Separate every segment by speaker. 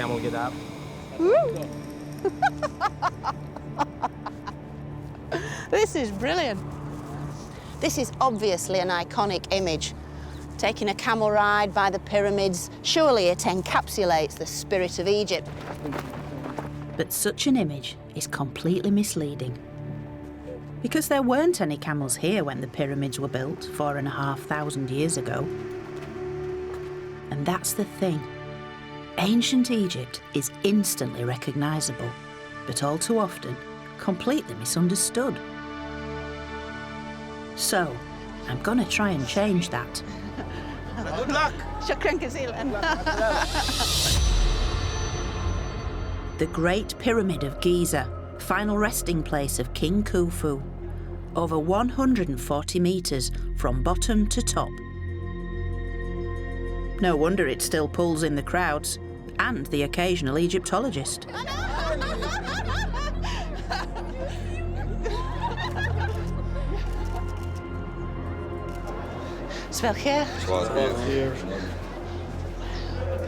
Speaker 1: camel get up.
Speaker 2: This is brilliant. This is obviously an iconic image. Taking a camel ride by the pyramids, surely it encapsulates the spirit of Egypt.
Speaker 3: But such an image is completely misleading. Because there weren't any camels here when the pyramids were built 4,500 years ago. And that's the thing. Ancient Egypt is instantly recognisable, but all too often completely misunderstood. So, I'm gonna try and change that.
Speaker 1: Good luck!
Speaker 2: Shukran kazeelan.
Speaker 3: The Great Pyramid of Giza, final resting place of King Khufu, over 140 metres from bottom to top. No wonder it still pulls in the crowds and the occasional Egyptologist.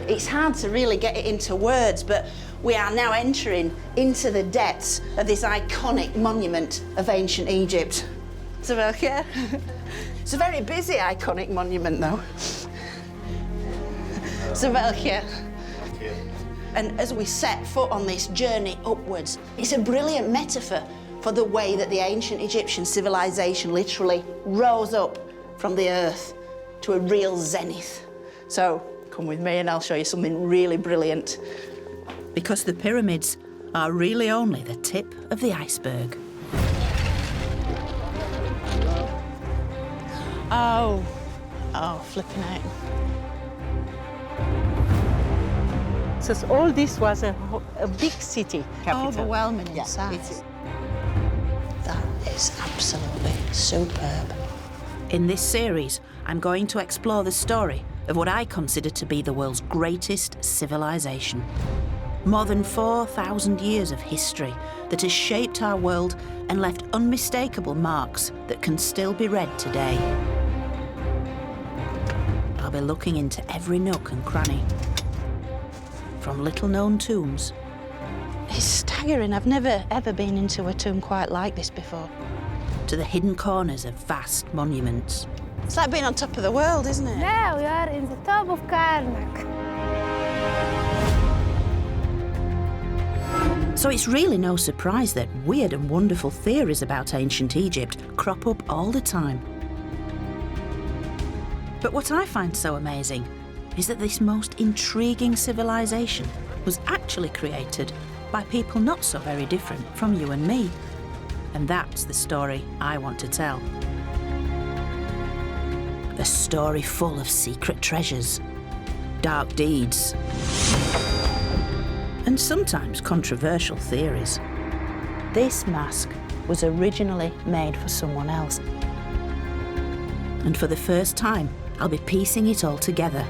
Speaker 2: It's hard to really get it into words, but we are now entering into the depths of this iconic monument of ancient Egypt. It's a very busy iconic monument, though. And as we set foot on this journey upwards, it's a brilliant metaphor for the way that the ancient Egyptian civilization literally rose up from the earth to a real zenith. So come with me and I'll show you something really brilliant.
Speaker 3: Because the pyramids are really only the tip of the iceberg.
Speaker 2: Oh, flipping out.
Speaker 4: So all this was a big city. Capital.
Speaker 2: Overwhelming in size. That is absolutely superb.
Speaker 3: In this series, I'm going to explore the story of what I consider to be the world's greatest civilization. More than 4,000 years of history that has shaped our world and left unmistakable marks that can still be read today. I'll be looking into every nook and cranny. From little-known tombs.
Speaker 2: It's staggering. I've never, ever been into a tomb quite like this before.
Speaker 3: To the hidden corners of vast monuments.
Speaker 2: It's like being on top of the world, isn't it?
Speaker 5: Now we are in the top of Karnak.
Speaker 3: So it's really no surprise that weird and wonderful theories about ancient Egypt crop up all the time. But what I find so amazing is that this most intriguing civilization was actually created by people not so very different from you and me. And that's the story I want to tell. A story full of secret treasures, dark deeds, and sometimes controversial theories. This mask was originally made for someone else. And for the first time, I'll be piecing it all together.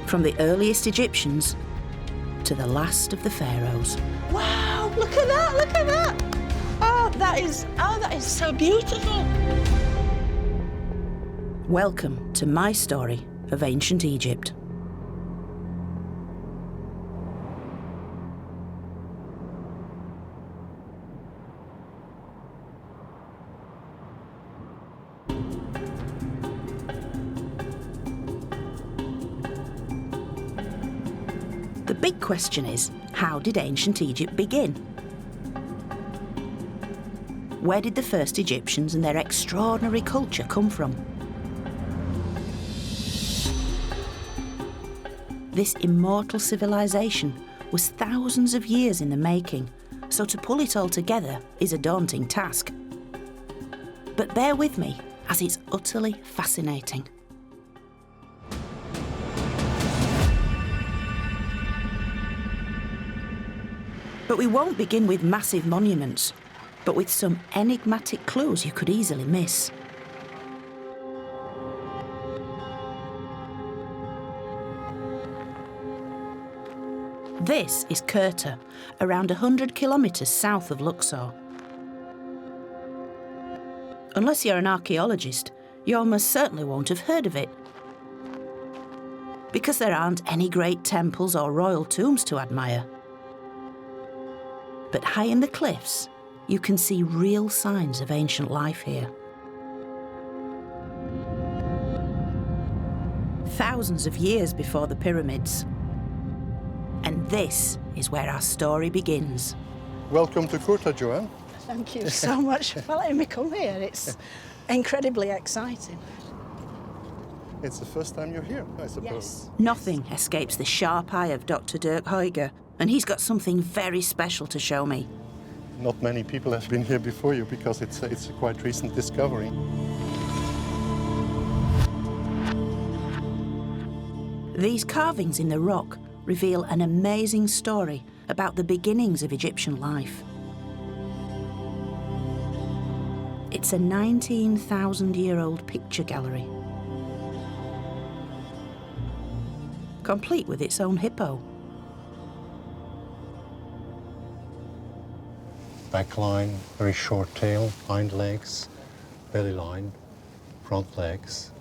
Speaker 3: From the earliest Egyptians to the last of the pharaohs.
Speaker 2: Wow, look at that, look at that. Oh, that is so beautiful.
Speaker 3: Welcome to my story of ancient Egypt. The big question is, how did ancient Egypt begin? Where did the first Egyptians and their extraordinary culture come from? This immortal civilization was thousands of years in the making, so to pull it all together is a daunting task. But bear with me, as it's utterly fascinating. But we won't begin with massive monuments, but with some enigmatic clues you could easily miss. This is Kirta, around 100 kilometres south of Luxor. Unless you're an archaeologist, you almost certainly won't have heard of it. because there aren't any great temples or royal tombs to admire. But high in the cliffs, you can see real signs of ancient life here. Thousands of years before the pyramids. And this is where our story begins.
Speaker 6: Welcome to Kurta, Joann.
Speaker 2: Thank you so much for letting me come here. It's incredibly exciting.
Speaker 6: It's the first time you're here, I suppose.
Speaker 2: Yes.
Speaker 3: Nothing escapes the sharp eye of Dr. Dirk Huyger, and he's got something very special to show me.
Speaker 6: Not many people have been here before you because it's a quite recent discovery.
Speaker 3: These carvings in the rock reveal an amazing story about the beginnings of Egyptian life. It's a 19,000-year-old picture gallery, complete with its own hippo.
Speaker 6: Back line, very short tail, hind legs, belly line, front legs,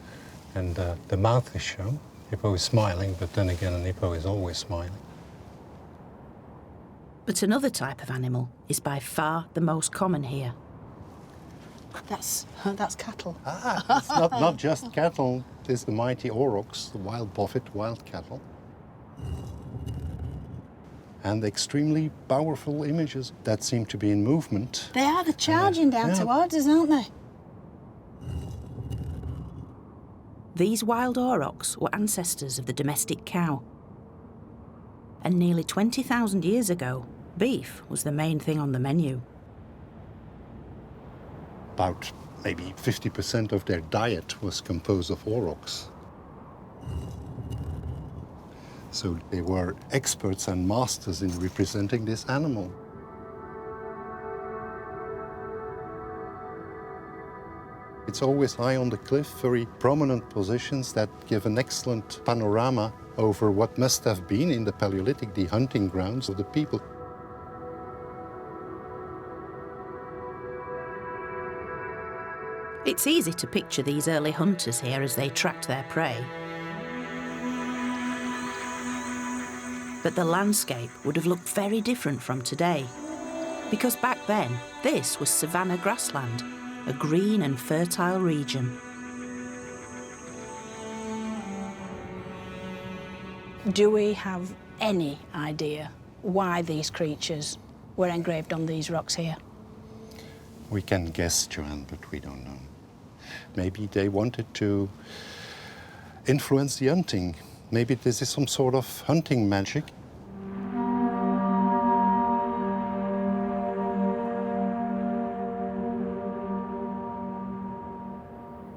Speaker 6: and the mouth is shown. Hippo is smiling, but then again, an hippo is always smiling.
Speaker 3: But another type of animal is by far the most common here.
Speaker 2: That's cattle.
Speaker 6: It's not just cattle. There's the mighty aurochs, the wild buffet, wild cattle. And extremely powerful images that seem to be in movement.
Speaker 2: They are, they're charging down towards us, aren't they?
Speaker 3: These wild aurochs were ancestors of the domestic cow. And nearly 20,000 years ago, beef was the main thing on the menu.
Speaker 6: About maybe 50% of their diet was composed of aurochs. So they were experts and masters in representing this animal. It's always high on the cliff, very prominent positions that give an excellent panorama over what must have been in the Paleolithic the hunting grounds of the people.
Speaker 3: It's easy to picture these early hunters here as they tracked their prey. But the landscape would have looked very different from today, because back then, this was savanna grassland, a green and fertile region.
Speaker 2: Do we have any idea why these creatures were engraved on these rocks here?
Speaker 6: We can guess, Joann, but we don't know. Maybe they wanted to influence the hunting. Maybe this is some sort of hunting magic.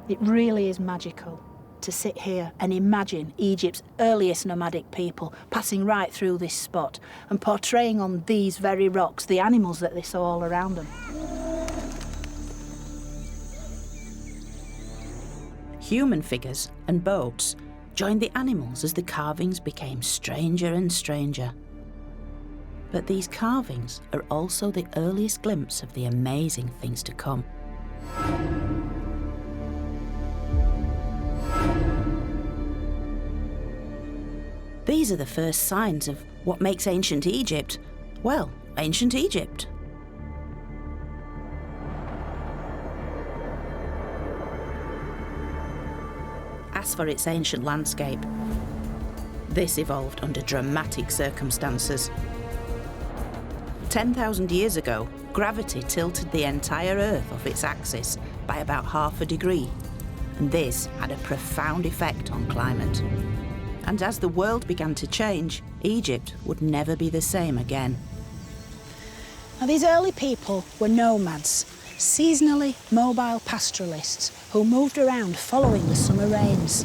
Speaker 2: It really is magical to sit here and imagine Egypt's earliest nomadic people passing right through this spot and portraying on these very rocks the animals that they saw all around them.
Speaker 3: Human figures and boats joined the animals as the carvings became stranger and stranger. But these carvings are also the earliest glimpse of the amazing things to come. These are the first signs of what makes ancient Egypt, well, ancient Egypt. As for its ancient landscape, this evolved under dramatic circumstances. 10,000 years ago, gravity tilted the entire Earth off its axis by about ½ degree, and this had a profound effect on climate. And as the world began to change, Egypt would never be the same again.
Speaker 2: Now, these early people were nomads, seasonally mobile pastoralists who moved around following the summer rains.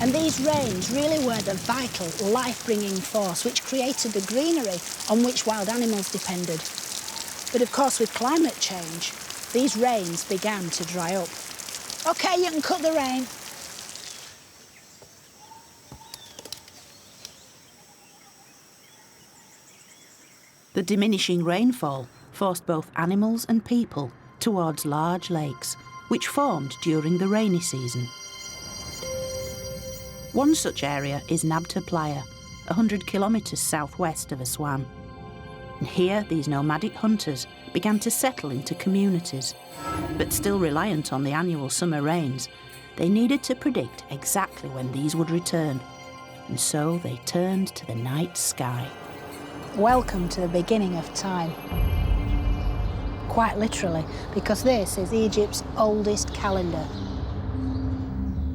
Speaker 2: And these rains really were the vital, life-bringing force which created the greenery on which wild animals depended. But of course, with climate change, these rains began to dry up. OK, you can cut the rain.
Speaker 3: The diminishing rainfall forced both animals and people towards large lakes, which formed during the rainy season. One such area is Nabta Playa, 100 kilometres southwest of Aswan. And here, these nomadic hunters began to settle into communities. But still reliant on the annual summer rains, they needed to predict exactly when these would return. And so they turned to the night sky.
Speaker 7: Welcome to the beginning of time. Quite literally, because this is Egypt's oldest calendar.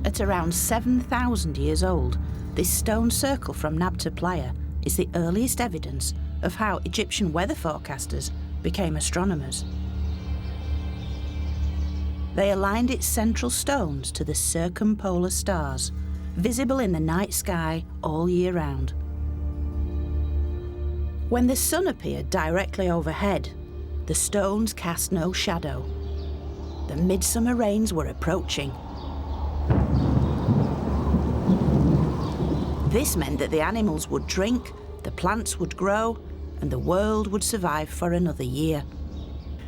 Speaker 3: At around 7,000 years old, this stone circle from Nabta Playa is the earliest evidence of how Egyptian weather forecasters became astronomers. They aligned its central stones to the circumpolar stars, visible in the night sky all year round. When the sun appeared directly overhead, the stones cast no shadow. The midsummer rains were approaching. This meant that the animals would drink, the plants would grow, and the world would survive for another year.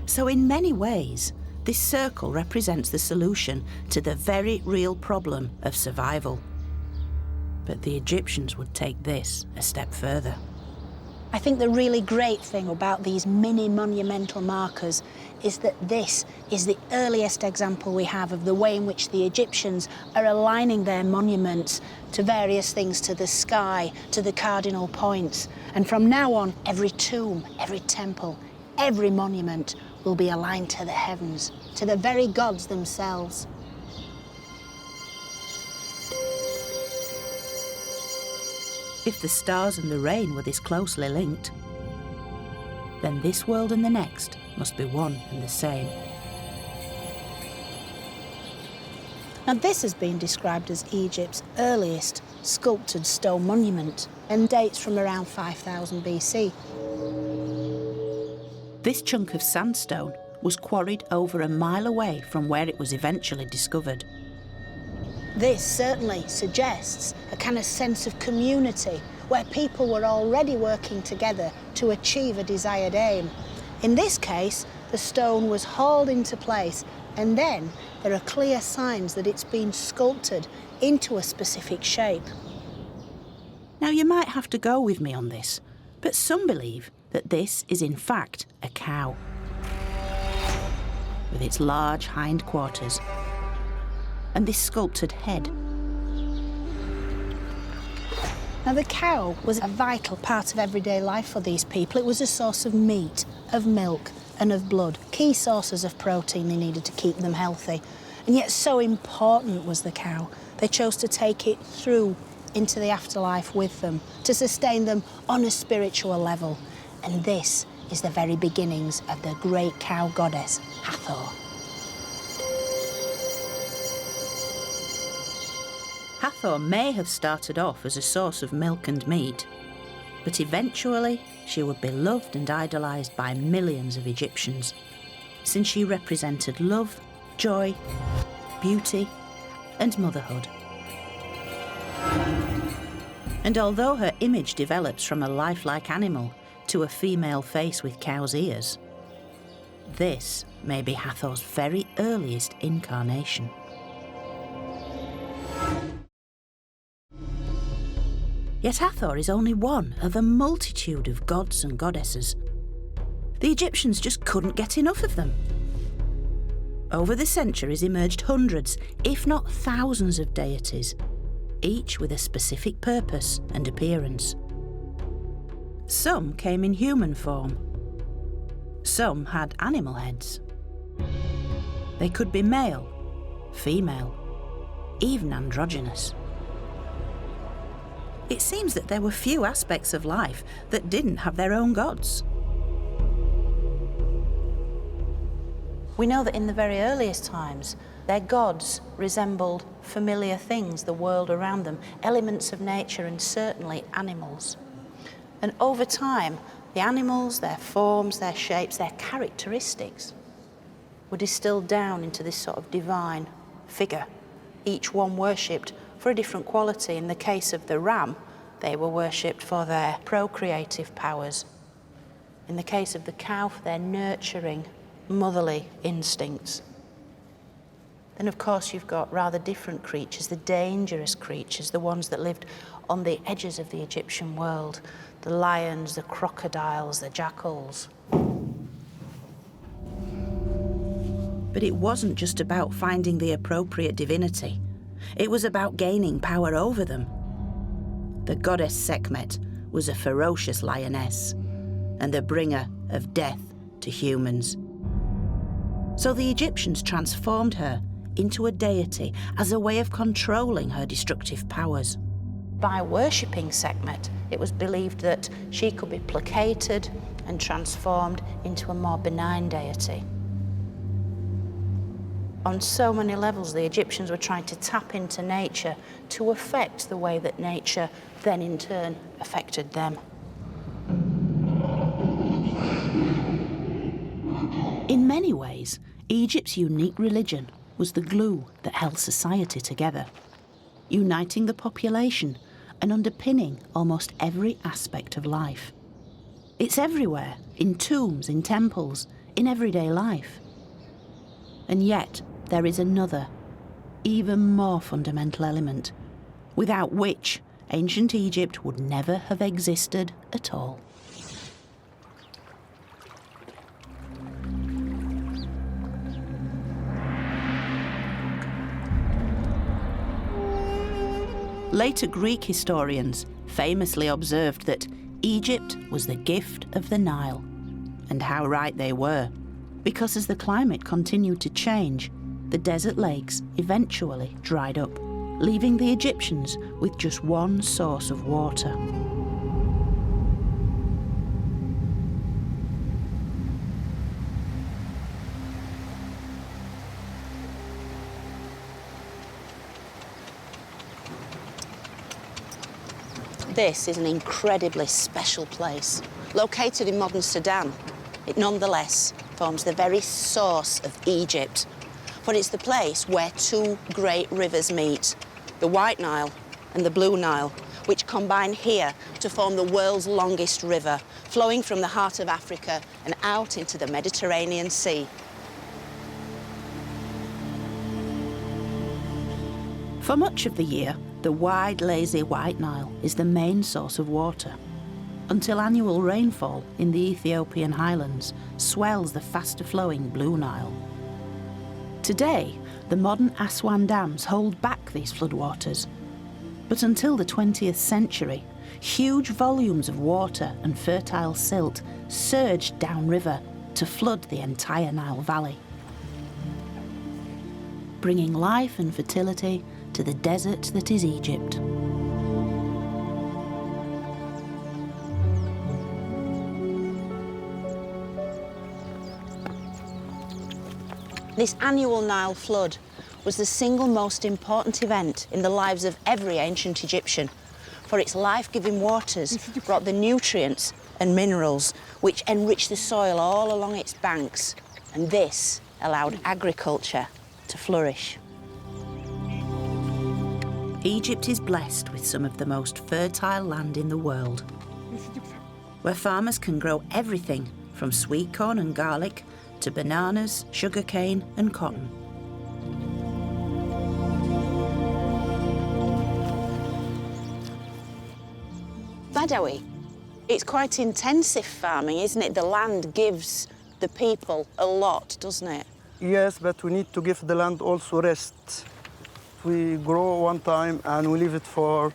Speaker 3: So in many ways, this circle represents the solution to the very real problem of survival. But the Egyptians would take this a step further.
Speaker 7: I think the really great thing about these mini monumental markers is that this is the earliest example we have of the way in which the Egyptians are aligning their monuments to various things, to the sky, to the cardinal points. And from now on, every tomb, every temple, every monument will be aligned to the heavens, to the very gods themselves.
Speaker 3: If the stars and the rain were this closely linked, then this world and the next must be one and the same.
Speaker 7: Now this has been described as Egypt's earliest sculpted stone monument and dates from around 5000 BC.
Speaker 3: This chunk of sandstone was quarried over a mile away from where it was eventually discovered.
Speaker 7: This certainly suggests a kind of sense of community where people were already working together to achieve a desired aim. In this case, the stone was hauled into place, and then there are clear signs that it's been sculpted into a specific shape.
Speaker 3: Now you might have to go with me on this, but some believe that this is in fact a cow, with its large hindquarters and this sculpted head.
Speaker 7: Now the cow was a vital part of everyday life for these people. It was a source of meat, of milk and of blood, key sources of protein they needed to keep them healthy. And yet so important was the cow, they chose to take it through into the afterlife with them, to sustain them on a spiritual level. And this is the very beginnings of the great cow goddess, Hathor.
Speaker 3: Hathor may have started off as a source of milk and meat, but eventually she would be loved and idolised by millions of Egyptians, since she represented love, joy, beauty, and motherhood. And although her image develops from a lifelike animal to a female face with cow's ears, this may be Hathor's very earliest incarnation. Yet Hathor is only one of a multitude of gods and goddesses. The Egyptians just couldn't get enough of them. Over the centuries emerged hundreds, if not thousands of deities, each with a specific purpose and appearance. Some came in human form. Some had animal heads. They could be male, female, even androgynous. It seems that there were few aspects of life that didn't have their own gods.
Speaker 7: We know that in the very earliest times, their gods resembled familiar things, the world around them, elements of nature and certainly animals. And over time, the animals, their forms, their shapes, their characteristics were distilled down into this sort of divine figure, each one worshipped for a different quality. In the case of the ram, they were worshipped for their procreative powers. In the case of the cow, for their nurturing, motherly instincts. And of course you've got rather different creatures, the dangerous creatures, the ones that lived on the edges of the Egyptian world, the lions, the crocodiles, the jackals.
Speaker 3: But it wasn't just about finding the appropriate divinity. It was about gaining power over them. The goddess Sekhmet was a ferocious lioness and the bringer of death to humans. So the Egyptians transformed her into a deity as a way of controlling her destructive powers.
Speaker 7: By worshipping Sekhmet, it was believed that she could be placated and transformed into a more benign deity. On so many levels, the Egyptians were trying to tap into nature to affect the way that nature then in turn affected them.
Speaker 3: In many ways, Egypt's unique religion was the glue that held society together, uniting the population and underpinning almost every aspect of life. It's everywhere, in tombs, in temples, in everyday life. And yet, there is another, even more fundamental element, without which ancient Egypt would never have existed at all. Later Greek historians famously observed that Egypt was the gift of the Nile. And how right they were, because as the climate continued to change, the desert lakes eventually dried up, leaving the Egyptians with just one source of water.
Speaker 2: This is an incredibly special place. Located in modern Sudan, it nonetheless forms the very source of Egypt. For it's the place where two great rivers meet, the White Nile and the Blue Nile, which combine here to form the world's longest river, flowing from the heart of Africa and out into the Mediterranean Sea.
Speaker 3: For much of the year, the wide, lazy White Nile is the main source of water, until annual rainfall in the Ethiopian highlands swells the faster-flowing Blue Nile. Today, the modern Aswan dams hold back these floodwaters, but until the 20th century, huge volumes of water and fertile silt surged downriver to flood the entire Nile Valley, bringing life and fertility to the desert that is Egypt.
Speaker 2: This annual Nile flood was the single most important event in the lives of every ancient Egyptian, for its life-giving waters brought the nutrients and minerals which enriched the soil all along its banks, and this allowed agriculture to flourish.
Speaker 3: Egypt is blessed with some of the most fertile land in the world, where farmers can grow everything from sweet corn and garlic to bananas, sugarcane and cotton.
Speaker 2: Badawi, it's quite intensive farming, isn't it? The land gives the people a lot, doesn't it?
Speaker 8: Yes, but we need to give the land also rest. We grow one time and we leave it for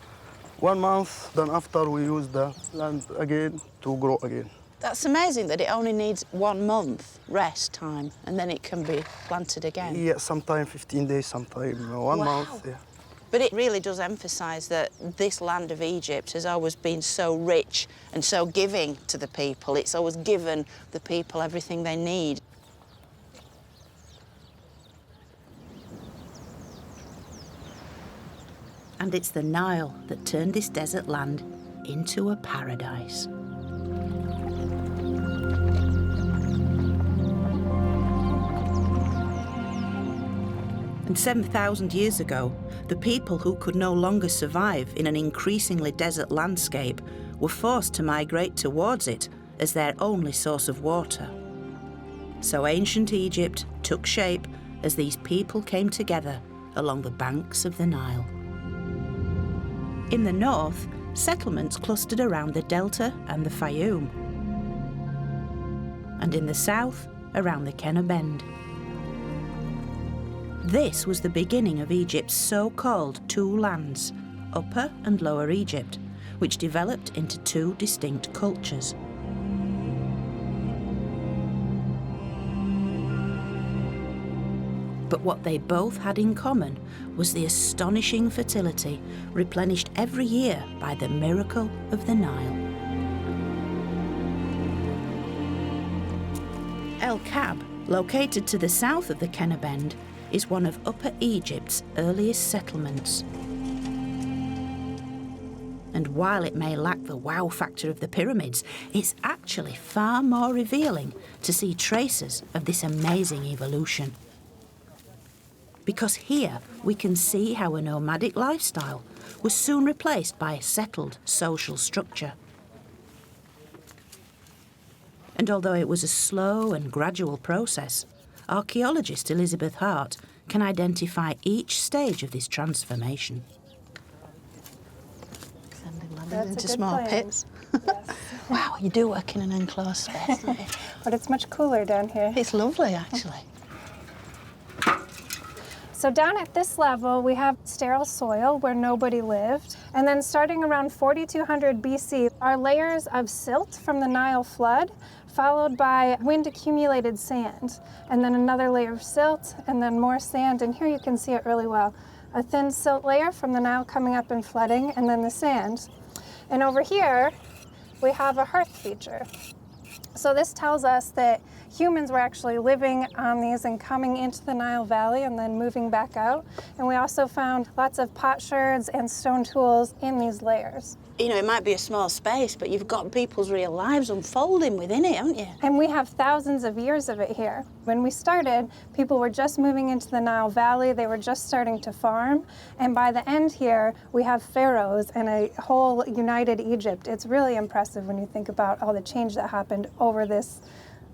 Speaker 8: 1 month, then after we use the land again to grow again.
Speaker 2: That's amazing that it only needs 1 month rest time and then it can be planted again.
Speaker 8: Yeah, sometimes 15 days, sometimes 1 month. Yeah.
Speaker 2: But it really does emphasise that this land of Egypt has always been so rich and so giving to the people. It's always given the people everything they need.
Speaker 3: And it's the Nile that turned this desert land into a paradise. And 7,000 years ago, the people who could no longer survive in an increasingly desert landscape were forced to migrate towards it as their only source of water. So ancient Egypt took shape as these people came together along the banks of the Nile. In the north, settlements clustered around the Delta and the Fayoum, and in the south, around the Kenner Bend. This was the beginning of Egypt's so-called two lands, Upper and Lower Egypt, which developed into two distinct cultures. But what they both had in common was the astonishing fertility replenished every year by the miracle of the Nile. El Kab, located to the south of the Kenner Bend, is one of Upper Egypt's earliest settlements. And while it may lack the wow factor of the pyramids, it's actually far more revealing to see traces of this amazing evolution. Because here we can see how a nomadic lifestyle was soon replaced by a settled social structure. And although it was a slow and gradual process, archaeologist Elizabeth Hart can identify each stage of this transformation.
Speaker 5: That's
Speaker 7: into
Speaker 5: a good
Speaker 7: small
Speaker 5: plan.
Speaker 7: pits.
Speaker 5: Yes.
Speaker 7: Wow, you do work in an enclosed space, don't you?
Speaker 5: But it's much cooler down here.
Speaker 7: It's lovely, actually.
Speaker 5: So down at this level, we have sterile soil where nobody lived. And then starting around 4200 BC, are layers of silt from the Nile flood, followed by wind-accumulated sand. And then another layer of silt, and then more sand. And here you can see it really well. A thin silt layer from the Nile coming up and flooding, and then the sand. And over here, we have a hearth feature. So this tells us that humans were actually living on these and coming into the Nile Valley and then moving back out. And we also found lots of potsherds and stone tools in these layers.
Speaker 7: You know, it might be a small space, but you've got people's real lives unfolding within it, haven't you?
Speaker 5: And we have thousands of years of it here. When we started, people were just moving into the Nile Valley. They were just starting to farm. And by the end here, we have pharaohs and a whole united Egypt. It's really impressive when you think about all the change that happened over this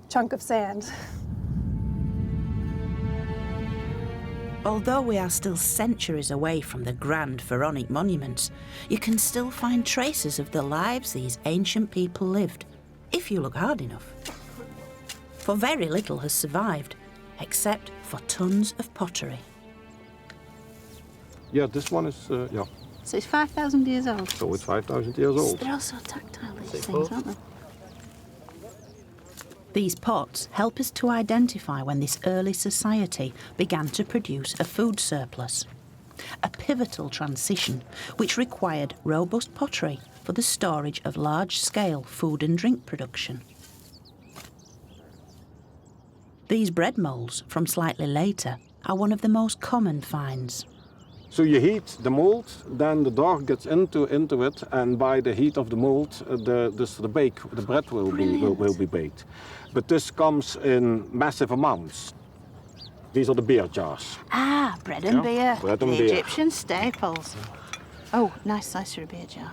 Speaker 5: chunk of sand.
Speaker 3: Although we are still centuries away from the grand pharaonic monuments, you can still find traces of the lives these ancient people lived, if you look hard enough. For very little has survived, except for tons of pottery.
Speaker 9: Yeah, this one is, yeah.
Speaker 7: So it's 5,000 years old.
Speaker 9: So it's 5,000 years old.
Speaker 7: They're also tactile, these things, aren't they?
Speaker 3: These pots help us to identify when this early society began to produce a food surplus, a pivotal transition which required robust pottery for the storage of large-scale food and drink production. These bread moulds from slightly later are one of the most common finds.
Speaker 9: So you heat the mold, then the dough gets into it, and by the heat of the mold, the bread will be baked. But this comes in massive amounts. These are the beer jars.
Speaker 7: Ah, bread and beer.
Speaker 9: Bread and
Speaker 7: the
Speaker 9: beer.
Speaker 7: Egyptian staples. Oh, nice size for a beer jar.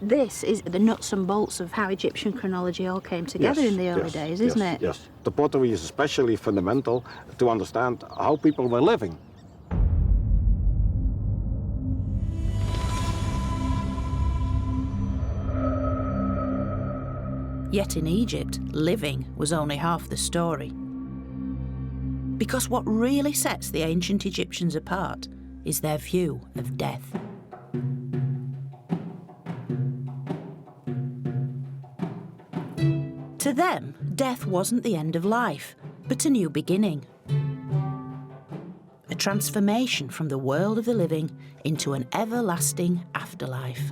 Speaker 7: This is the nuts and bolts of how Egyptian chronology all came together in the early days, isn't it?
Speaker 9: Yes. The pottery is especially fundamental to understand how people were living.
Speaker 3: Yet in Egypt, living was only half the story. Because what really sets the ancient Egyptians apart is their view of death. To them, death wasn't the end of life, but a new beginning. A transformation from the world of the living into an everlasting afterlife.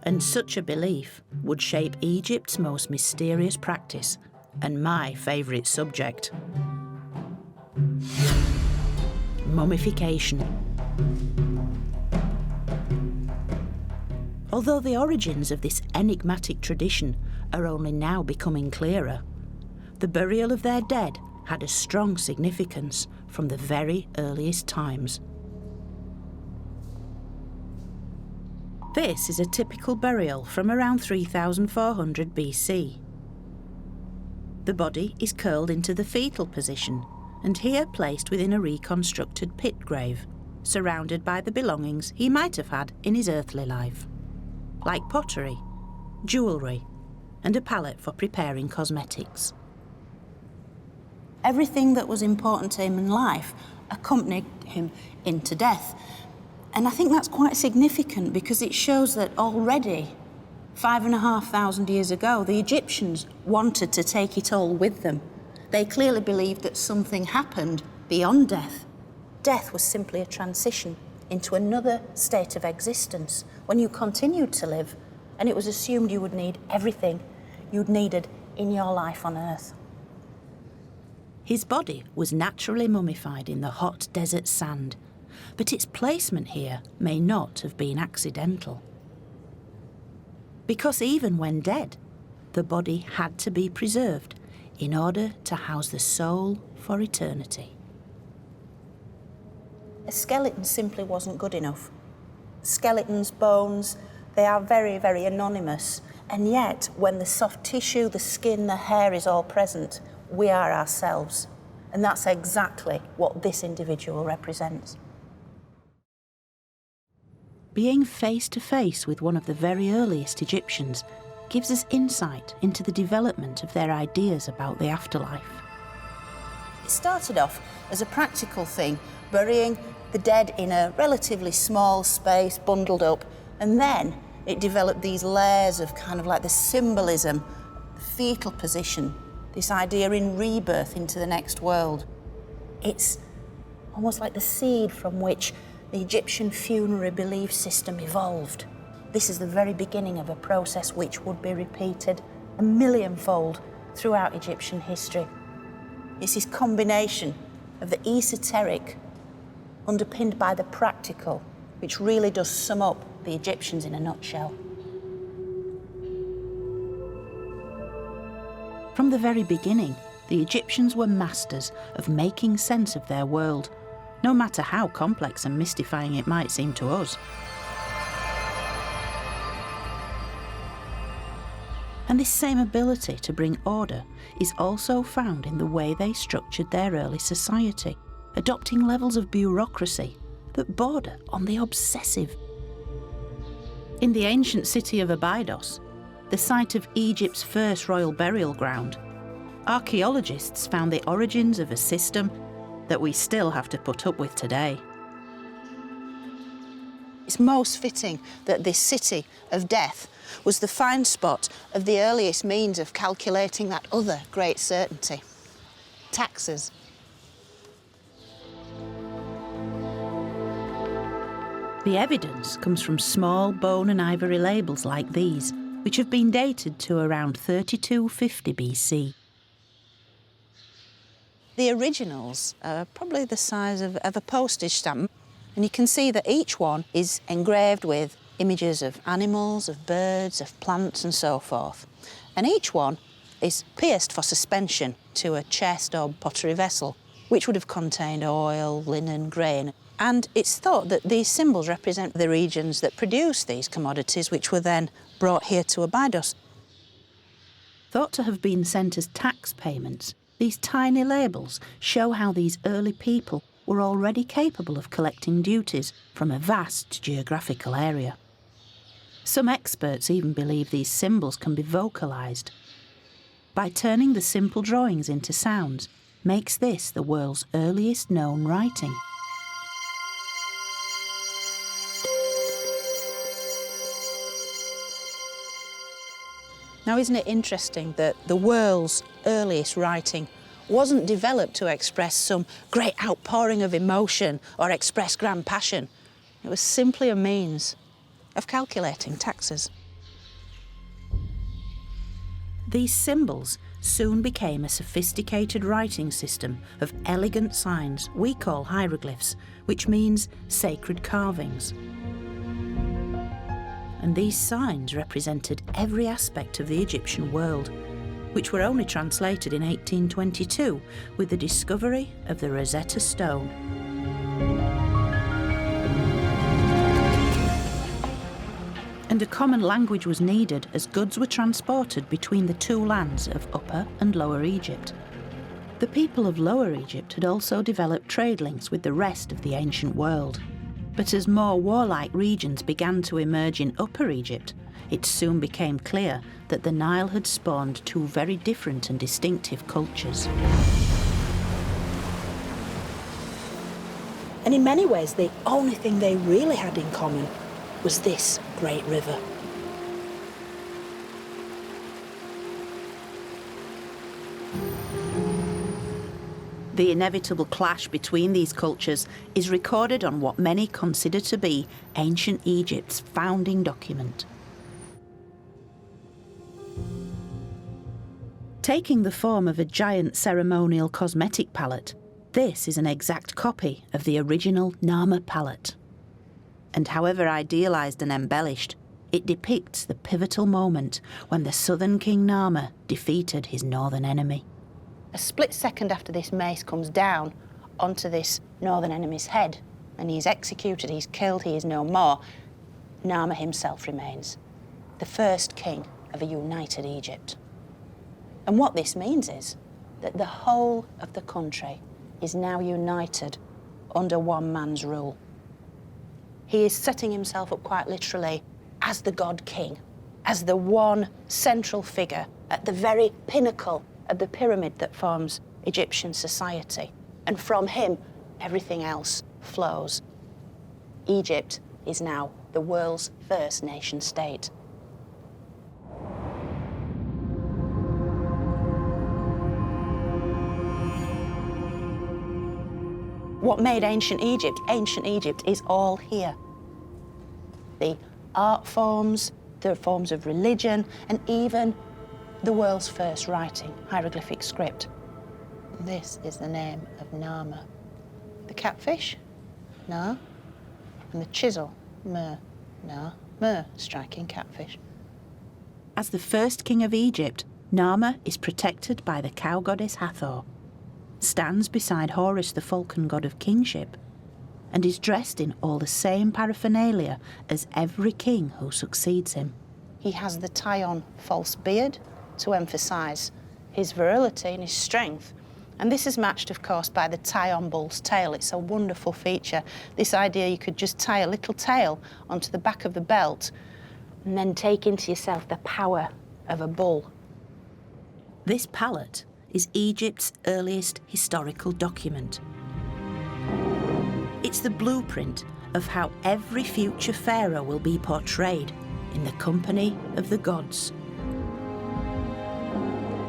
Speaker 3: And such a belief would shape Egypt's most mysterious practice and my favourite subject. Mummification. Although the origins of this enigmatic tradition are only now becoming clearer, the burial of their dead had a strong significance from the very earliest times. This is a typical burial from around 3400 BC. The body is curled into the fetal position, and here placed within a reconstructed pit grave, surrounded by the belongings he might have had in his earthly life, like pottery, jewellery, and a palette for preparing cosmetics.
Speaker 7: Everything that was important to him in life accompanied him into death. And I think that's quite significant because it shows that already, 5,500 years ago, the Egyptians wanted to take it all with them. They clearly believed that something happened beyond death. Death was simply a transition into another state of existence when you continued to live, and it was assumed you would need everything you'd needed in your life on Earth.
Speaker 3: His body was naturally mummified in the hot desert sand, but its placement here may not have been accidental. Because even when dead, the body had to be preserved in order to house the soul for eternity.
Speaker 7: A skeleton simply wasn't good enough. Skeletons, bones, they are very, very anonymous. And yet, when the soft tissue, the skin, the hair is all present, we are ourselves. And that's exactly what this individual represents.
Speaker 3: Being face to face with one of the very earliest Egyptians gives us insight into the development of their ideas about the afterlife.
Speaker 7: It started off as a practical thing, burying the dead in a relatively small space, bundled up, and then it developed these layers of kind of like the symbolism, the fetal position, this idea in rebirth into the next world. It's almost like the seed from which the Egyptian funerary belief system evolved. This is the very beginning of a process which would be repeated a millionfold throughout Egyptian history. It's this combination of the esoteric underpinned by the practical, which really does sum up the Egyptians in a nutshell.
Speaker 3: From the very beginning, the Egyptians were masters of making sense of their world, no matter how complex and mystifying it might seem to us. And this same ability to bring order is also found in the way they structured their early society, adopting levels of bureaucracy that border on the obsessive. In the ancient city of Abydos, the site of Egypt's first royal burial ground, archaeologists found the origins of a system that we still have to put up with today.
Speaker 2: It's most fitting that this city of death was the find spot of the earliest means of calculating that other great certainty, taxes.
Speaker 3: The evidence comes from small bone and ivory labels like these, which have been dated to around 3250 BC.
Speaker 2: The originals are probably the size of a postage stamp, and you can see that each one is engraved with images of animals, of birds, of plants and so forth. And each one is pierced for suspension to a chest or pottery vessel, which would have contained oil, linen, grain. And it's thought that these symbols represent the regions that produce these commodities, which were then brought here to Abydos.
Speaker 3: Thought to have been sent as tax payments, these tiny labels show how these early people were already capable of collecting duties from a vast geographical area. Some experts even believe these symbols can be vocalised. By turning the simple drawings into sounds, makes this the world's earliest known writing.
Speaker 2: Now, isn't it interesting that the world's earliest writing wasn't developed to express some great outpouring of emotion or express grand passion? It was simply a means of calculating taxes.
Speaker 3: These symbols soon became a sophisticated writing system of elegant signs we call hieroglyphs, which means sacred carvings. And these signs represented every aspect of the Egyptian world, which were only translated in 1822 with the discovery of the Rosetta Stone. And a common language was needed as goods were transported between the two lands of Upper and Lower Egypt. The people of Lower Egypt had also developed trade links with the rest of the ancient world. But as more warlike regions began to emerge in Upper Egypt, it soon became clear that the Nile had spawned two very different and distinctive cultures.
Speaker 7: And in many ways, the only thing they really had in common was this great river.
Speaker 3: The inevitable clash between these cultures is recorded on what many consider to be ancient Egypt's founding document. Taking the form of a giant ceremonial cosmetic palette, this is an exact copy of the original Narmer palette. And however idealised and embellished, it depicts the pivotal moment when the southern king Narmer defeated his northern enemy.
Speaker 7: A split second after this mace comes down onto this northern enemy's head, and he's executed, he's killed, he is no more, Narmer himself remains, the first king of a united Egypt. And what this means is that the whole of the country is now united under one man's rule. He is setting himself up quite literally as the god king, as the one central figure at the very pinnacle of the pyramid that forms Egyptian society. And from him, everything else flows. Egypt is now the world's first nation state. What made ancient Egypt is all here. The art forms, the forms of religion, and even the world's first writing, hieroglyphic script. This is the name of Narmer. The catfish, Na, and the chisel, Mer, Na, Mer, striking catfish.
Speaker 3: As the first king of Egypt, Narmer is protected by the cow goddess Hathor, stands beside Horus, the falcon god of kingship, and is dressed in all the same paraphernalia as every king who succeeds him.
Speaker 7: He has the tie-on false beard to emphasise his virility and his strength. And this is matched, of course, by the tie-on bull's tail. It's a wonderful feature. This idea you could just tie a little tail onto the back of the belt and then take into yourself the power of a bull.
Speaker 3: This palette is Egypt's earliest historical document. It's the blueprint of how every future pharaoh will be portrayed in the company of the gods.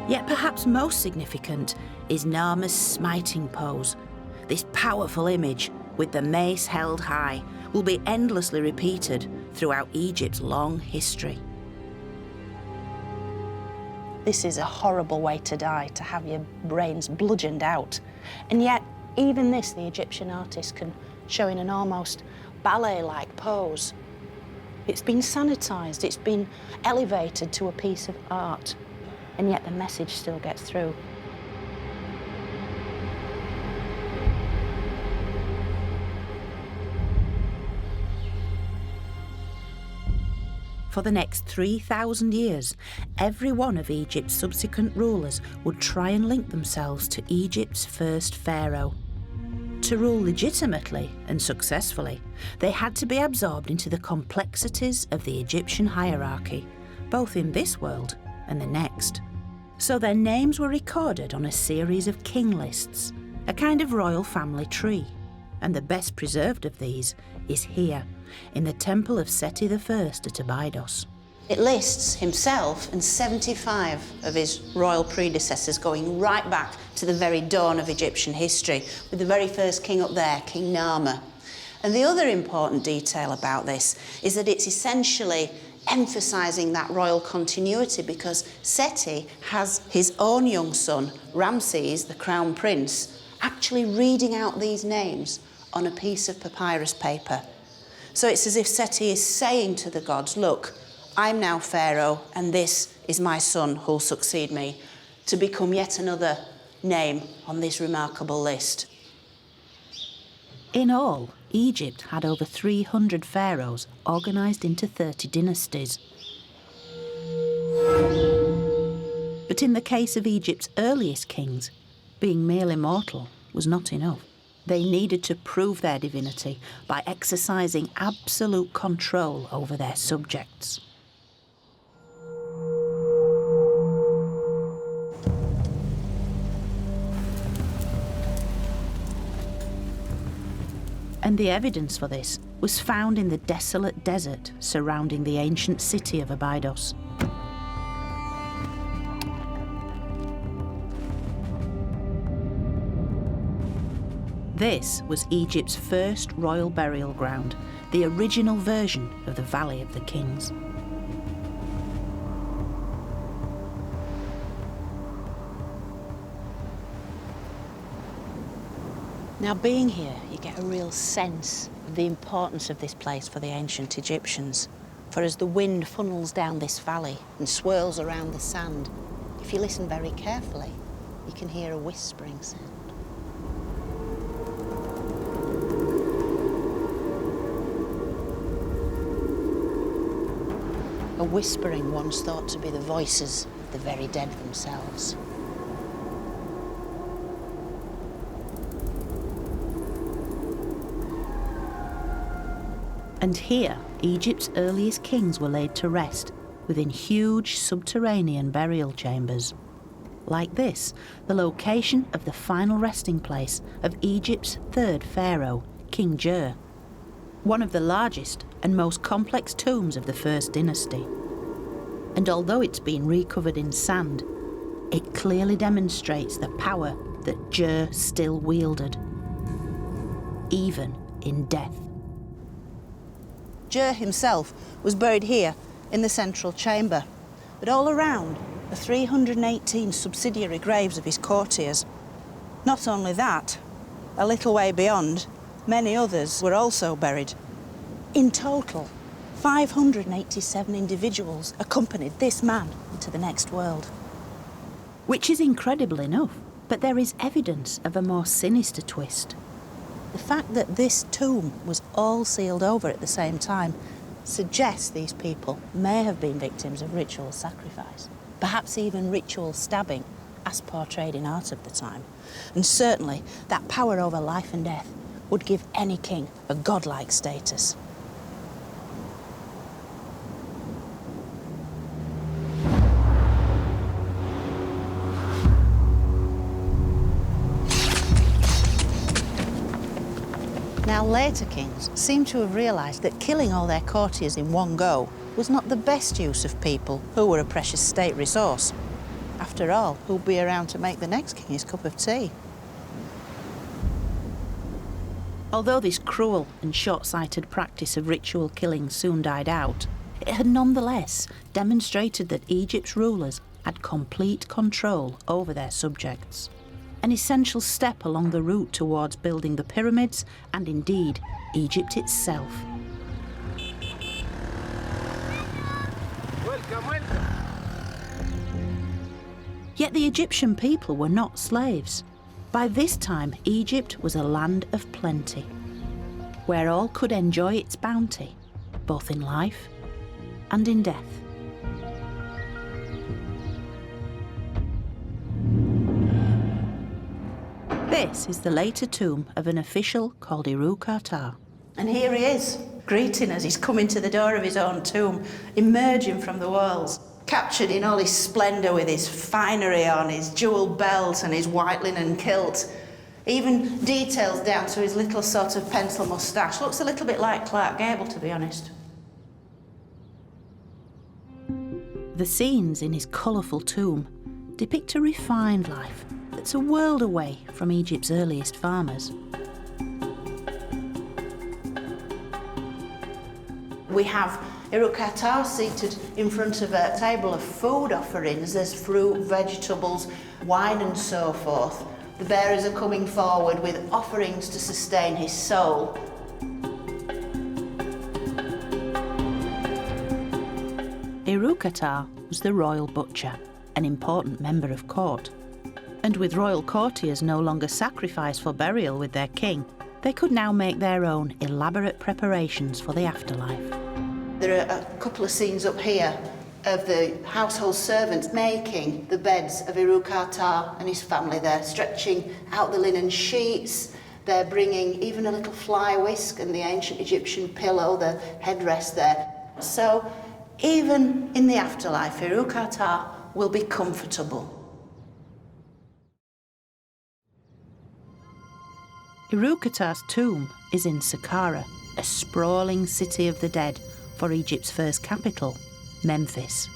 Speaker 3: Yet perhaps most significant is Narmer's smiting pose. This powerful image, with the mace held high, will be endlessly repeated throughout Egypt's long history.
Speaker 7: This is a horrible way to die, to have your brains bludgeoned out. And yet, even this, the Egyptian artist can show in an almost ballet-like pose. It's been sanitised, it's been elevated to a piece of art, and yet the message still gets through.
Speaker 3: For the next 3,000 years, every one of Egypt's subsequent rulers would try and link themselves to Egypt's first pharaoh. To rule legitimately and successfully, they had to be absorbed into the complexities of the Egyptian hierarchy, both in this world and the next. So their names were recorded on a series of king lists, a kind of royal family tree. And the best preserved of these is here, in the temple of Seti I at Abydos.
Speaker 2: It lists himself and 75 of his royal predecessors going right back to the very dawn of Egyptian history, with the very first king up there, King Narmer. And the other important detail about this is that it's essentially emphasising that royal continuity, because Seti has his own young son, Ramses, the crown prince, actually reading out these names on a piece of papyrus paper. So it's as if Seti is saying to the gods, look, I'm now Pharaoh, and this is my son who'll succeed me, to become yet another name on this remarkable list.
Speaker 3: In all, Egypt had over 300 pharaohs organised into 30 dynasties. But in the case of Egypt's earliest kings, Being merely mortal was not enough. They needed to prove their divinity by exercising absolute control over their subjects. And the evidence for this was found in the desolate desert surrounding the ancient city of Abydos. This was Egypt's first royal burial ground, the original version of the Valley of the Kings.
Speaker 7: Now, being here, you get a real sense of the importance of this place for the ancient Egyptians. For as the wind funnels down this valley and swirls around the sand, if you listen very carefully, you can hear a whispering sound. A whispering once thought to be the voices of the very dead themselves.
Speaker 3: And here, Egypt's earliest kings were laid to rest within huge subterranean burial chambers. Like this, the location of the final resting place of Egypt's third pharaoh, King Jer, one of the largest and most complex tombs of the first dynasty. And although it's been recovered in sand, it clearly demonstrates the power that Jer still wielded, even in death.
Speaker 7: Jer himself was buried here in the central chamber, but all around are 318 subsidiary graves of his courtiers. Not only that, a little way beyond, many others were also buried. In total, 587 individuals accompanied this man into the next world.
Speaker 3: Which is incredible enough, but there is evidence of a more sinister twist.
Speaker 7: The fact that this tomb was all sealed over at the same time suggests these people may have been victims of ritual sacrifice, perhaps even ritual stabbing, as portrayed in art of the time. And certainly that power over life and death would give any king a godlike status. Now, later kings seem to have realised that killing all their courtiers in one go was not the best use of people who were a precious state resource. After all, who'd be around to make the next king his cup of tea?
Speaker 3: Although this cruel and short-sighted practice of ritual killing soon died out, it had nonetheless demonstrated that Egypt's rulers had complete control over their subjects. An essential step along the route towards building the pyramids and indeed Egypt itself.
Speaker 1: Welcome.
Speaker 3: Yet the Egyptian people were not slaves. By this time, Egypt was a land of plenty, where all could enjoy its bounty, both in life and in death. This is the later tomb of an official called Imhotep.
Speaker 7: And here he is, greeting us. He's coming to the door of his own tomb, emerging from the walls, captured in all his splendour with his finery on, his jewelled belt and his white linen kilt. Even details down to his little sort of pencil moustache. Looks a little bit like Clark Gable, to be honest.
Speaker 3: The scenes in his colourful tomb depict a refined life that's a world away from Egypt's earliest farmers.
Speaker 2: We have Imhotep seated in front of a table of food offerings. There's fruit, vegetables, wine and so forth. The bearers are coming forward with offerings to sustain his soul.
Speaker 3: Imhotep was the royal butcher, an important member of court. And with royal courtiers no longer sacrificed for burial with their king, they could now make their own elaborate preparations for the afterlife.
Speaker 2: There are a couple of scenes up here of the household servants making the beds of Uruk-Khatar and his family. They're stretching out the linen sheets. They're bringing even a little fly whisk and the ancient Egyptian pillow, the headrest there. So even in the afterlife, Uruk-Khatar will be comfortable.
Speaker 3: Uruk-Khatar's tomb is in Saqqara, a sprawling city of the dead for Egypt's first capital, Memphis.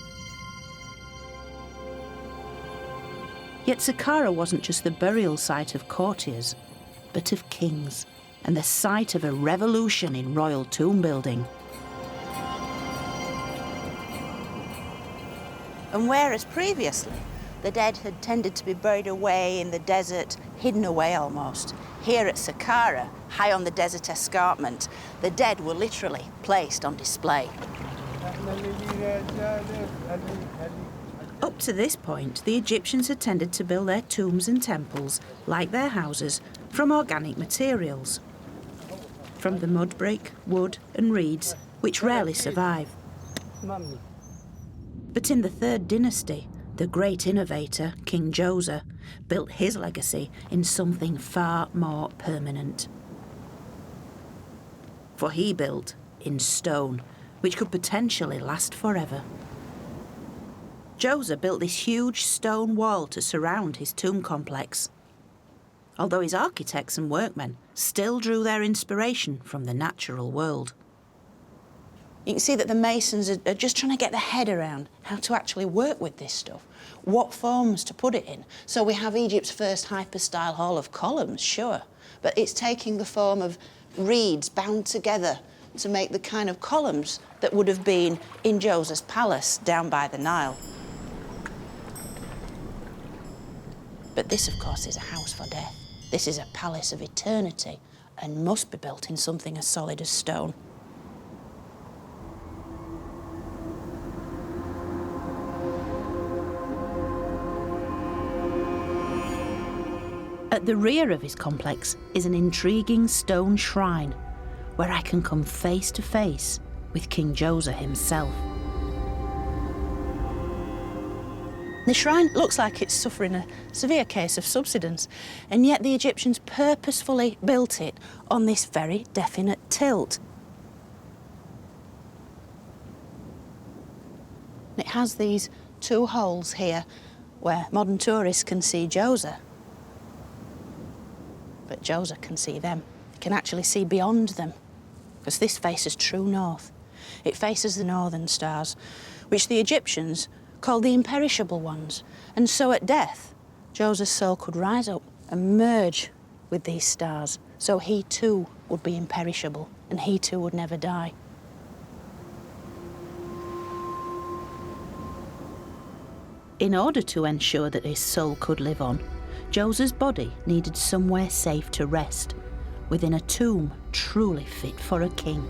Speaker 3: Yet Saqqara wasn't just the burial site of courtiers, but of kings, and the site of a revolution in royal tomb building.
Speaker 7: And whereas previously the dead had tended to be buried away in the desert, hidden away almost, here at Saqqara, high on the desert escarpment, the dead were literally placed on display.
Speaker 3: Up to this point, the Egyptians had tended to build their tombs and temples, like their houses, from organic materials. From the mud brick, wood and reeds, which rarely survive. But in the third dynasty, the great innovator, King Djoser, built his legacy in something far more permanent. For he built in stone, which could potentially last forever. Djoser built this huge stone wall to surround his tomb complex, although his architects and workmen still drew their inspiration from the natural world.
Speaker 7: You can see that the masons are just trying to get their head around how to actually work with this stuff, what forms to put it in.
Speaker 2: So we have Egypt's first hyper-style hall of columns, sure, but it's taking the form of reeds bound together to make the kind of columns that would have been in Djoser's palace down by the Nile.
Speaker 7: But this, of course, is a house for death. This is a palace of eternity and must be built in something as solid as stone.
Speaker 3: At the rear of his complex is an intriguing stone shrine where I can come face to face with King Djoser himself.
Speaker 7: The shrine looks like it's suffering a severe case of subsidence, and yet the Egyptians purposefully built it on this very definite tilt. It has these two holes here where modern tourists can see Djoser. But Djoser can see them. He can actually see beyond them, because this faces true north. It faces the northern stars, which the Egyptians called the imperishable ones. And so at death, Djoser's soul could rise up and merge with these stars, so he too would be imperishable, and he too would never die.
Speaker 3: In order to ensure that his soul could live on, Djoser's body needed somewhere safe to rest, within a tomb truly fit for a king.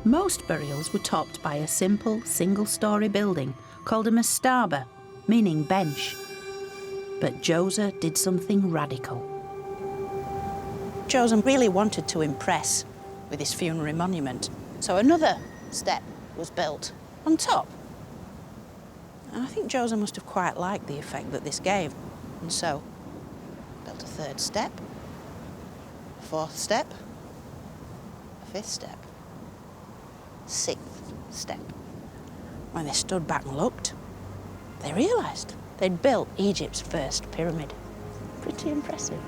Speaker 3: Most burials were topped by a simple single-storey building called a mastaba, meaning bench. But Djoser did something radical.
Speaker 7: Djoser really wanted to impress with his funerary monument, so another step was built on top. And I think Djoser must have quite liked the effect that this gave, and so built a third step, a fourth step, a fifth step, sixth step. When they stood back and looked, they realised they'd built Egypt's first pyramid. Pretty impressive.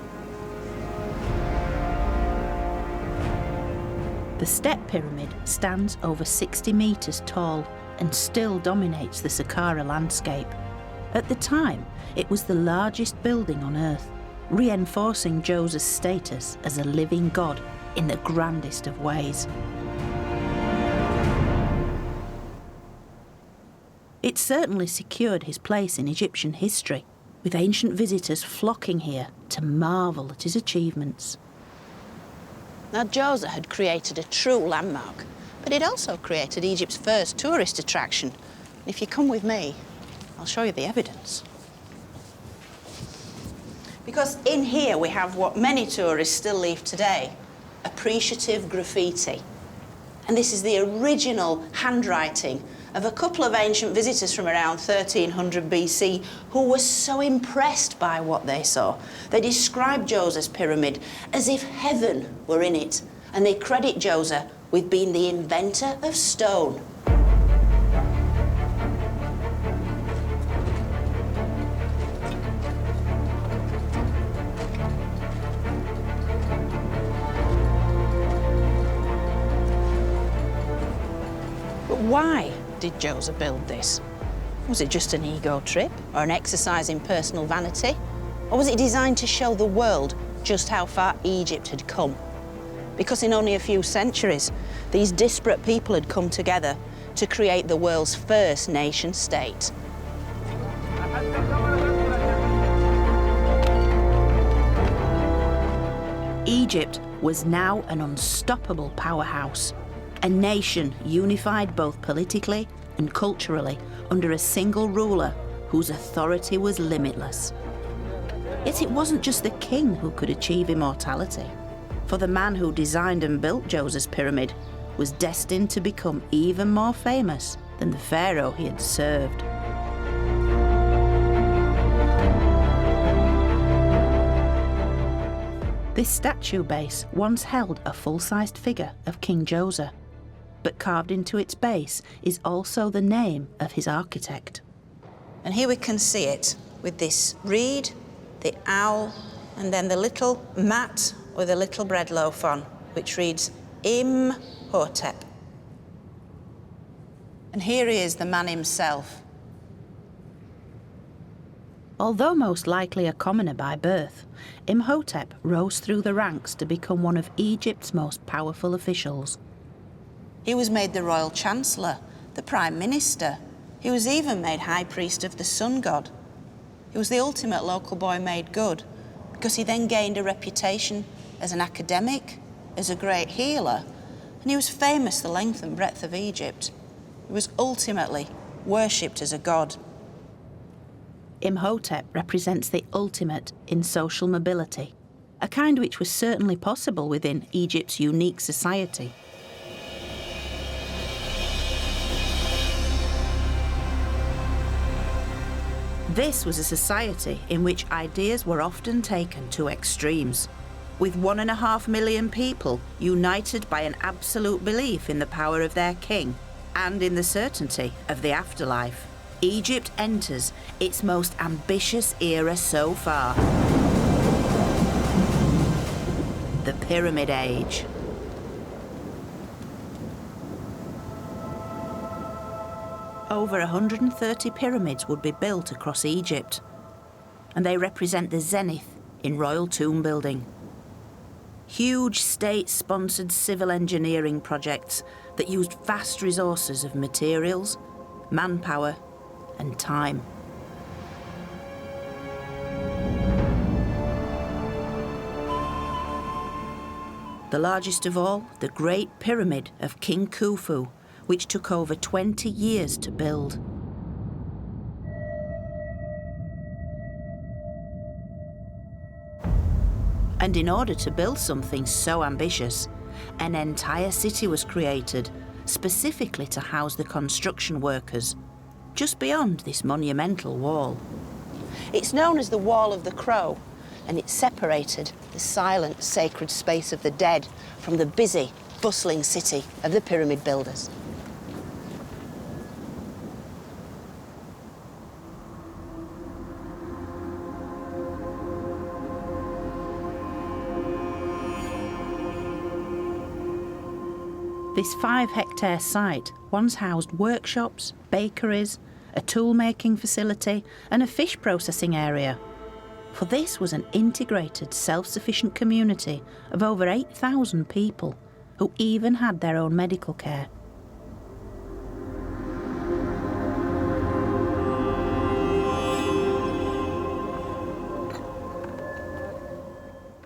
Speaker 3: The step pyramid stands over 60 metres tall and still dominates the Saqqara landscape. At the time, it was the largest building on Earth, reinforcing Djoser's status as a living god in the grandest of ways. It certainly secured his place in Egyptian history, with ancient visitors flocking here to marvel at his achievements.
Speaker 7: Now, Djoser had created a true landmark, but he'd also created Egypt's first tourist attraction. And if you come with me, I'll show you the evidence. Because in here we have what many tourists still leave today, appreciative graffiti. And this is the original handwriting
Speaker 2: of a couple of ancient visitors from around 1300 BC who were so impressed by what they saw. They described Djoser's pyramid as if heaven were in it, and they credit Djoser with being the inventor of stone.
Speaker 7: But why did Djoser build this? Was it just an ego trip or an exercise in personal vanity? Or was it designed to show the world just how far Egypt had come? Because in only a few centuries, these disparate people had come together to create the world's first nation-state.
Speaker 3: Egypt was now an unstoppable powerhouse, a nation unified both politically and culturally under a single ruler whose authority was limitless. Yet it wasn't just the king who could achieve immortality, for the man who designed and built Djoser's pyramid was destined to become even more famous than the pharaoh he had served. This statue base once held a full-sized figure of King Djoser, but carved into its base is also the name of his architect.
Speaker 7: And here we can see it with this reed, the owl, and then the little mat with a little bread loaf on, which reads Imhotep. And here he is, the man himself.
Speaker 3: Although most likely a commoner by birth, Imhotep rose through the ranks to become one of Egypt's most powerful officials.
Speaker 7: He was made the royal chancellor, the prime minister. He was even made high priest of the sun god. He was the ultimate local boy made good, because he then gained a reputation as an academic, as a great healer, and he was famous the length and breadth of Egypt. He was ultimately worshipped as a god.
Speaker 3: Imhotep represents the ultimate in social mobility, a kind which was certainly possible within Egypt's unique society. This was a society in which ideas were often taken to extremes, with 1.5 million people united by an absolute belief in the power of their king and in the certainty of the afterlife. Egypt enters its most ambitious era so far. The Pyramid Age. Over 130 pyramids would be built across Egypt, and they represent the zenith in royal tomb building. Huge state-sponsored civil engineering projects that used vast resources of materials, manpower, and time. The largest of all, the Great Pyramid of King Khufu, which took over 20 years to build. And in order to build something so ambitious, an entire city was created, specifically to house the construction workers, just beyond this monumental wall.
Speaker 2: It's known as the Wall of the Crow, and it separated the silent, sacred space of the dead from the busy, bustling city of the pyramid builders.
Speaker 3: This 5-hectare site once housed workshops, bakeries, a tool-making facility and a fish processing area. For this was an integrated, self-sufficient community of over 8,000 people who even had their own medical care.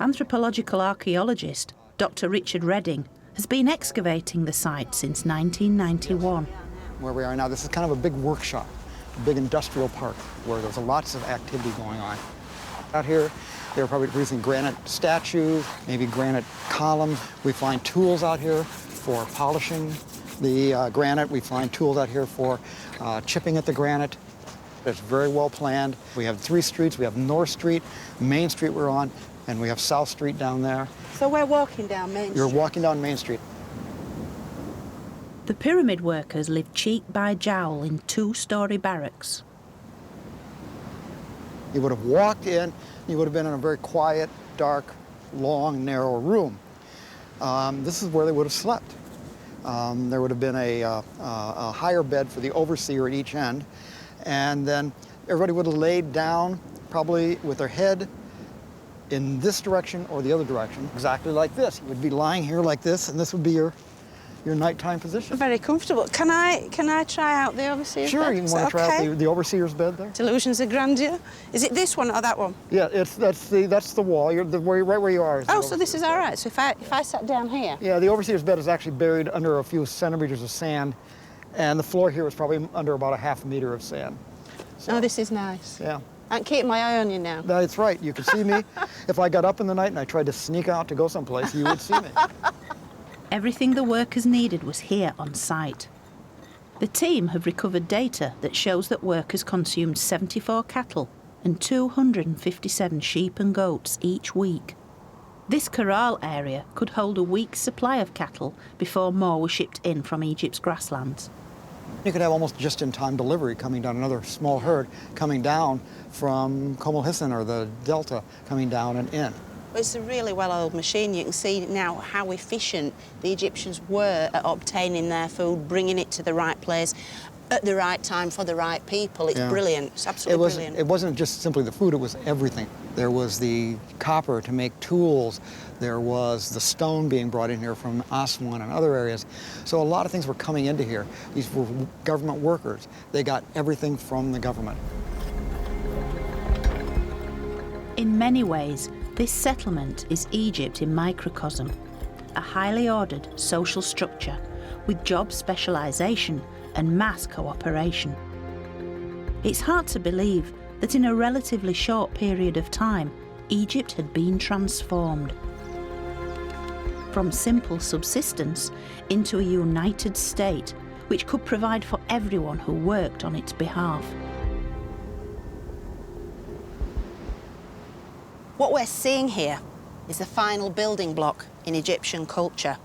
Speaker 3: Anthropological archaeologist Dr. Richard Redding has been excavating the site since 1991.
Speaker 10: Where we are now, this is kind of a big workshop, a big industrial park where there's lots of activity going on. Out here, they're probably producing granite statues, maybe granite columns. We find tools out here for polishing, the granite. We find tools out here for chipping at the granite. It's very well planned. We have 3 streets. We have North Street, Main Street we're on, and we have South Street down there.
Speaker 7: So we're walking down Main Street?
Speaker 10: You're walking down Main Street.
Speaker 3: The pyramid workers lived cheek by jowl in 2-storey barracks.
Speaker 10: You would have walked in, you would have been in a very quiet, dark, long, narrow room. This is where they would have slept. There would have been a higher bed for the overseer at each end, and then everybody would have laid down, probably with their head in this direction or the other direction, exactly like this. You would be lying here like this, and this would be your nighttime position.
Speaker 7: Very comfortable. Can I try out the overseer's bed?
Speaker 10: Sure, you want to try out the overseer's bed there?
Speaker 7: Delusions of grandeur. Is it this one or that one?
Speaker 10: Yeah, that's the wall. You're right where you are.
Speaker 7: Oh, so this is all right. So if I sat down here.
Speaker 10: Yeah, the overseer's bed is actually buried under a few centimeters of sand, and the floor here is probably under about a half meter of sand. So,
Speaker 7: oh, this is nice.
Speaker 10: Yeah.
Speaker 7: I can keep my eye on you now.
Speaker 10: That's right. You can see me. If I got up in the night and I tried to sneak out to go someplace, you would see me.
Speaker 3: Everything the workers needed was here on site. The team have recovered data that shows that workers consumed 74 cattle and 257 sheep and goats each week. This corral area could hold a week's supply of cattle before more were shipped in from Egypt's grasslands.
Speaker 10: You could have almost just-in-time delivery coming down, another small herd coming down from Kom el-Hisn or the Delta, coming down and in.
Speaker 7: It's a really well-oiled machine. You can see now how efficient the Egyptians were at obtaining their food, bringing it to the right place at the right time for the right people. It's brilliant. It's absolutely brilliant.
Speaker 10: It wasn't just simply the food, it was everything. There was the copper to make tools. There was the stone being brought in here from Aswan and other areas. So a lot of things were coming into here. These were government workers. They got everything from the government.
Speaker 3: In many ways, this settlement is Egypt in microcosm, a highly ordered social structure with job specialisation and mass cooperation. It's hard to believe that in a relatively short period of time, Egypt had been transformed. From simple subsistence into a united state which could provide for everyone who worked on its behalf.
Speaker 7: What we're seeing here is the final building block in Egyptian culture,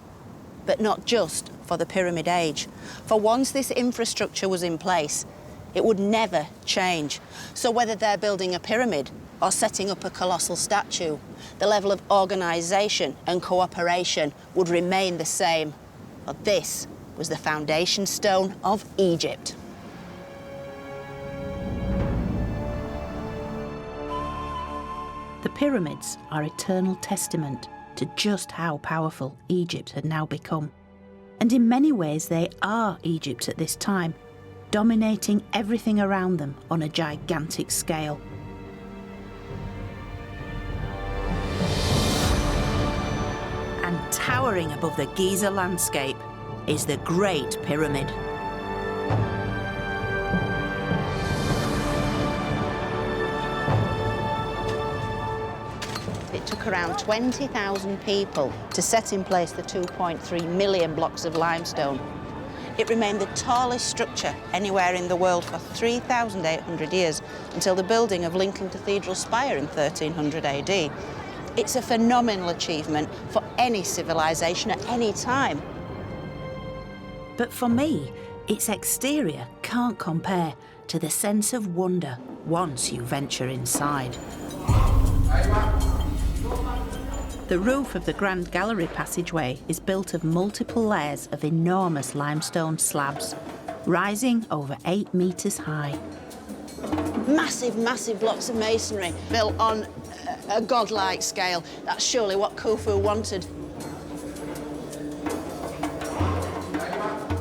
Speaker 7: but not just for the Pyramid Age. For once this infrastructure was in place, it would never change. So whether they're building a pyramid or setting up a colossal statue, the level of organisation and cooperation would remain the same. But this was the foundation stone of Egypt.
Speaker 3: The pyramids are eternal testament to just how powerful Egypt had now become. And in many ways they are Egypt at this time, dominating everything around them on a gigantic scale. And towering above the Giza landscape is the Great Pyramid.
Speaker 7: It took around 20,000 people to set in place the 2.3 million blocks of limestone. It remained the tallest structure anywhere in the world for 3,800 years, until the building of Lincoln Cathedral spire in 1300 AD. It's a phenomenal achievement for any civilization at any time.
Speaker 3: But for me, its exterior can't compare to the sense of wonder once you venture inside. The roof of the Grand Gallery passageway is built of multiple layers of enormous limestone slabs, rising over 8 metres high.
Speaker 2: Massive, massive blocks of masonry built on a godlike scale. That's surely what Khufu wanted.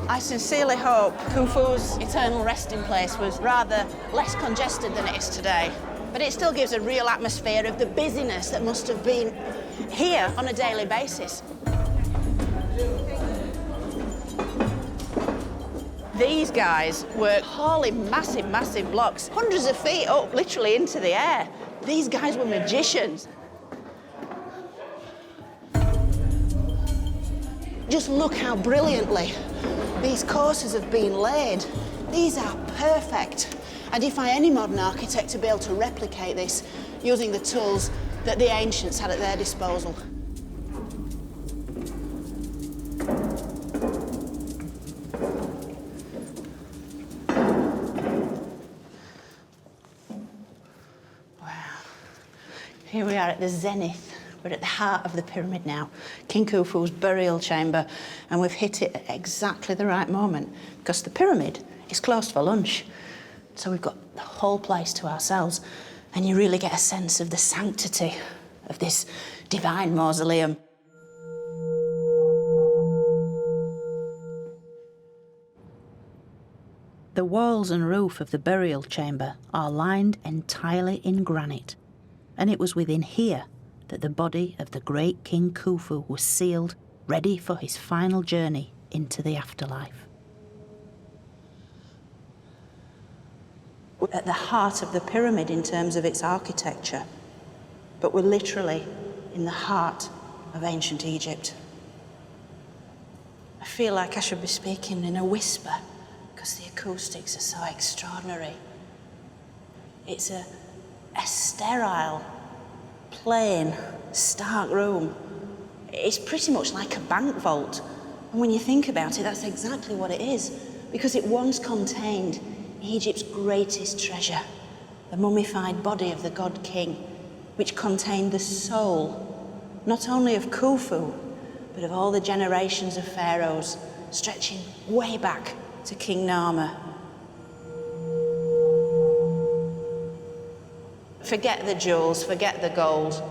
Speaker 7: I sincerely hope Khufu's eternal resting place was rather less congested than it is today.
Speaker 2: But it still gives a real atmosphere of the busyness that must have been here on a daily basis. These guys were hauling massive, massive blocks, hundreds of feet up, literally into the air. These guys were magicians. Just look how brilliantly These courses have been laid. These are perfect. I defy any modern architect to be able to replicate this using the tools that the ancients had at their disposal.
Speaker 7: Here we are at the zenith. We're at the heart of the pyramid now, King Khufu's burial chamber, and we've hit it at exactly the right moment because the pyramid is closed for lunch. So we've got the whole place to ourselves, and you really get a sense of the sanctity of this divine mausoleum.
Speaker 3: The walls and roof of the burial chamber are lined entirely in granite, and it was within here that the body of the great King Khufu was sealed, ready for his final journey into the afterlife.
Speaker 7: We're at the heart of the pyramid in terms of its architecture, but we're literally in the heart of ancient Egypt. I feel like I should be speaking in a whisper because the acoustics are so extraordinary. It's a sterile, plain, stark room. It's pretty much like a bank vault. And when you think about it, that's exactly what it is, because it once contained Egypt's greatest treasure, the mummified body of the god king, which contained the soul, not only of Khufu, but of all the generations of pharaohs, stretching way back to King Nama. Forget the jewels, forget the gold.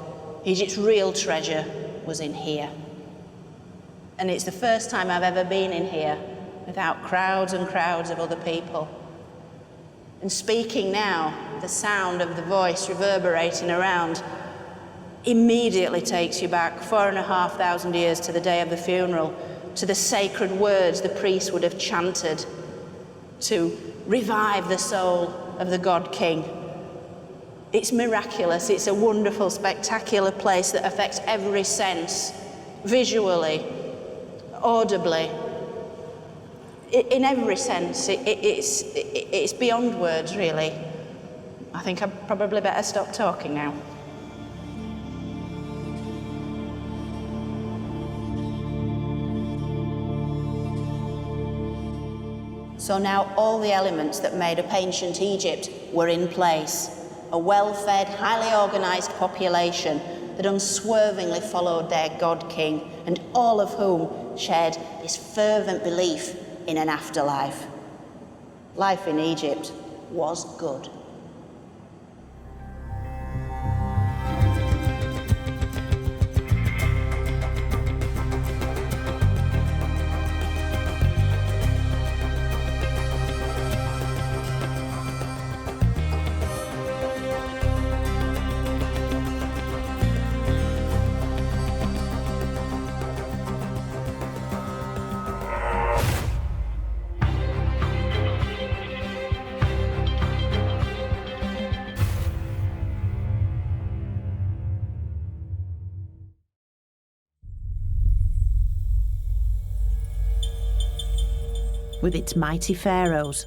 Speaker 7: Egypt's real treasure was in here. And it's the first time I've ever been in here without crowds and crowds of other people. And speaking now, the sound of the voice reverberating around immediately takes you back 4,500 years to the day of the funeral, to the sacred words the priest would have chanted to revive the soul of the god king. It's miraculous, it's a wonderful, spectacular place that affects every sense, visually, audibly, in every sense. It's beyond words, really. I think I probably better stop talking now.
Speaker 2: So now all the elements that made up ancient Egypt were in place. A well-fed, highly organised population that unswervingly followed their god king, and all of whom shared this fervent belief in an afterlife. Life in Egypt was good.
Speaker 3: With its mighty pharaohs,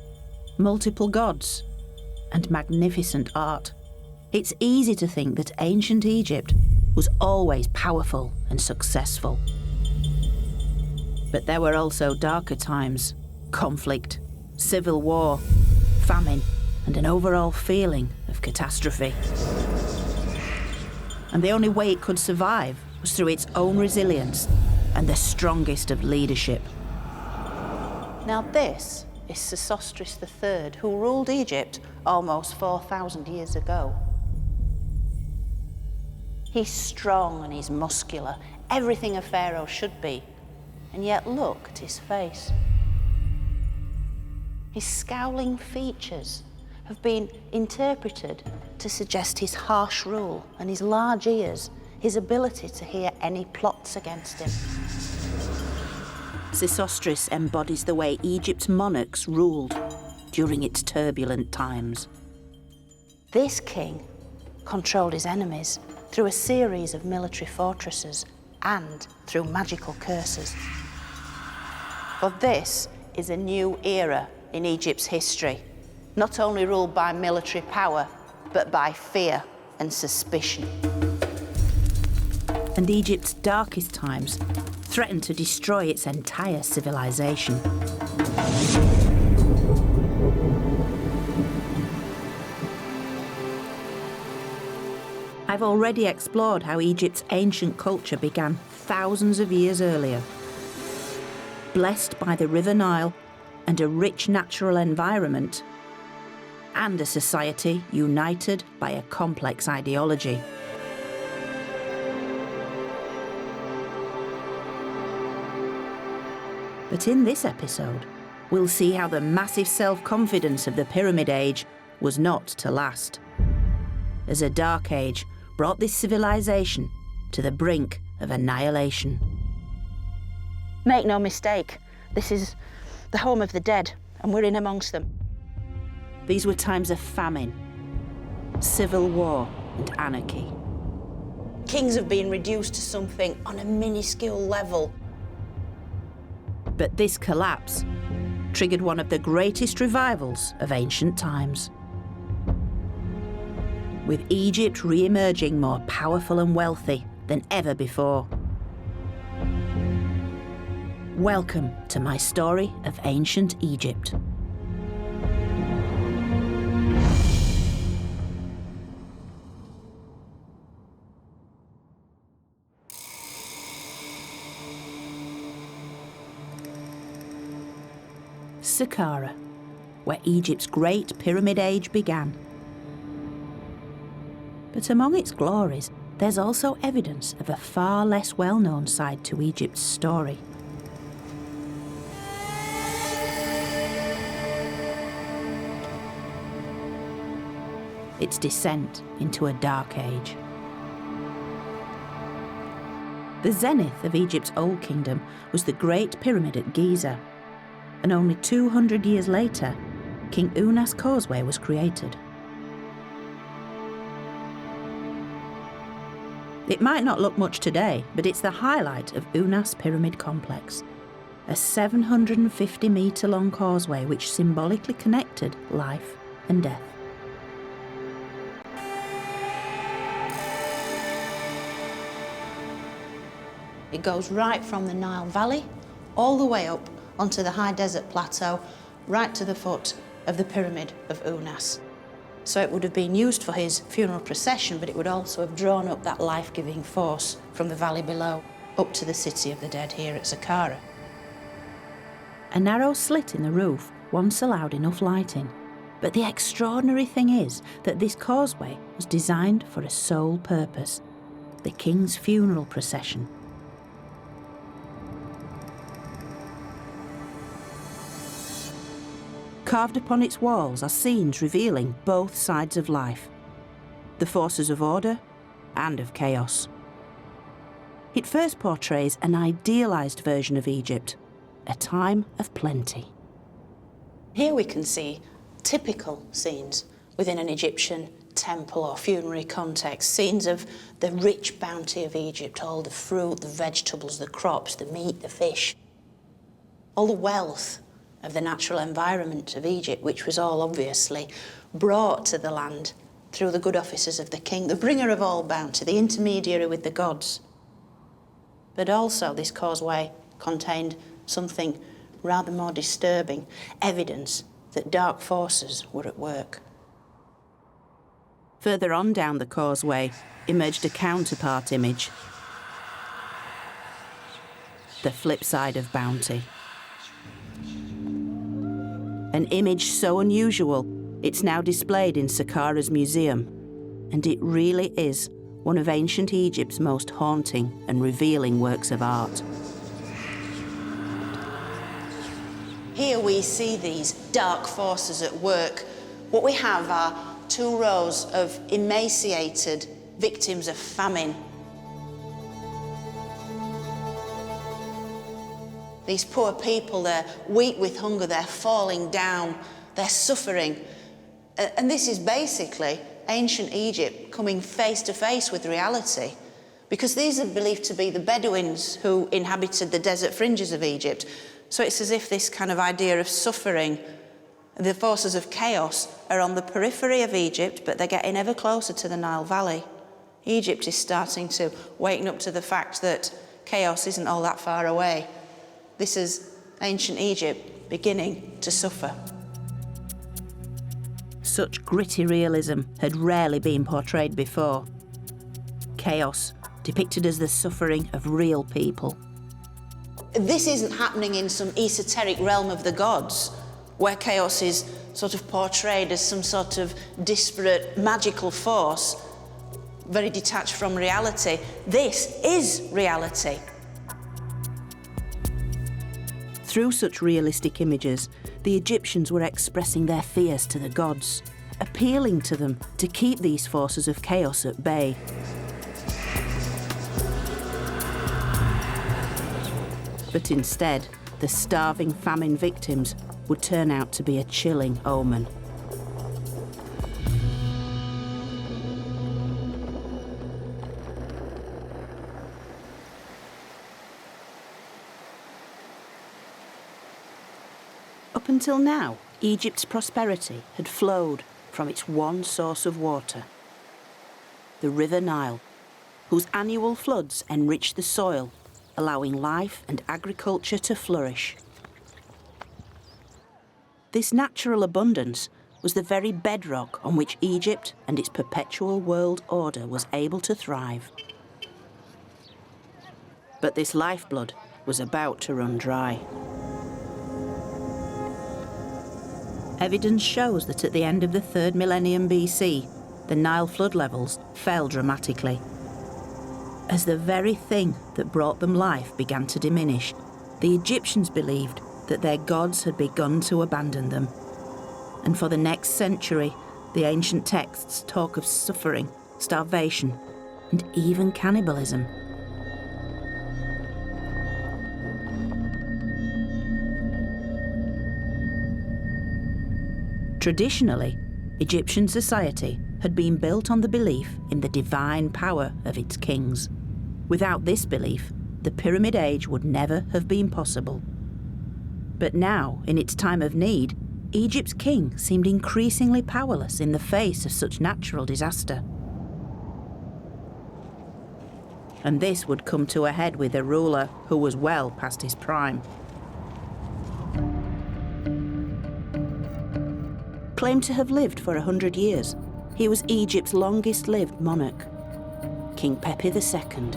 Speaker 3: multiple gods, and magnificent art, it's easy to think that ancient Egypt was always powerful and successful. But there were also darker times: conflict, civil war, famine, and an overall feeling of catastrophe. And the only way it could survive was through its own resilience and the strongest of leadership.
Speaker 7: Now this is Sesostris III, who ruled Egypt almost 4,000 years ago. He's strong and he's muscular, everything a pharaoh should be, and yet look at his face. His scowling features have been interpreted to suggest his harsh rule, and his large ears, his ability to hear any plots against him.
Speaker 3: Sesostris embodies the way Egypt's monarchs ruled during its turbulent times.
Speaker 7: This king controlled his enemies through a series of military fortresses and through magical curses. For this, is a new era in Egypt's history, not only ruled by military power, but by fear and suspicion.
Speaker 3: And Egypt's darkest times threatened to destroy its entire civilization. I've already explored how Egypt's ancient culture began thousands of years earlier. Blessed by the River Nile and a rich natural environment, and a society united by a complex ideology. But in this episode, we'll see how the massive self-confidence of the Pyramid Age was not to last, as a dark age brought this civilization to the brink of annihilation.
Speaker 7: Make no mistake, this is the home of the dead, and we're in amongst them.
Speaker 3: These were times of famine, civil war and anarchy.
Speaker 7: Kings have been reduced to something on a minuscule level.
Speaker 3: But this collapse triggered one of the greatest revivals of ancient times, with Egypt re-emerging more powerful and wealthy than ever before. Welcome to my story of ancient Egypt. Saqqara, where Egypt's great Pyramid Age began. But among its glories, there's also evidence of a far less well-known side to Egypt's story. Its descent into a dark age. The zenith of Egypt's Old Kingdom was the Great Pyramid at Giza, and only 200 years later, King Unas Causeway was created. It might not look much today, but it's the highlight of Unas Pyramid Complex, a 750-metre-long causeway which symbolically connected life and death.
Speaker 7: It goes right from the Nile Valley all the way up onto the high desert plateau, right to the foot of the Pyramid of Unas. So it would have been used for his funeral procession, but it would also have drawn up that life-giving force from the valley below up to the city of the dead here at Saqqara.
Speaker 3: A narrow slit in the roof once allowed enough lighting, but the extraordinary thing is that this causeway was designed for a sole purpose: the king's funeral procession. Carved upon its walls are scenes revealing both sides of life, the forces of order and of chaos. It first portrays an idealised version of Egypt, a time of plenty.
Speaker 7: Here we can see typical scenes within an Egyptian temple or funerary context, scenes of the rich bounty of Egypt, all the fruit, the vegetables, the crops, the meat, the fish, all the wealth of the natural environment of Egypt, which was all obviously brought to the land through the good offices of the king, the bringer of all bounty, the intermediary with the gods. But also this causeway contained something rather more disturbing, evidence that dark forces were at work.
Speaker 3: Further on down the causeway emerged a counterpart image, the flip side of bounty. An image so unusual, it's now displayed in Saqqara's museum, and it really is one of ancient Egypt's most haunting and revealing works of art.
Speaker 2: Here we see these dark forces at work. What we have are two rows of emaciated victims of famine. These poor people, they're weak with hunger, they're falling down, they're suffering. And this is basically ancient Egypt coming face to face with reality, because these are believed to be the Bedouins who inhabited the desert fringes of Egypt.
Speaker 7: So it's as if this kind of idea of suffering, the forces of chaos, are on the periphery of Egypt, but they're getting ever closer to the Nile Valley. Egypt is starting to waken up to the fact that chaos isn't all that far away. This is ancient Egypt beginning to suffer.
Speaker 3: Such gritty realism had rarely been portrayed before. Chaos depicted as the suffering of real people.
Speaker 7: This isn't happening in some esoteric realm of the gods, where chaos is sort of portrayed as some sort of disparate magical force, very detached from reality. This is reality.
Speaker 3: Through such realistic images, the Egyptians were expressing their fears to the gods, appealing to them to keep these forces of chaos at bay. But instead, the starving famine victims would turn out to be a chilling omen. Up until now, Egypt's prosperity had flowed from its one source of water, the River Nile, whose annual floods enriched the soil, allowing life and agriculture to flourish. This natural abundance was the very bedrock on which Egypt and its perpetual world order was able to thrive. But this lifeblood was about to run dry. Evidence shows that at the end of the 3rd millennium BC, the Nile flood levels fell dramatically. As the very thing that brought them life began to diminish, the Egyptians believed that their gods had begun to abandon them. And for the next century, the ancient texts talk of suffering, starvation, and even cannibalism. Traditionally, Egyptian society had been built on the belief in the divine power of its kings. Without this belief, the Pyramid Age would never have been possible. But now, in its time of need, Egypt's king seemed increasingly powerless in the face of such natural disaster. And this would come to a head with a ruler who was well past his prime. Claimed to have lived for 100 years, he was Egypt's longest-lived monarch, King Pepi II.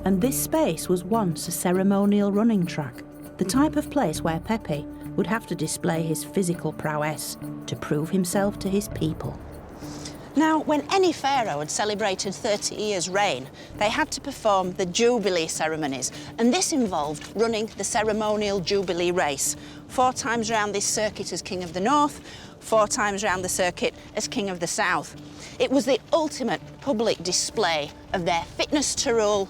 Speaker 3: And this space was once a ceremonial running track, the type of place where Pepi would have to display his physical prowess to prove himself to his people.
Speaker 7: Now, when any pharaoh had celebrated 30 years' reign, they had to perform the Jubilee ceremonies, and this involved running the ceremonial Jubilee race, 4 times round this circuit as King of the North, 4 times round the circuit as King of the South. It was the ultimate public display of their fitness to rule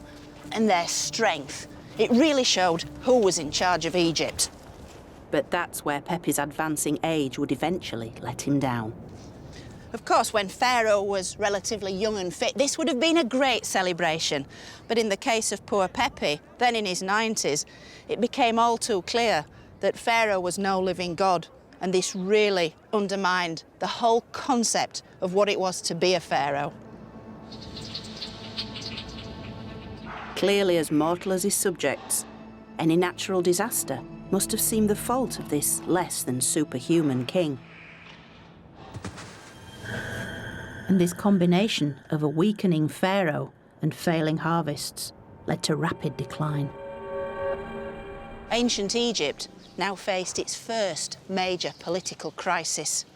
Speaker 7: and their strength. It really showed who was in charge of Egypt.
Speaker 3: But that's where Pepi's advancing age would eventually let him down.
Speaker 7: Of course, when Pharaoh was relatively young and fit, this would have been a great celebration. But in the case of poor Pepi, then in his 90s, it became all too clear that Pharaoh was no living god, and this really undermined the whole concept of what it was to be a pharaoh.
Speaker 3: Clearly as mortal as his subjects, any natural disaster must have seemed the fault of this less than superhuman king. And this combination of a weakening pharaoh and failing harvests led to rapid decline.
Speaker 7: Ancient Egypt now faced its first major political crisis.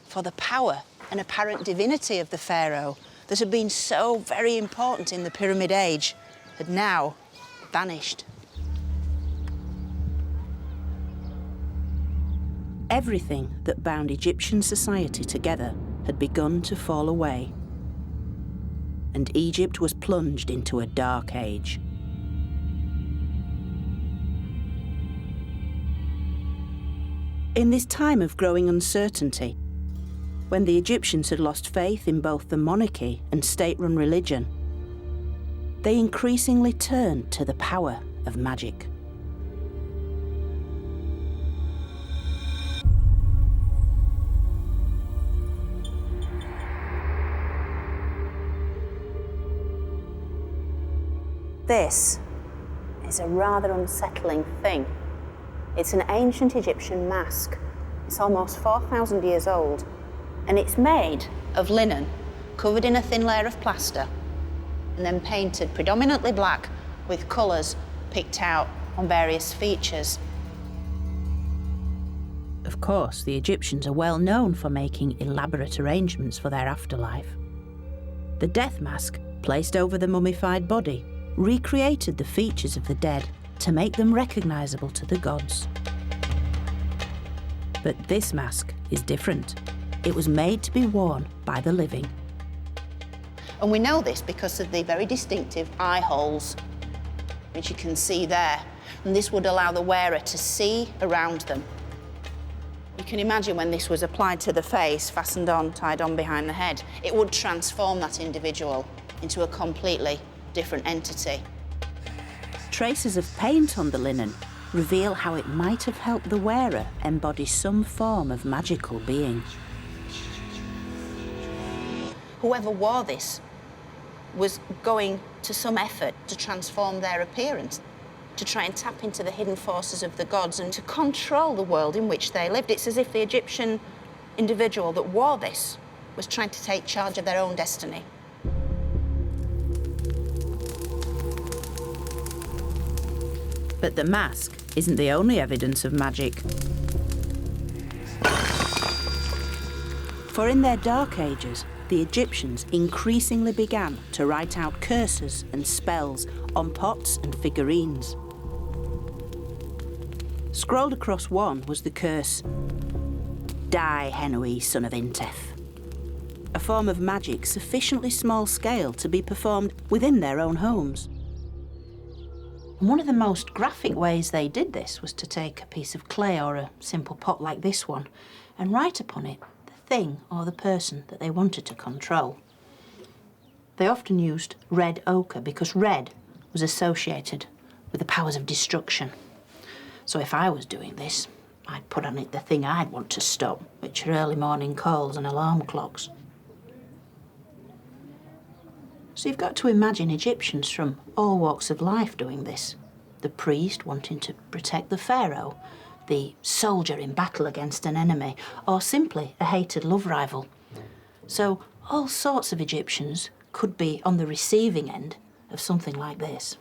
Speaker 7: For the power and apparent divinity of the pharaoh that had been so very important in the Pyramid Age had now vanished.
Speaker 3: Everything that bound Egyptian society together had begun to fall away, and Egypt was plunged into a dark age. In this time of growing uncertainty, when the Egyptians had lost faith in both the monarchy and state-run religion, they increasingly turned to the power of magic. This is a rather unsettling thing. It's an ancient Egyptian mask. It's almost 4,000 years old, and it's made of linen, covered in a thin layer of plaster, and then painted predominantly black with colours picked out on various features. Of course, the Egyptians are well known for making elaborate arrangements for their afterlife. The death mask, placed over the mummified body, recreated the features of the dead to make them recognisable to the gods. But this mask is different. It was made to be worn by the living. And we know this because of the very distinctive eye holes, which you can see there. And this would allow the wearer to see around them. You can imagine when this was applied to the face, fastened on, tied on behind the head, it would transform that individual into a completely different entity. Traces of paint on the linen reveal how it might have helped the wearer embody some form of magical being. Whoever wore this was going to some effort to transform their appearance, to try and tap into the hidden forces of the gods and to control the world in which they lived. It's as if the Egyptian individual that wore this was trying to take charge of their own destiny. But the mask isn't the only evidence of magic. For in their dark ages, the Egyptians increasingly began to write out curses and spells on pots and figurines. Scrolled across one was the curse, "Die, Henui, son of Intef," a form of magic sufficiently small scale to be performed within their own homes. And one of the most graphic ways they did this was to take a piece of clay or a simple pot like this one and write upon it the thing or the person that they wanted to control. They often used red ochre because red was associated with the powers of destruction. So if I was doing this, I'd put on it the thing I'd want to stop, which are early morning calls and alarm clocks. So you've got to imagine Egyptians from all walks of life doing this. The priest wanting to protect the pharaoh, the soldier in battle against an enemy, or simply a hated love rival. So all sorts of Egyptians could be on the receiving end of something like this.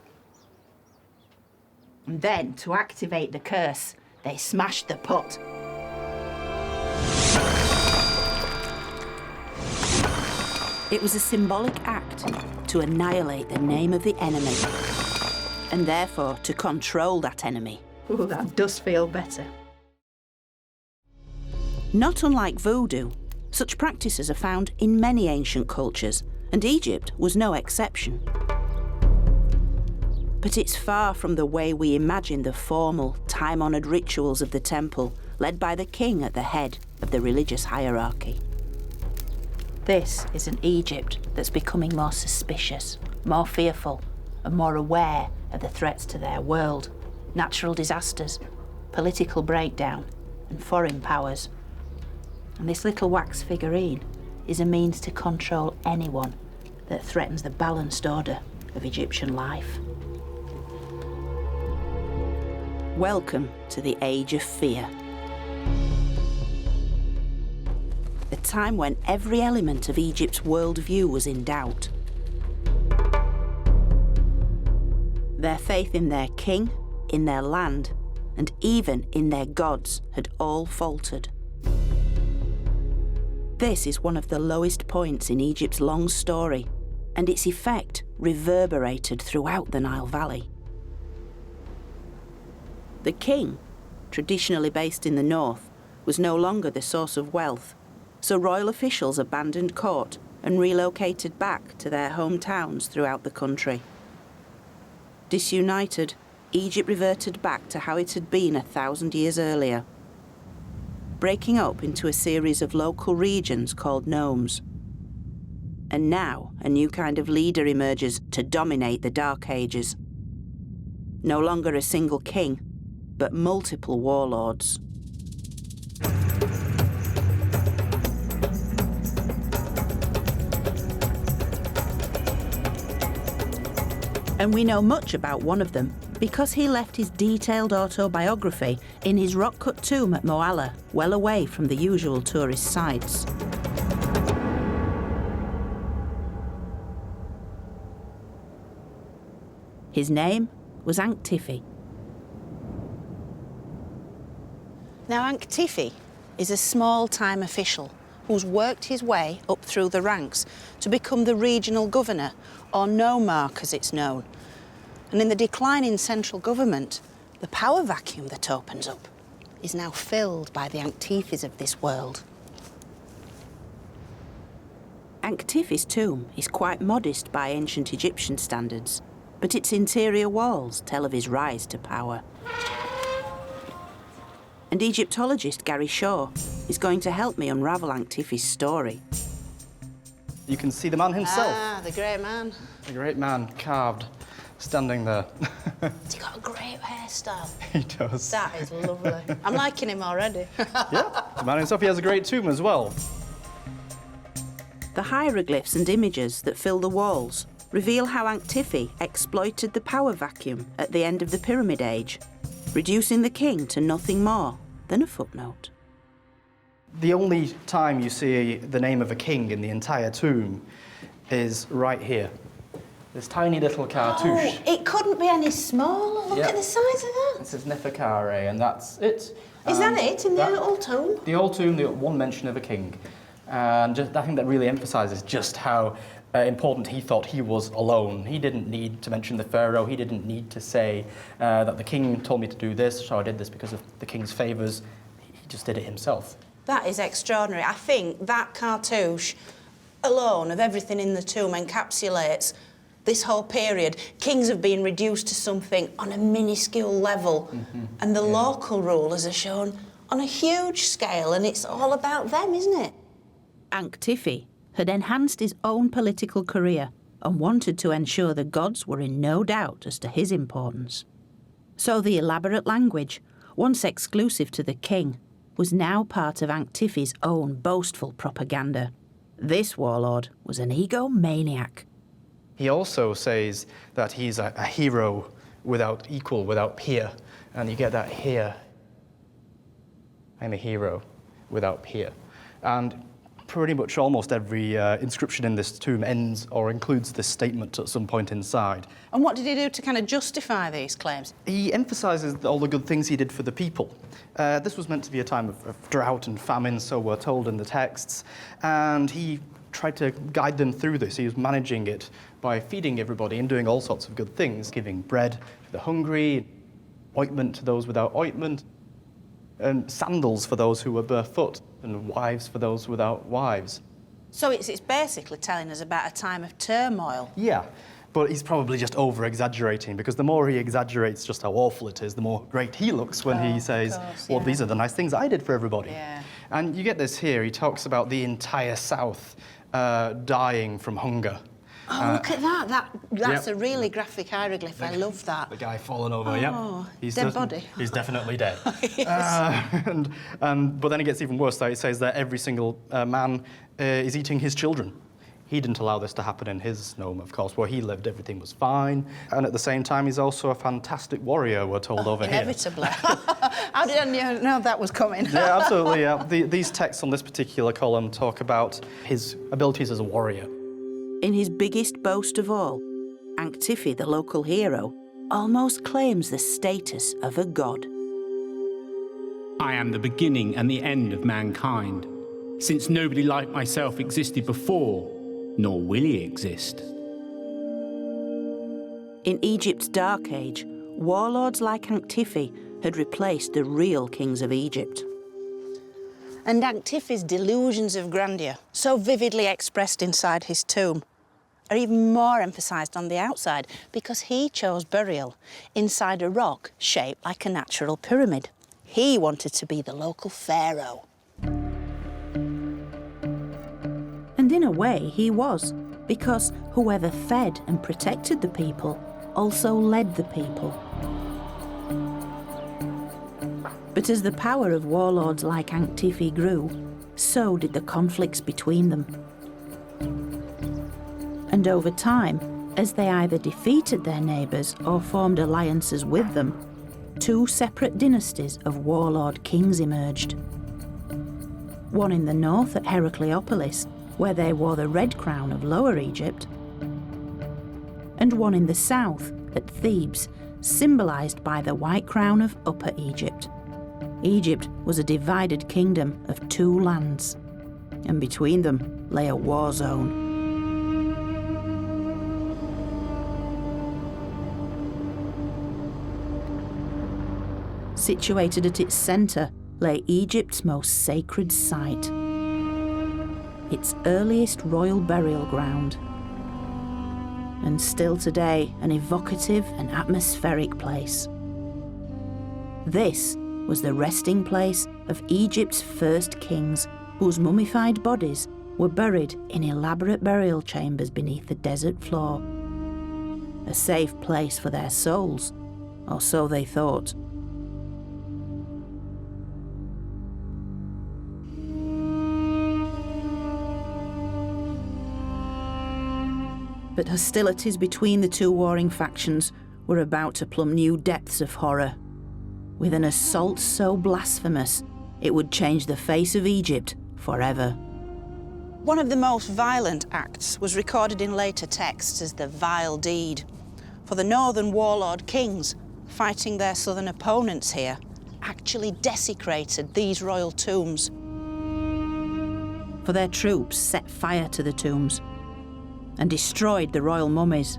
Speaker 3: And then, to activate the curse, they smashed the pot. It was a symbolic act to annihilate the name of the enemy, and therefore to control that enemy. Ooh, that does feel better. Not unlike voodoo, such practices are found in many ancient cultures, and Egypt was no exception. But it's far from the way we imagine the formal, time-honoured rituals of the temple, led by the king at the head of the religious hierarchy. This is an Egypt that's becoming more suspicious, more fearful, and more aware of the threats to their world, natural disasters, political breakdown, and foreign powers. And this little wax figurine is a means to control anyone that threatens the balanced order of Egyptian life. Welcome to the Age of Fear. A time when every element of Egypt's worldview was in doubt. Their faith in their king, in their land, and even in their gods had all faltered. This is one of the lowest points in Egypt's long story, and its effect reverberated throughout the Nile Valley. The king, traditionally based in the north, was no longer the source of wealth, so royal officials abandoned court and relocated back to their hometowns throughout the country. Disunited, Egypt reverted back to how it had been 1,000 years earlier, breaking up into a series of local regions called nomes. And now a new kind of leader emerges to dominate the Dark Ages. No longer a single king, but multiple warlords. And we know much about one of them because he left his detailed autobiography in his rock-cut tomb at Moala, well away from the usual tourist sites. His name was Ankh-Tifi.
Speaker 7: Now, Ankh-Tifi is a small-time official who's worked his way up through the ranks to become the regional governor, or nomarch as it's known. And in the declining central government, the power vacuum that opens up is now filled by the Ankh-Tifis of this world.
Speaker 3: Ankh-Tifi's tomb is quite modest by ancient Egyptian standards, but its interior walls tell of his rise to power. And Egyptologist Gary Shaw is going to help me unravel Ankh-Tifi's story.
Speaker 11: You can see the man himself.
Speaker 7: Ah, the great man.
Speaker 11: The great man carved, standing there.
Speaker 7: He's got a great hairstyle.
Speaker 11: He does.
Speaker 7: That is lovely. I'm liking him already.
Speaker 11: Yeah, the man himself. He has a great tomb as well.
Speaker 3: The hieroglyphs and images that fill the walls reveal how Ankh-Tifi exploited the power vacuum at the end of the Pyramid Age, reducing the king to nothing more than a footnote.
Speaker 11: The only time you see the name of a king in the entire tomb is right here. This tiny little cartouche.
Speaker 7: Oh, it couldn't be any smaller. Look
Speaker 11: Yeah.
Speaker 7: at the size of that.
Speaker 11: This is Neferkare, and that's it.
Speaker 7: Is that it in the old tomb?
Speaker 11: The old tomb, the one mention of a king. And just, I think that really emphasises just how important he thought he was alone. He didn't need to mention the pharaoh. He didn't need to say that the king told me to do this, so I did this because of the king's favours. He just did it himself.
Speaker 7: That is extraordinary. I think that cartouche alone of everything in the tomb encapsulates this whole period. Kings have been reduced to something on a minuscule level, and the local rulers are shown on a huge scale, and it's all about them, isn't it?
Speaker 3: Ankh-Tifi had enhanced his own political career and wanted to ensure the gods were in no doubt as to his importance. So the elaborate language, once exclusive to the king, was now part of Ankh-Tifi's own boastful propaganda. This warlord was an egomaniac.
Speaker 11: He also says that he's a hero without equal, without peer. And you get that here. I'm a hero without peer. And pretty much almost every inscription in this tomb ends or includes this statement at some point inside.
Speaker 7: And what did he do to kind of justify these claims?
Speaker 11: He emphasises all the good things he did for the people. This was meant to be a time of drought and famine, so we're told in the texts, and he tried to guide them through this. He was managing it by feeding everybody and doing all sorts of good things, giving bread to the hungry, ointment to those without ointment, and sandals for those who were barefoot, and wives for those without wives.
Speaker 7: So it's basically telling us about a time of turmoil.
Speaker 11: Yeah, but he's probably just over-exaggerating, because the more he exaggerates just how awful it is, the more great he looks when he says, well, these are the nice things I did for everybody.
Speaker 7: Yeah.
Speaker 11: And you get this here, he talks about the entire South dying from hunger.
Speaker 7: Oh, look at that. That's
Speaker 11: Yep.
Speaker 7: a really graphic hieroglyph. I love that.
Speaker 11: The guy falling over,
Speaker 7: Oh,
Speaker 11: yep.
Speaker 7: dead body.
Speaker 11: He's definitely dead.
Speaker 7: Yes.
Speaker 11: But then it gets even worse. It says that every single man is eating his children. He didn't allow this to happen in his nome, of course. Where he lived, everything was fine. And at the same time, he's also a fantastic warrior, we're told over
Speaker 7: Inevitably. How did I know that was coming?
Speaker 11: here. Yeah, absolutely, yeah. These texts on this particular column talk about his abilities as a warrior.
Speaker 3: In his biggest boast of all, Ankh-Tifi, the local hero, almost claims the status of a god.
Speaker 12: I am the beginning and the end of mankind, since nobody like myself existed before, nor will he exist.
Speaker 3: In Egypt's Dark Age, warlords like Ankh-Tifi had replaced the real kings of Egypt.
Speaker 7: And Ankh-Tifi's delusions of grandeur, so vividly expressed inside his tomb, are even more emphasised on the outside because he chose burial inside a rock shaped like a natural pyramid. He wanted to be the local pharaoh.
Speaker 3: And in a way he was, because whoever fed and protected the people also led the people. But as the power of warlords like Ankh-Tifi grew, so did the conflicts between them. And over time, as they either defeated their neighbours or formed alliances with them, two separate dynasties of warlord kings emerged. One in the north at Heracleopolis, where they wore the red crown of Lower Egypt, and one in the south at Thebes, symbolised by the white crown of Upper Egypt. Egypt was a divided kingdom of two lands, and between them lay a war zone. Situated at its centre lay Egypt's most sacred site, its earliest royal burial ground, and still today an evocative and atmospheric place. This was the resting place of Egypt's first kings, whose mummified bodies were buried in elaborate burial chambers beneath the desert floor. A safe place for their souls, or so they thought. But hostilities between the two warring factions were about to plumb new depths of horror, with an assault so blasphemous it would change the face of Egypt forever.
Speaker 7: One of the most violent acts was recorded in later texts as the vile deed, for the northern warlord kings, fighting their southern opponents here, actually desecrated these royal tombs.
Speaker 3: For their troops set fire to the tombs and destroyed the royal mummies.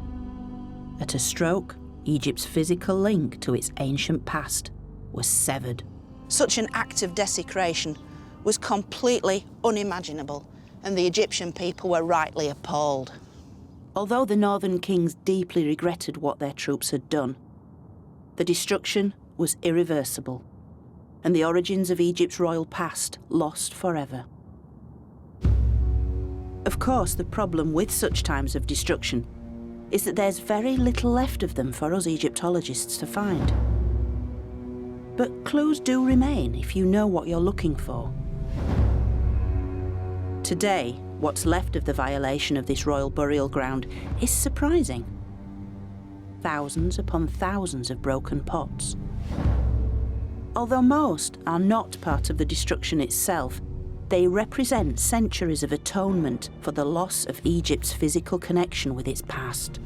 Speaker 3: At a stroke, Egypt's physical link to its ancient past was severed.
Speaker 7: Such an act of desecration was completely unimaginable, and the Egyptian people were rightly appalled.
Speaker 3: Although the northern kings deeply regretted what their troops had done, the destruction was irreversible, and the origins of Egypt's royal past lost forever. Of course, the problem with such times of destruction is that there's very little left of them for us Egyptologists to find. But clues do remain if you know what you're looking for. Today, what's left of the violation of this royal burial ground is surprising. Thousands upon thousands of broken pots. Although most are not part of the destruction itself, they represent centuries of atonement for the loss of Egypt's physical connection with its past.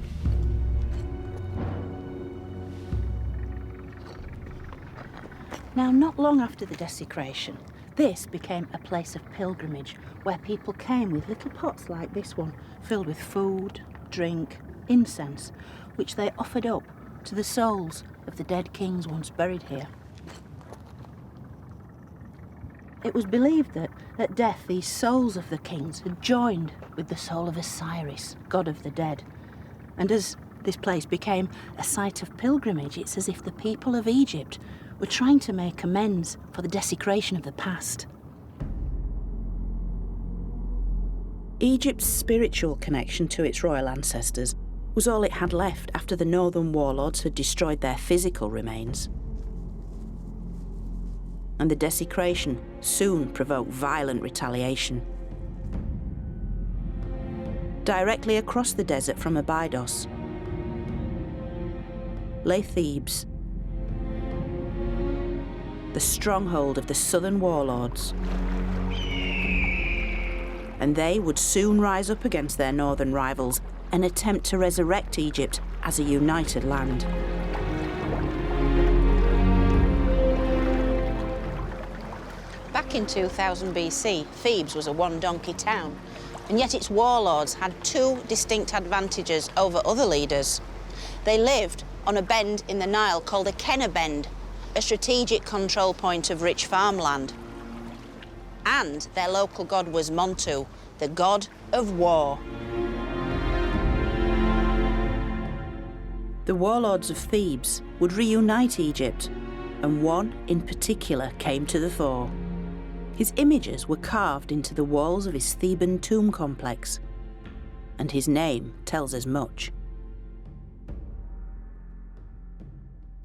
Speaker 3: Now, not long after the desecration, this became a place of pilgrimage where people came with little pots like this one, filled with food, drink, incense, which they offered up to the souls of the dead kings once buried here. It was believed that at death these souls of the kings had joined with the soul of Osiris, god of the dead. And as this place became a site of pilgrimage, it's as if the people of Egypt were trying to make amends for the desecration of the past. Egypt's spiritual connection to its royal ancestors was all it had left after the northern warlords had destroyed their physical remains. And the desecration soon provoked violent retaliation. Directly across the desert from Abydos lay Thebes, the stronghold of the southern warlords. And they would soon rise up against their northern rivals and attempt to resurrect Egypt as a united land.
Speaker 7: Back in 2000 BC, Thebes was a one-donkey town, and yet its warlords had two distinct advantages over other leaders. They lived on a bend in the Nile called Akhenaten, a strategic control point of rich farmland. And their local god was Montu, the god of war.
Speaker 3: The warlords of Thebes would reunite Egypt, and one in particular came to the fore. His images were carved into the walls of his Theban tomb complex, and his name tells us much.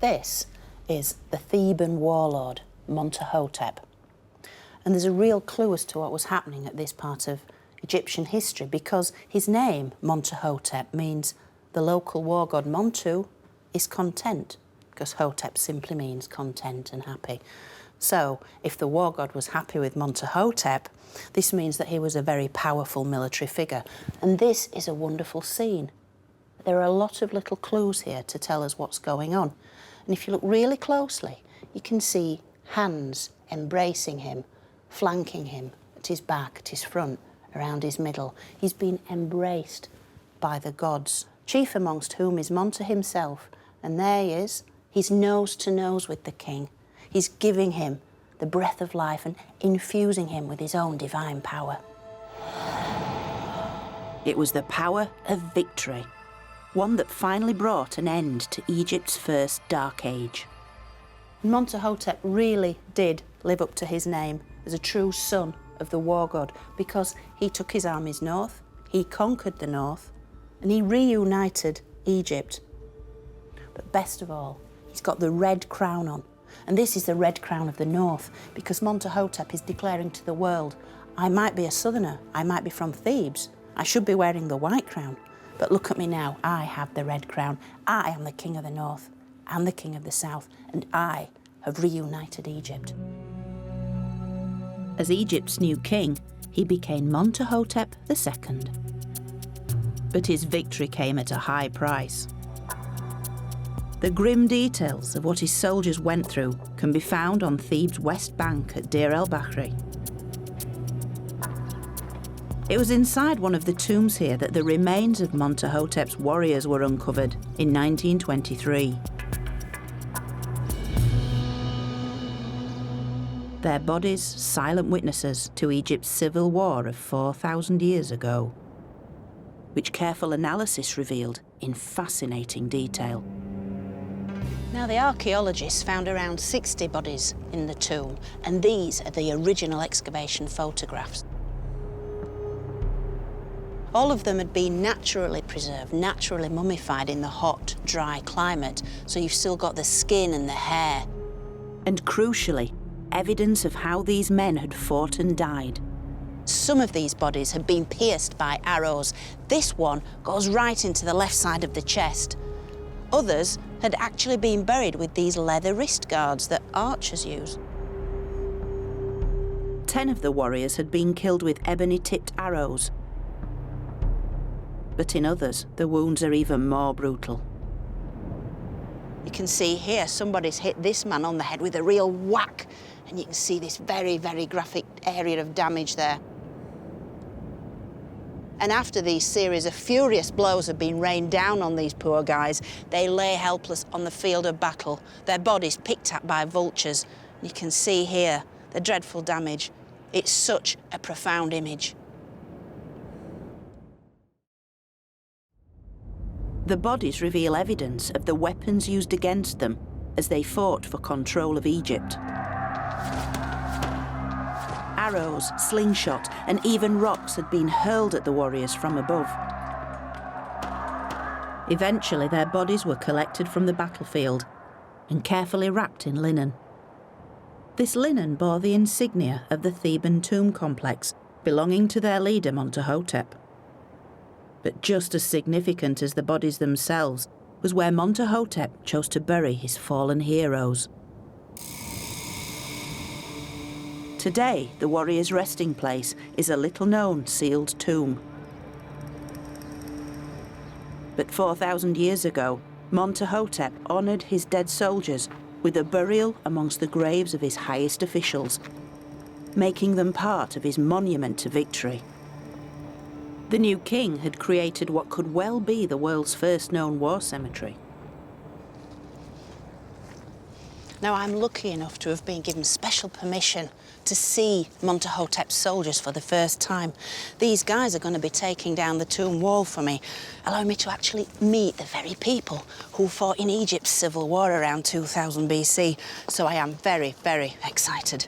Speaker 3: This is the Theban warlord, Montuhotep. And there's a real clue as to what was happening at this part of Egyptian history, because his name, Montuhotep, means the local war god Montu is content, because Hotep simply means content and happy. So, if the war god was happy with Montuhotep, this means that he was a very powerful military figure. And this is a wonderful scene. There are a lot of little clues here to tell us what's going on. And if you look really closely, you can see hands embracing him, flanking him at his back, at his front, around his middle. He's been embraced by the gods, chief amongst whom is Montu himself. And there he is. He's nose to nose with the king. He's giving him the breath of life and infusing him with his own divine power. It was the power of victory, one that finally brought an end to Egypt's first dark age. Montuhotep really did live up to his name as a true son of the war god, because he took his armies north, he conquered the north, and he reunited Egypt. But best of all, he's got the red crown on. And this is the red crown of the north, because Montuhotep is declaring to the world, I might be a southerner, I might be from Thebes, I should be wearing the white crown, but look at me now, I have the red crown. I am the king of the north and the king of the south, and I have reunited Egypt. As Egypt's new king, he became Montuhotep II. But his victory came at a high price. The grim details of what his soldiers went through can be found on Thebes' west bank at Deir el-Bahri. It was inside one of the tombs here that the remains of Montuhotep's warriors were uncovered in 1923. Their bodies silent witnesses to Egypt's civil war of 4,000 years ago, which careful analysis revealed in fascinating detail.
Speaker 2: Now, the archaeologists found around 60 bodies in the tomb, and these are the original excavation photographs. All of them had been naturally preserved, naturally mummified in the hot, dry climate, so you've still got the skin and the hair.
Speaker 3: And crucially, evidence of how these men had fought and died.
Speaker 2: Some of these bodies had been pierced by arrows. This one goes right into the left side of the chest. Others had actually been buried with these leather wrist guards that archers use.
Speaker 3: 10 of the warriors had been killed with ebony-tipped arrows. But in others, the wounds are even more brutal.
Speaker 2: You can see here somebody's hit this man on the head with a real whack, and you can see this very, very graphic area of damage there. And after these series of furious blows have been rained down on these poor guys, they lay helpless on the field of battle, their bodies picked at by vultures. You can see here the dreadful damage. It's such a profound image.
Speaker 3: The bodies reveal evidence of the weapons used against them as they fought for control of Egypt. Arrows, slingshot, and even rocks had been hurled at the warriors from above. Eventually, their bodies were collected from the battlefield and carefully wrapped in linen. This linen bore the insignia of the Theban tomb complex, belonging to their leader Montuhotep. But just as significant as the bodies themselves was where Montuhotep chose to bury his fallen heroes. Today, the warrior's resting place is a little-known sealed tomb. But 4,000 years ago, Montuhotep honoured his dead soldiers with a burial amongst the graves of his highest officials, making them part of his monument to victory. The new king had created what could well be the world's first known war cemetery.
Speaker 2: Now, I'm lucky enough to have been given special permission to see Montuhotep's soldiers for the first time. These guys are going to be taking down the tomb wall for me, allowing me to actually meet the very people who fought in Egypt's civil war around 2000 BC. So I am very, very excited.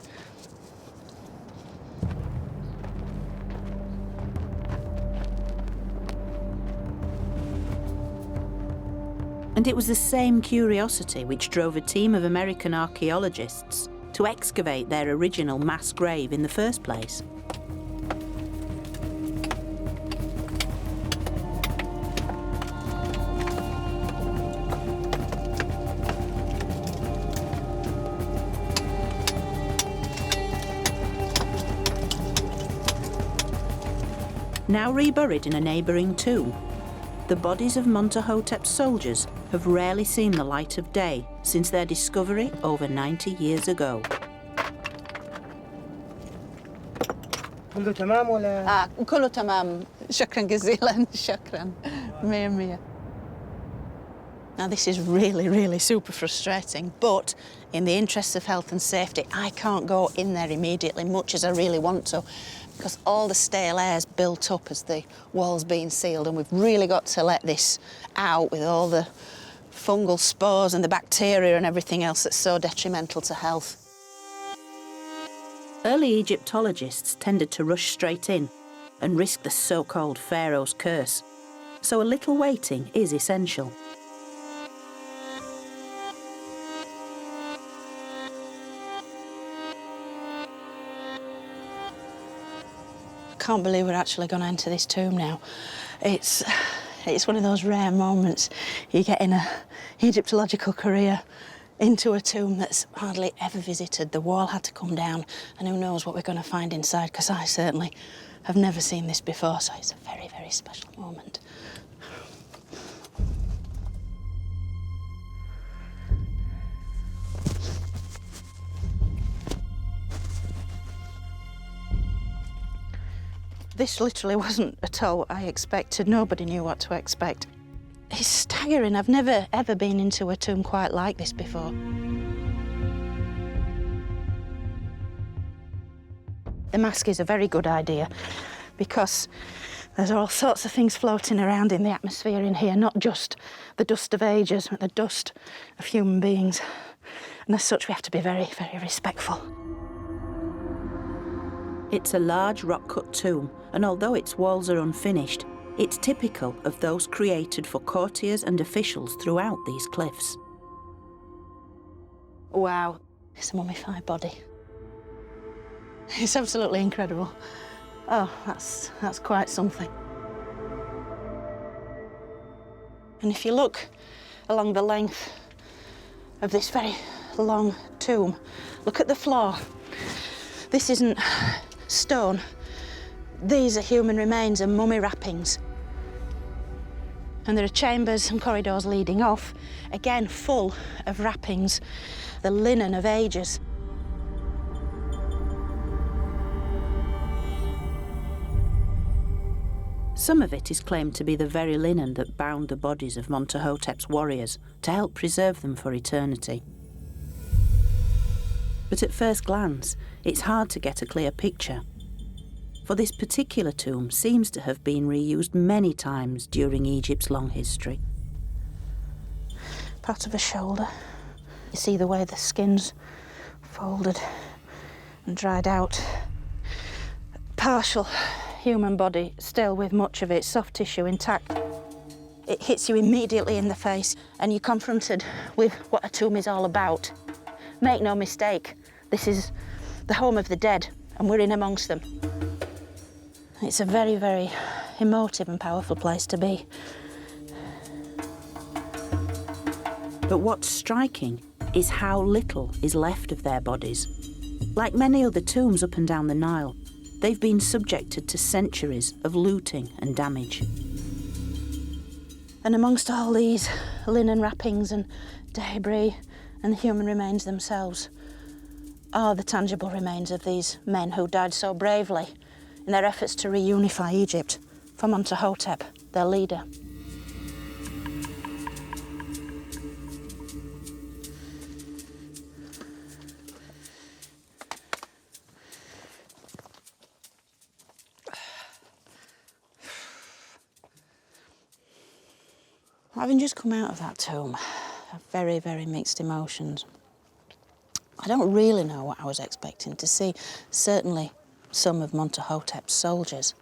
Speaker 3: And it was the same curiosity which drove a team of American archaeologists to excavate their original mass grave in the first place. Now reburied in a neighbouring tomb, the bodies of Montahotep's soldiers have rarely seen the light of day since their discovery over 90 years ago.
Speaker 13: كله تمام ولا؟
Speaker 2: كله تمام. شكراً جزيلاً. شكراً. مية مية. Now this is really, really super frustrating, but in the interests of health and safety, I can't go in there immediately, much as I really want to, because all the stale air's built up as the wall's being sealed, and we've really got to let this out with all the fungal spores and the bacteria and everything else that's so detrimental to health.
Speaker 3: Early Egyptologists tended to rush straight in and risk the so-called Pharaoh's curse, so a little waiting is essential.
Speaker 2: I can't believe we're actually going to enter this tomb now. It's one of those rare moments you get in a Egyptological career into a tomb that's hardly ever visited. The wall had to come down, and who knows what we're going to find inside, because I certainly have never seen this before, so it's a very, very special moment. This literally wasn't at all what I expected. Nobody knew what to expect. It's staggering. I've never, ever been into a tomb quite like this before. The mask is a very good idea because there's all sorts of things floating around in the atmosphere in here, not just the dust of ages, but the dust of human beings. And as such, we have to be very, very respectful.
Speaker 3: It's a large rock-cut tomb, and although its walls are unfinished, it's typical of those created for courtiers and officials throughout these cliffs.
Speaker 2: Wow, it's a mummified body. It's absolutely incredible. Oh, that's quite something. And if you look along the length of this very long tomb, look at the floor. This isn't stone. These are human remains and mummy wrappings. And there are chambers and corridors leading off, again full of wrappings, the linen of ages.
Speaker 3: Some of it is claimed to be the very linen that bound the bodies of Montahotep's warriors to help preserve them for eternity. But at first glance, it's hard to get a clear picture, for this particular tomb seems to have been reused many times during Egypt's long history.
Speaker 2: Part of a shoulder. You see the way the skin's folded and dried out. Partial human body, still with much of its soft tissue intact. It hits you immediately in the face, and you're confronted with what a tomb is all about. Make no mistake, this is the home of the dead, and we're in amongst them. It's a very, very emotive and powerful place to be.
Speaker 3: But what's striking is how little is left of their bodies. Like many other tombs up and down the Nile, they've been subjected to centuries of looting and damage.
Speaker 2: And amongst all these linen wrappings and debris and the human remains themselves are the tangible remains of these men who died so bravely in their efforts to reunify Egypt for Montahotep, their leader. Having just come out of that tomb, I have very, very mixed emotions. I don't really know what I was expecting to see. Certainly some of Montahotep's soldiers.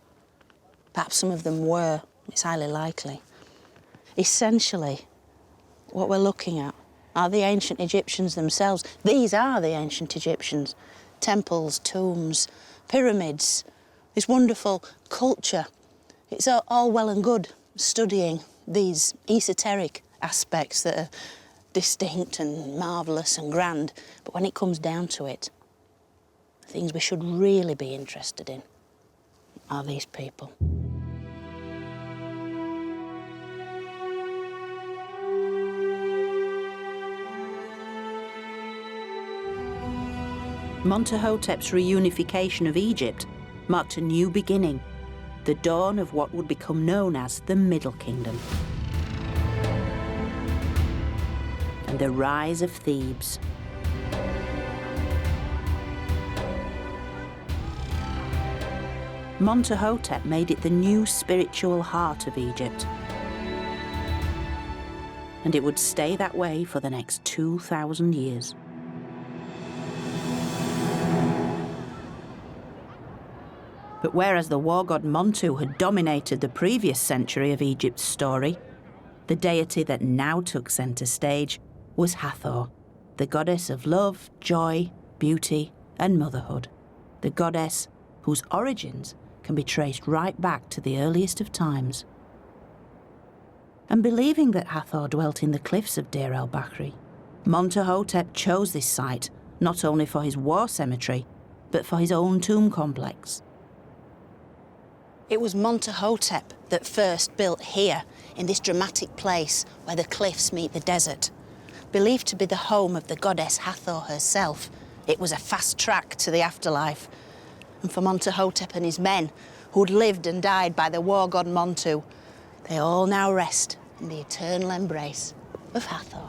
Speaker 2: Perhaps some of them were, it's highly likely. Essentially,
Speaker 7: what we're looking at are the ancient Egyptians themselves. These are the ancient Egyptians. Temples, tombs, pyramids, this wonderful culture. It's all well and good studying these esoteric aspects that are distinct and marvellous and grand, but when it comes down to it, the things we should really be interested in are these people.
Speaker 3: Montahotep's reunification of Egypt marked a new beginning, the dawn of what would become known as the Middle Kingdom. And the rise of Thebes. Montahotep made it the new spiritual heart of Egypt. And it would stay that way for the next 2,000 years. But whereas the war god Montu had dominated the previous century of Egypt's story, the deity that now took centre stage was Hathor, the goddess of love, joy, beauty, and motherhood. The goddess whose origins can be traced right back to the earliest of times. And believing that Hathor dwelt in the cliffs of Deir el-Bahri, Montahotep chose this site not only for his war cemetery, but for his own tomb complex.
Speaker 7: It was Montahotep that first built here, in this dramatic place where the cliffs meet the desert. Believed to be the home of the goddess Hathor herself, it was a fast track to the afterlife. And for Montahotep and his men, who'd lived and died by the war god Montu, they all now rest in the eternal embrace of Hathor.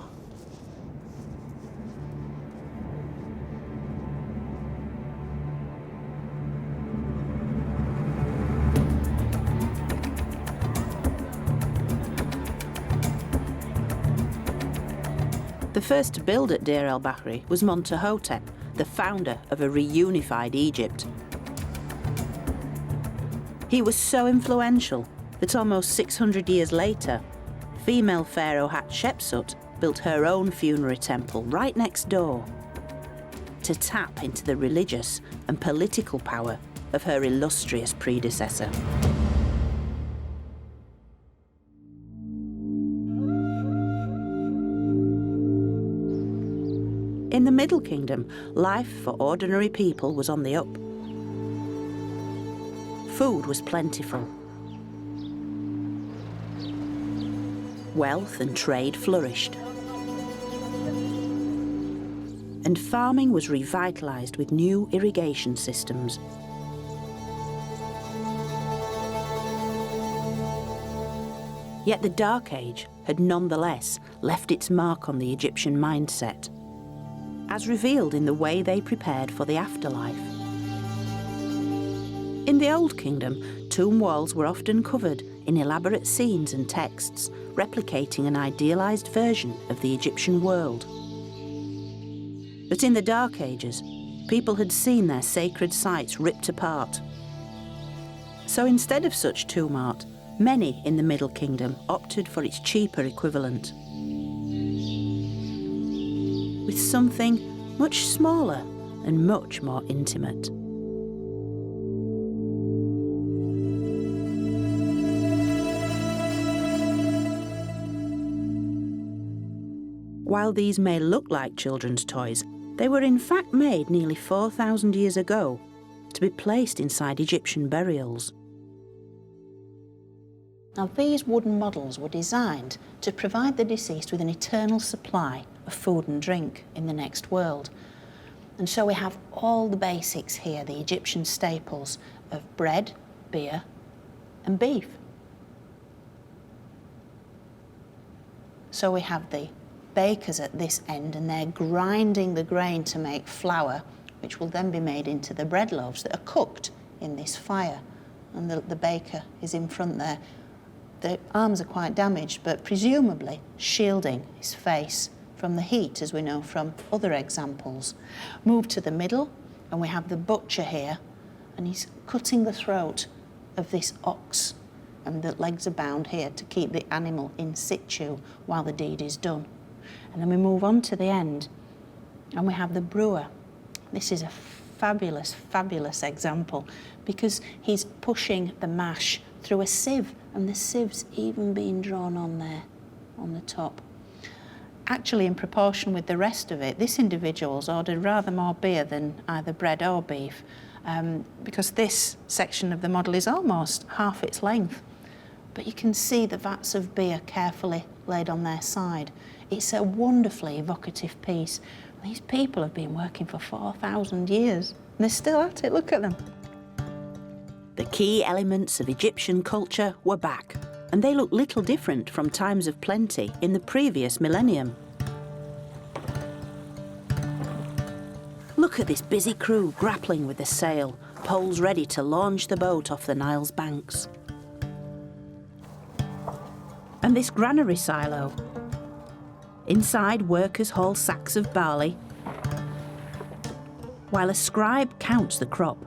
Speaker 3: The first to build at Deir el-Bahri was Montahotep, the founder of a reunified Egypt. He was so influential that almost 600 years later, female pharaoh Hatshepsut built her own funerary temple right next door to tap into the religious and political power of her illustrious predecessor. In the Middle Kingdom, life for ordinary people was on the up. Food was plentiful. Wealth and trade flourished. And farming was revitalised with new irrigation systems. Yet the Dark Age had nonetheless left its mark on the Egyptian mindset, as revealed in the way they prepared for the afterlife. In the Old Kingdom, tomb walls were often covered in elaborate scenes and texts, replicating an idealised version of the Egyptian world. But in the Dark Ages, people had seen their sacred sites ripped apart. So instead of such tomb art, many in the Middle Kingdom opted for its cheaper equivalent, with something much smaller and much more intimate. While these may look like children's toys, they were in fact made nearly 4,000 years ago to be placed inside Egyptian burials.
Speaker 7: Now, these wooden models were designed to provide the deceased with an eternal supply of food and drink in the next world. And so we have all the basics here, the Egyptian staples of bread, beer, and beef. So we have the bakers at this end, and they're grinding the grain to make flour, which will then be made into the bread loaves that are cooked in this fire. And the baker is in front there. The arms are quite damaged, but presumably shielding his face from the heat, as we know from other examples. Move to the middle, and we have the butcher here, and he's cutting the throat of this ox, and the legs are bound here to keep the animal in situ while the deed is done. And then we move on to the end, and we have the brewer. This is a fabulous, fabulous example, because he's pushing the mash through a sieve, and the sieve's even being drawn on there, on the top. Actually, in proportion with the rest of it, this individual's ordered rather more beer than either bread or beef, because this section of the model is almost half its length. But you can see the vats of beer carefully laid on their side. It's a wonderfully evocative piece. These people have been working for 4,000 years, and they're still at it. Look at them.
Speaker 3: The key elements of Egyptian culture were back, and they look little different from times of plenty in the previous millennium. Look at this busy crew grappling with the sail, poles ready to launch the boat off the Nile's banks. And this granary silo. Inside, workers haul sacks of barley, while a scribe counts the crop.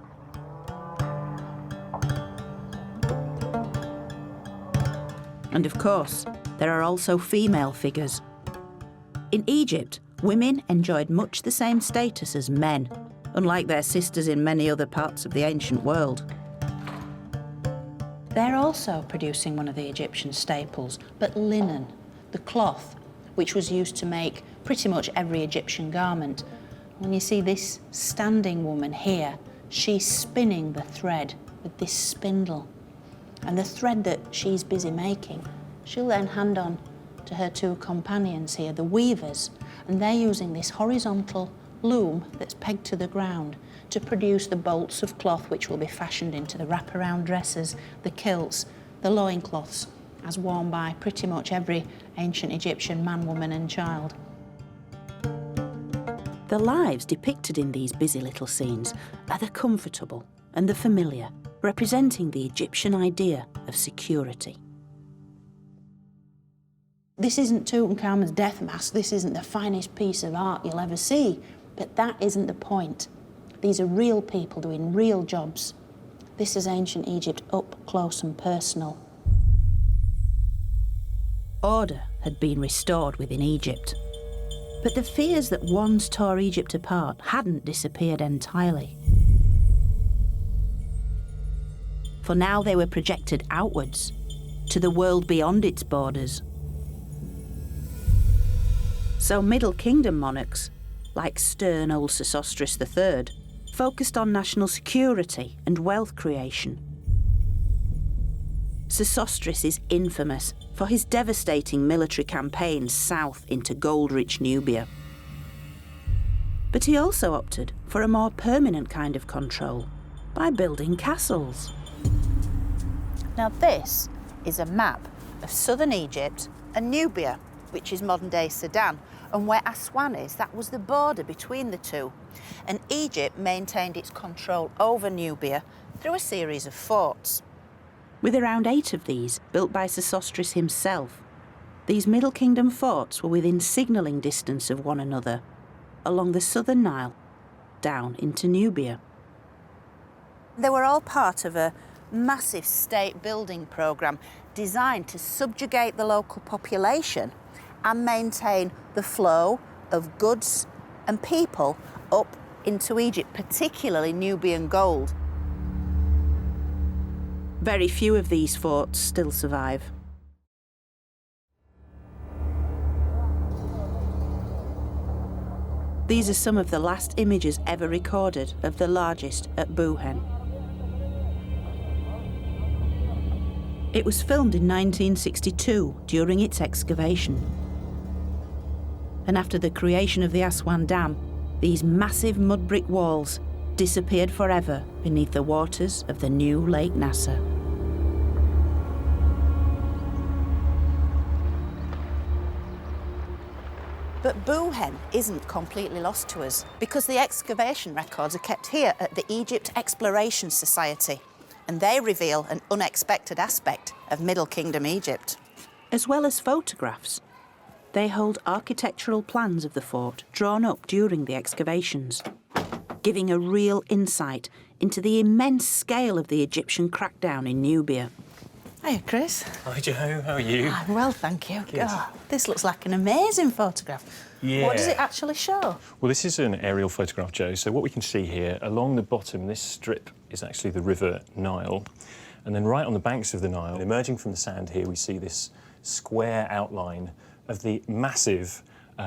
Speaker 3: And of course, there are also female figures. In Egypt, women enjoyed much the same status as men, unlike their sisters in many other parts of the ancient world.
Speaker 7: They're also producing one of the Egyptian staples, but linen, the cloth, which was used to make pretty much every Egyptian garment. When you see this standing woman here, she's spinning the thread with this spindle. And the thread that she's busy making, she'll then hand on to her two companions here, the weavers, and they're using this horizontal loom that's pegged to the ground to produce the bolts of cloth which will be fashioned into the wraparound dresses, the kilts, the loincloths, as worn by pretty much every ancient Egyptian man, woman and child.
Speaker 3: The lives depicted in these busy little scenes are the comfortable and the familiar, representing the Egyptian idea of security.
Speaker 7: This isn't Tutankhamun's death mask, this isn't the finest piece of art you'll ever see, but that isn't the point. These are real people doing real jobs. This is ancient Egypt up close and personal.
Speaker 3: Order had been restored within Egypt, but the fears that once tore Egypt apart hadn't disappeared entirely. For now they were projected outwards, to the world beyond its borders. So Middle Kingdom monarchs, like stern old Sesostris III, focused on national security and wealth creation. Sesostris is infamous for his devastating military campaigns south into gold-rich Nubia. But he also opted for a more permanent kind of control by building castles.
Speaker 7: Now this is a map of southern Egypt and Nubia, which is modern-day Sudan, and where Aswan is, that was the border between the two. And Egypt maintained its control over Nubia through a series of forts.
Speaker 3: With around 8 of these built by Sesostris himself, these Middle Kingdom forts were within signalling distance of one another, along the southern Nile, down into Nubia.
Speaker 7: They were all part of a massive state building programme designed to subjugate the local population and maintain the flow of goods and people up into Egypt, particularly Nubian gold.
Speaker 3: Very few of these forts still survive. These are some of the last images ever recorded of the largest at Buhen. It was filmed in 1962 during its excavation. And after the creation of the Aswan Dam, these massive mud brick walls disappeared forever beneath the waters of the new Lake Nasser.
Speaker 7: But Buhen isn't completely lost to us, because the excavation records are kept here at the Egypt Exploration Society, and they reveal an unexpected aspect of Middle Kingdom Egypt.
Speaker 3: As well as photographs, they hold architectural plans of the fort drawn up during the excavations, giving a real insight into the immense scale of the Egyptian crackdown in Nubia.
Speaker 7: Hiya, Chris.
Speaker 14: Hi, Joe. How are you?
Speaker 7: I'm well, thank you.
Speaker 14: Good.
Speaker 7: Oh, this looks like an amazing photograph.
Speaker 14: Yeah.
Speaker 7: What does it actually show?
Speaker 14: Well, this is an aerial photograph, Joe. So what we can see here, along the bottom, this strip is actually the River Nile. And then right on the banks of the Nile, emerging from the sand here, we see this square outline of the massive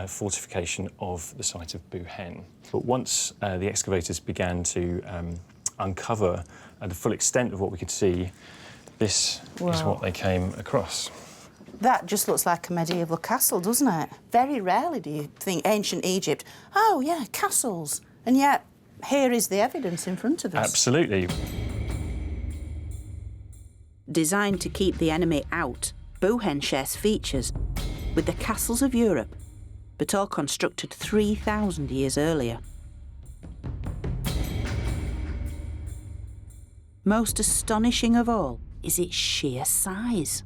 Speaker 14: fortification of the site of Buhen. But once the excavators began to uncover the full extent of what we could see, this is what they came across.
Speaker 7: That just looks like a medieval castle, doesn't it? Very rarely do you think ancient Egypt, oh yeah, castles. And yet, here is the evidence in front of us.
Speaker 14: Absolutely.
Speaker 3: Designed to keep the enemy out, Buhen shares features with the castles of Europe, but all constructed 3,000 years earlier. Most astonishing of all is its sheer size.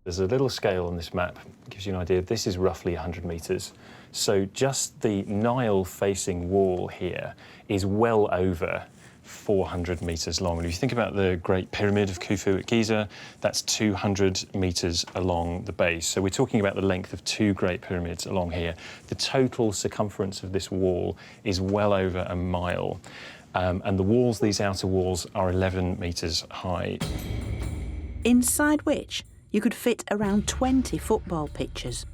Speaker 14: There's a little scale on this map, gives you an idea. This is roughly 100 metres. So just the Nile-facing wall here is well over 400 metres long. And if you think about the Great Pyramid of Khufu at Giza, that's 200 metres along the base. So we're talking about the length of 2 Great Pyramids along here. The total circumference of this wall is well over a mile. And the walls, these outer walls, are 11 metres high.
Speaker 3: Inside which you could fit around 20 football pitches.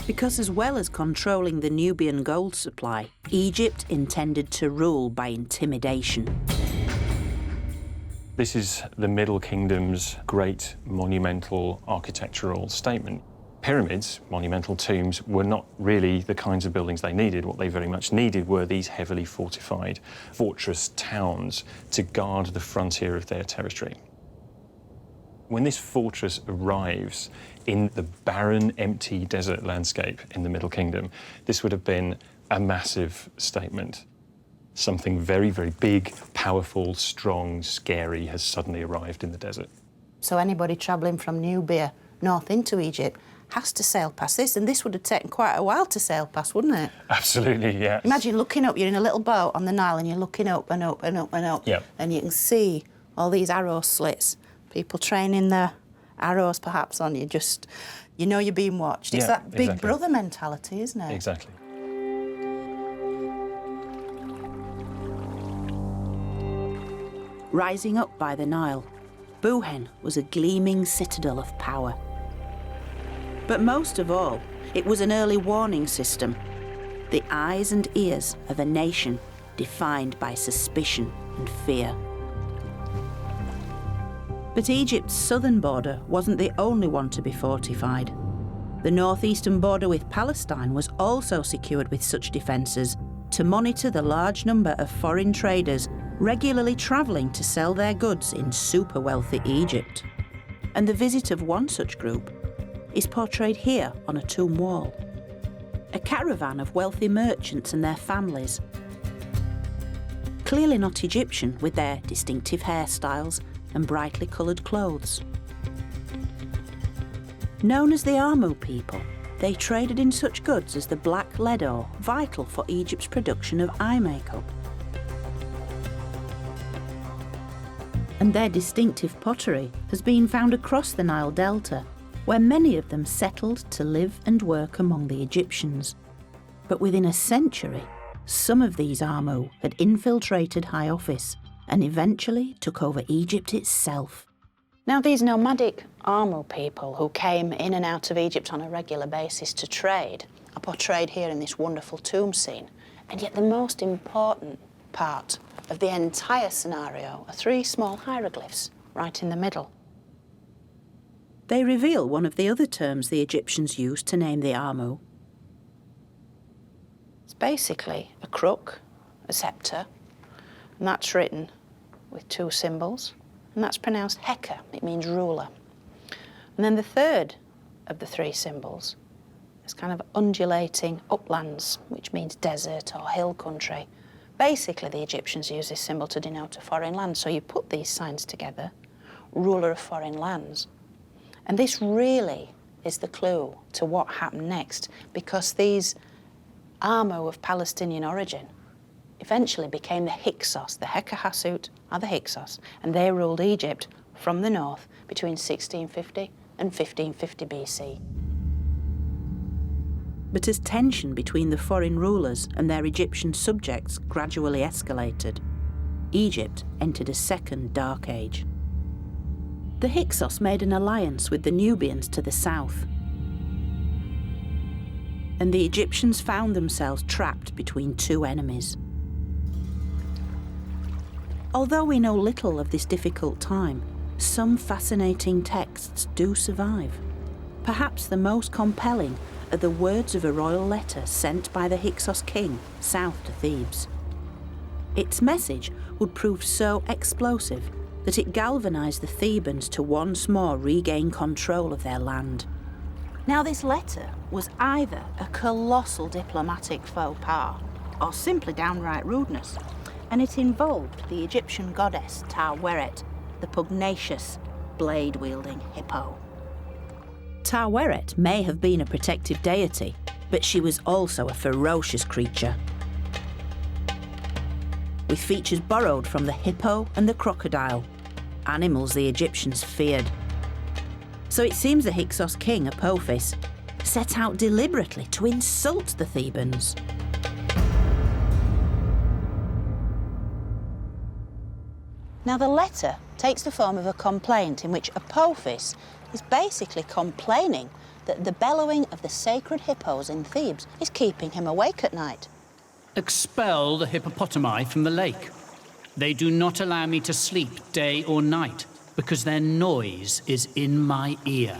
Speaker 3: Because as well as controlling the Nubian gold supply, Egypt intended to rule by intimidation.
Speaker 14: This is the Middle Kingdom's great monumental architectural statement. Pyramids, monumental tombs, were not really the kinds of buildings they needed. What they very much needed were these heavily fortified fortress towns to guard the frontier of their territory. When this fortress arrives in the barren, empty desert landscape in the Middle Kingdom, this would have been a massive statement. Something very, very big, powerful, strong, scary has suddenly arrived in the desert.
Speaker 7: So anybody travelling from Nubia north into Egypt has to sail past this, and this would have taken quite a while to sail past, wouldn't it?
Speaker 14: Absolutely, yeah.
Speaker 7: Imagine looking up, you're in a little boat on the Nile and you're looking up and up and up and up, and you can see all these arrow slits, people training their arrows perhaps on you, just, you know you're being watched. It's that big brother mentality, isn't it?
Speaker 14: Exactly.
Speaker 3: Rising up by the Nile, Buhen was a gleaming citadel of power. But most of all, it was an early warning system, the eyes and ears of a nation defined by suspicion and fear. But Egypt's southern border wasn't the only one to be fortified. The northeastern border with Palestine was also secured with such defences to monitor the large number of foreign traders regularly travelling to sell their goods in super-wealthy Egypt. And the visit of one such group is portrayed here on a tomb wall. A caravan of wealthy merchants and their families. Clearly not Egyptian, with their distinctive hairstyles and brightly coloured clothes. Known as the Amu people, they traded in such goods as the black lead ore, vital for Egypt's production of eye makeup. And their distinctive pottery has been found across the Nile Delta, where many of them settled to live and work among the Egyptians. But within a century, some of these Amu had infiltrated high office and eventually took over Egypt itself.
Speaker 7: Now, these nomadic Amu people who came in and out of Egypt on a regular basis to trade are portrayed here in this wonderful tomb scene. And yet the most important part of the entire scenario are 3 small hieroglyphs right in the middle.
Speaker 3: They reveal one of the other terms the Egyptians used to name the Amu.
Speaker 7: It's basically a crook, a scepter, and that's written with 2 symbols, and that's pronounced Heka. It means ruler. And then the third of the 3 symbols is kind of undulating uplands, which means desert or hill country. Basically, the Egyptians used this symbol to denote a foreign land. So you put these signs together, ruler of foreign lands. And this really is the clue to what happened next, because these Amu of Palestinian origin eventually became the Hyksos. The Heka Hassut are the Hyksos, and they ruled Egypt from the north between 1650 and 1550 BC.
Speaker 3: But as tension between the foreign rulers and their Egyptian subjects gradually escalated, Egypt entered a second dark age. The Hyksos made an alliance with the Nubians to the south, and the Egyptians found themselves trapped between two enemies. Although we know little of this difficult time, some fascinating texts do survive. Perhaps the most compelling are the words of a royal letter sent by the Hyksos king south to Thebes. Its message would prove so explosive that it galvanised the Thebans to once more regain control of their land. Now, this letter was either a colossal diplomatic faux pas or simply downright rudeness, and it involved the Egyptian goddess Taweret, the pugnacious, blade-wielding hippo. Taweret may have been a protective deity, but she was also a ferocious creature, with features borrowed from the hippo and the crocodile, animals the Egyptians feared. So it seems the Hyksos king, Apophis, set out deliberately to insult the Thebans.
Speaker 7: Now, the letter takes the form of a complaint in which Apophis is basically complaining that the bellowing of the sacred hippos in Thebes is keeping him awake at night.
Speaker 12: Expel the hippopotami from the lake. They do not allow me to sleep day or night because their noise is in my ear.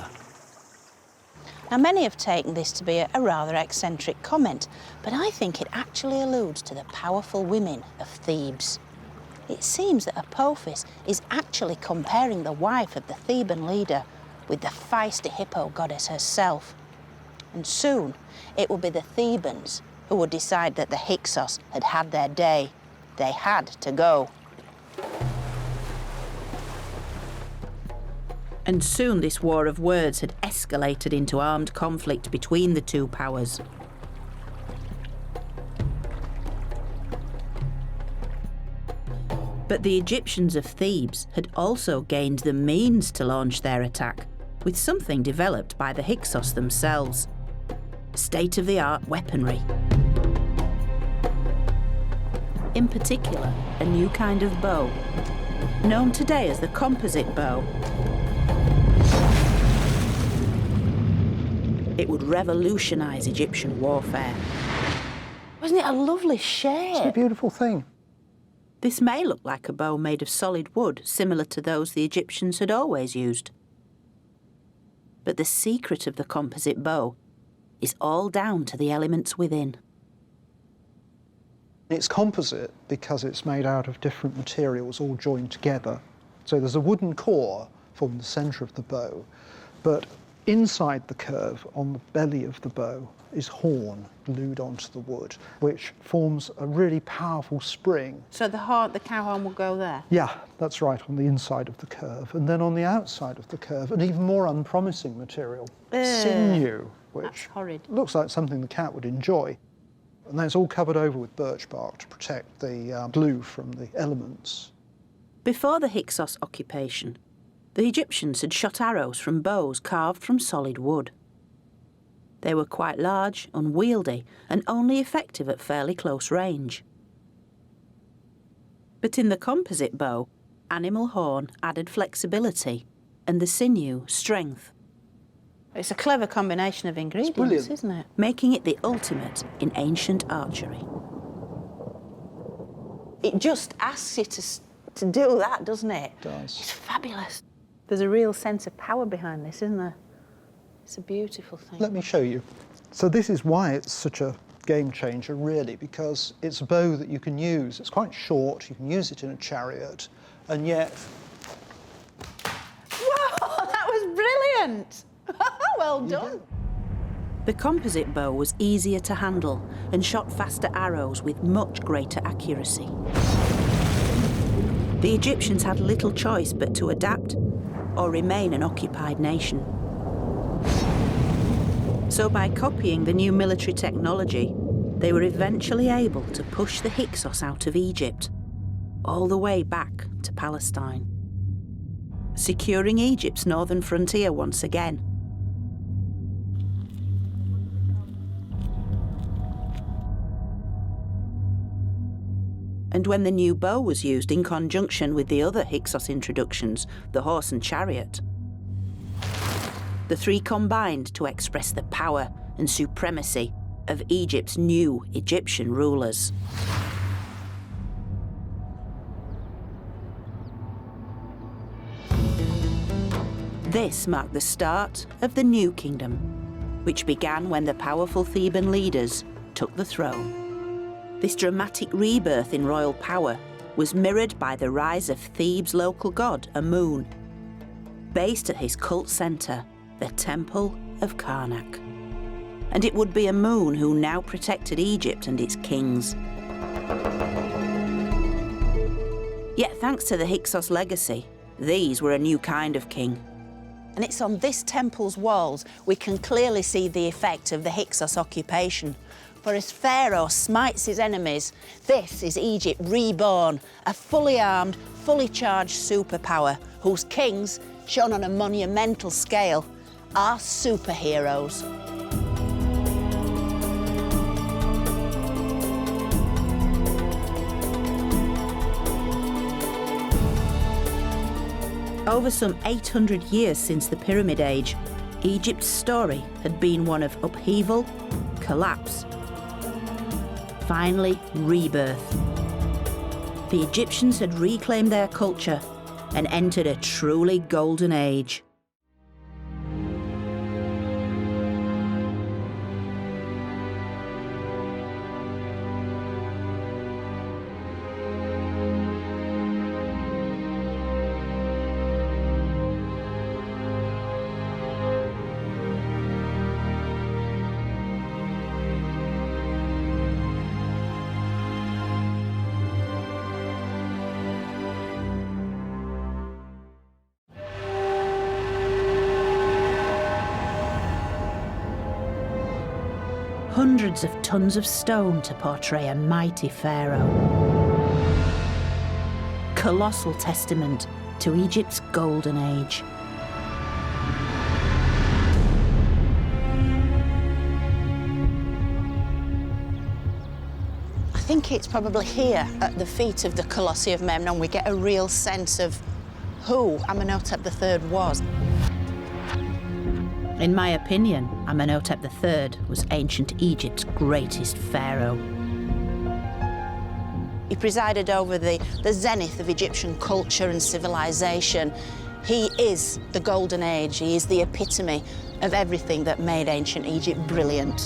Speaker 7: Now, many have taken this to be a rather eccentric comment, but I think it actually alludes to the powerful women of Thebes. It seems that Apophis is actually comparing the wife of the Theban leader with the feisty hippo goddess herself. And soon, it will be the Thebans who would decide that the Hyksos had had their day. They had to go.
Speaker 3: And soon this war of words had escalated into armed conflict between the two powers. But the Egyptians of Thebes had also gained the means to launch their attack with something developed by the Hyksos themselves: state-of-the-art weaponry. In particular, a new kind of bow, known today as the composite bow. It would revolutionise Egyptian warfare.
Speaker 7: Wasn't it a lovely shape?
Speaker 10: It's a beautiful thing.
Speaker 3: This may look like a bow made of solid wood, similar to those the Egyptians had always used. But the secret of the composite bow is all down to the elements within.
Speaker 10: It's composite because it's made out of different materials all joined together. So there's a wooden core forming the centre of the bow, but inside the curve, on the belly of the bow, is horn glued onto the wood, which forms a really powerful spring.
Speaker 7: So the cow horn will go there?
Speaker 10: Yeah, that's right, on the inside of the curve. And then on the outside of the curve, an even more unpromising material, sinew, which looks like something the cat would enjoy. And then it's all covered over with birch bark to protect the glue from the elements.
Speaker 3: Before the Hyksos occupation, the Egyptians had shot arrows from bows carved from solid wood. They were quite large, unwieldy, and only effective at fairly close range. But in the composite bow, animal horn added flexibility, and the sinew, strength.
Speaker 7: It's a clever combination of ingredients, isn't it?
Speaker 3: Making it the ultimate in ancient archery.
Speaker 7: It just asks you to do that, doesn't it?
Speaker 10: It does.
Speaker 7: It's fabulous. There's a real sense of power behind this, isn't there? It's a beautiful thing.
Speaker 10: Let me show you. So this is why it's such a game changer, really, because it's a bow that you can use. It's quite short, you can use it in a chariot, and yet...
Speaker 7: Whoa, that was brilliant! Well done.
Speaker 3: The composite bow was easier to handle and shot faster arrows with much greater accuracy. The Egyptians had little choice but to adapt or remain an occupied nation. So by copying the new military technology, they were eventually able to push the Hyksos out of Egypt, all the way back to Palestine. securing Egypt's northern frontier once again. And when the new bow was used in conjunction with the other Hyksos introductions, the horse and chariot, the three combined to express the power and supremacy of Egypt's new Egyptian rulers. This marked the start of the New Kingdom, which began when the powerful Theban leaders took the throne. This dramatic rebirth in royal power was mirrored by the rise of Thebes' local god, Amun, based at his cult centre, the Temple of Karnak. And it would be Amun who now protected Egypt and its kings. Yet thanks to the Hyksos legacy, these were a new kind of king. And it's on this temple's walls we can clearly see the effect of the Hyksos occupation. For as Pharaoh smites his enemies, this is Egypt reborn, a fully armed, fully charged superpower whose kings, shown on a monumental scale, are superheroes. Over some 800 years since the Pyramid Age, Egypt's story had been one of upheaval, collapse, finally rebirth. The Egyptians had reclaimed their culture and entered a truly golden age. Hundreds of tons of stone to portray a mighty pharaoh. Colossal testament to Egypt's golden age. I think it's probably here at the feet of the Colossi of Memnon we get a real sense of who Amenhotep III was. In my opinion, Amenhotep III was ancient Egypt's greatest pharaoh. He presided over the zenith of Egyptian culture and civilization. He is the golden age. He is the epitome of everything that made ancient Egypt brilliant.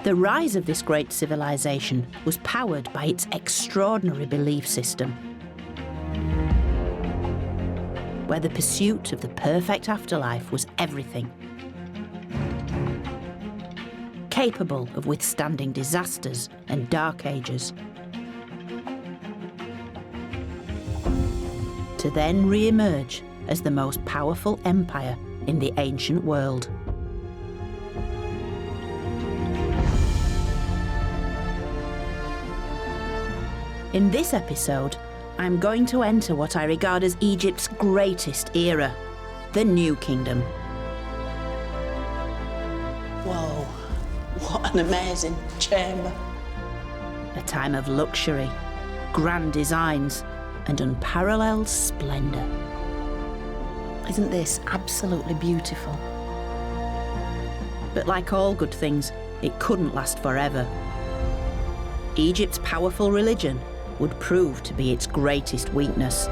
Speaker 3: The rise of this great civilization was powered by its extraordinary belief system, where the pursuit of the perfect afterlife was everything. Capable of withstanding disasters and dark ages. To then re-emerge as the most powerful empire in the ancient world. In this episode, I'm going to enter what I regard as Egypt's greatest era, the New Kingdom. Whoa, what an amazing chamber. A time of luxury, grand designs, and unparalleled splendour. Isn't this absolutely beautiful? But like all good things, it couldn't last forever. Egypt's powerful religion would prove to be its greatest weakness.